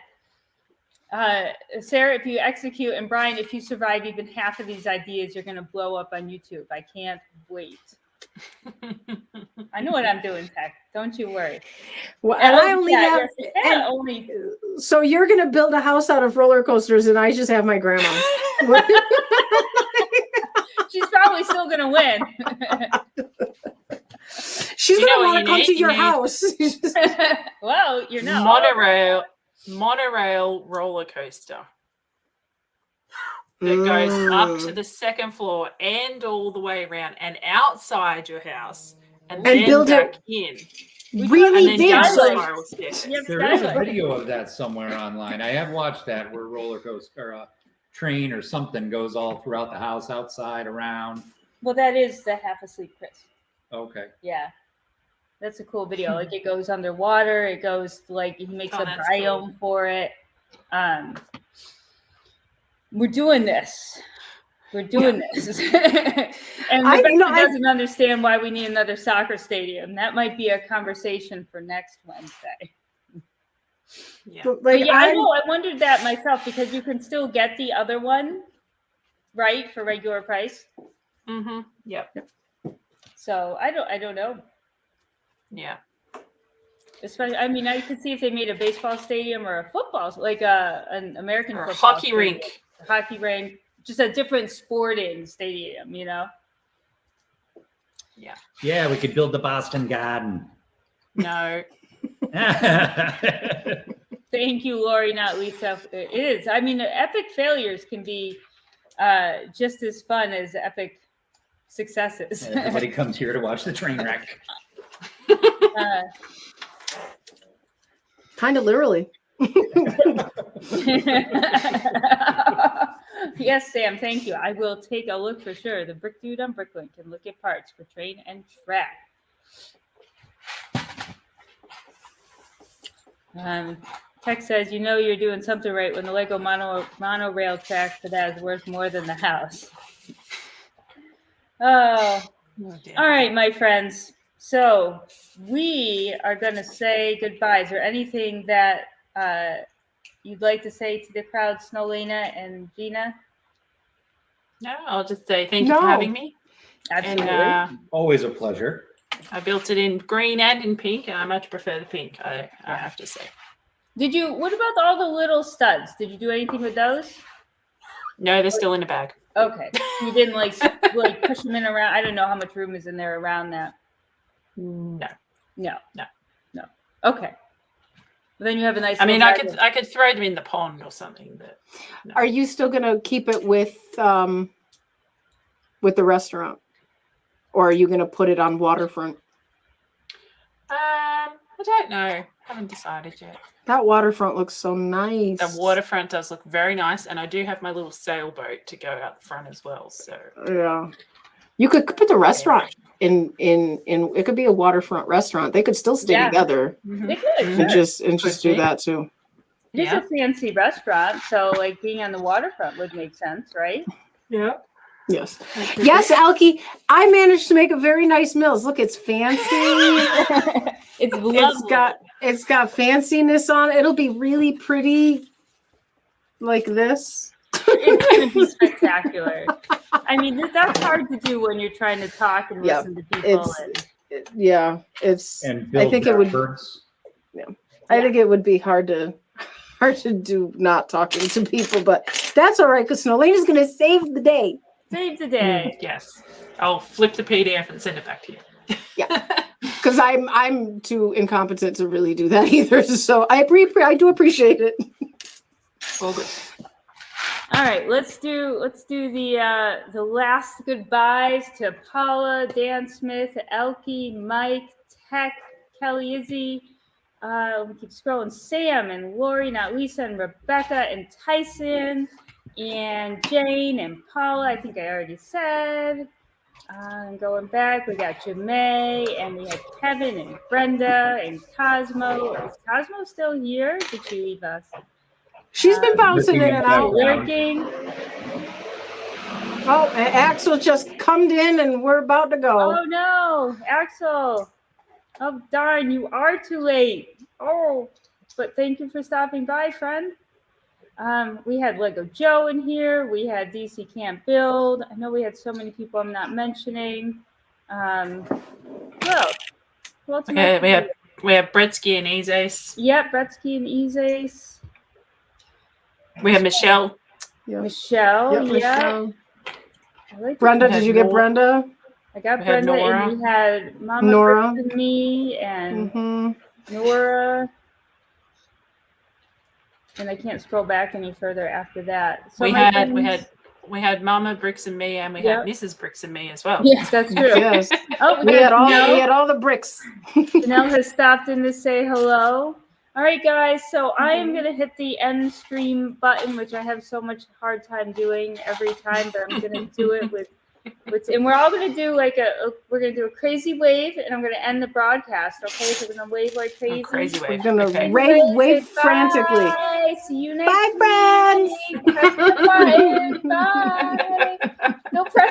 Sarah, if you execute, and Brian, if you survive even half of these ideas, you're going to blow up on YouTube. I can't wait. I know what I'm doing, Tech. Don't you worry. Well, and I only have. And only. So you're going to build a house out of roller coasters, and I just have my grandma. She's probably still going to win. She's going to want to come to your house. Well, you're not. Monorail roller coaster that goes up to the second floor and all the way around and outside your house and then build back it in. really big. There is a video of that somewhere online. I have watched that where roller coaster or a train or something goes all throughout the house, outside, around. Well, that is the Half Asleep Chris. Okay. Yeah. That's a cool video. Like it goes underwater. It goes like he makes a biome for it. We're doing this. We're doing this. And Rebecca doesn't understand why we need another soccer stadium. That might be a conversation for next Wednesday. Yeah. But yeah, I know. I wondered that myself because you can still get the other one, right, for regular price. Mm-hmm. Yep. So I don't know. Yeah. Especially, I mean, I could see if they made a baseball stadium or a football, like an American or a football hockey stadium, rink. a hockey rink, just a different sporting stadium, you know? Yeah. Yeah, we could build the Boston Garden. No. Thank you, Lori, not Lisa. It is. I mean, epic failures can be just as fun as epic successes. Everybody comes here to watch the train wreck. Kind of literally. Yes, Sam, thank you. I will take a look for sure. The Brick Dude on Bricklink can look at parts for train and track. Tech says, you know you're doing something right when the LEGO monorail track for that is worth more than the house. Oh, all right, my friends. So we are going to say goodbye. Is there anything that you'd like to say to the crowd, Snowlaina and Gina? No, I'll just say thank you for having me. Absolutely. And, always a pleasure. I built it in green and in pink, and I much prefer the pink, I have to say. What about all the little studs? Did you do anything with those? No, they're still in a bag. Okay. You didn't like push them in around. I don't know how much room is in there around that. No. Okay. Then you have a nice. I mean, I could throw them in the pond or something, but no. Are you still going to keep it with the restaurant, or are you going to put it on waterfront? I don't know. Haven't decided yet. That waterfront looks so nice. The waterfront does look very nice, and I do have my little sailboat to go out the front as well. So yeah, you could put the restaurant in. It could be a waterfront restaurant. They could still stay together. They could and just do that too. It's a fancy restaurant, so like being on the waterfront would make sense, right? Yeah. Yes. Yes, Alki. I managed to make a very nice meals. Look, it's fancy. It's lovely. It's got fanciness on it. It'll be really pretty like this. It's going to be spectacular. I mean, that's hard to do when you're trying to talk and listen to people. I think it would. Yeah, I think it would be hard to do not talking to people, but that's all right because Snowlaina's going to save the day. Save the day. Yes, I'll flip the PDF and send it back to you. Yeah, because I'm too incompetent to really do that either. So I do appreciate it. All good. All right, let's do the last goodbyes to Paula, Dan Smith, Elke, Mike, Tech, Kelly, Izzy. We keep scrolling. Sam and Lori, not Lisa, and Rebecca and Tyson and Jane and Paula. I think I already said. And going back, we got Jamae and we had Kevin and Brenda and Cosmo. Is Cosmo still here? Did she leave us? She's been bouncing in and out. Working. Oh, and Axel just come in and we're about to go. Oh no, Axel. Oh darn, you are too late. Oh, but thank you for stopping by, friend. We had Lego Joe in here. We had DC Can't Build. I know we had so many people I'm not mentioning. Who else? Who else am I Yeah, we have Bretsky and Ezace. Yep, Bretsky and Ezace. We have Michelle. Yep. Michelle. Yep, Yeah. Michelle. I like Brenda, We had did you get Nora. Brenda? I got We had Brenda, Nora. and you had Mama Nora. Brooks and me, and Mm-hmm. Nora. And I can't scroll back any further after that. So We had Mama Bricks and me, and we had Mrs. Bricks and me as well. Yes, that's true. Yes. Oh, We had all the bricks. Janelle has stopped in to say hello. All right, guys. So I am going to hit the end stream button, which I have so much hard time doing every time, but I'm going to do it with and we're all going to do like we're going to do a crazy wave, and I'm going to end the broadcast. Okay, so we're going to wave like crazy. Crazy wave. We're going Okay. to wave frantically. Bye. See you next Bye, friends. week. Press the button. Bye. Go press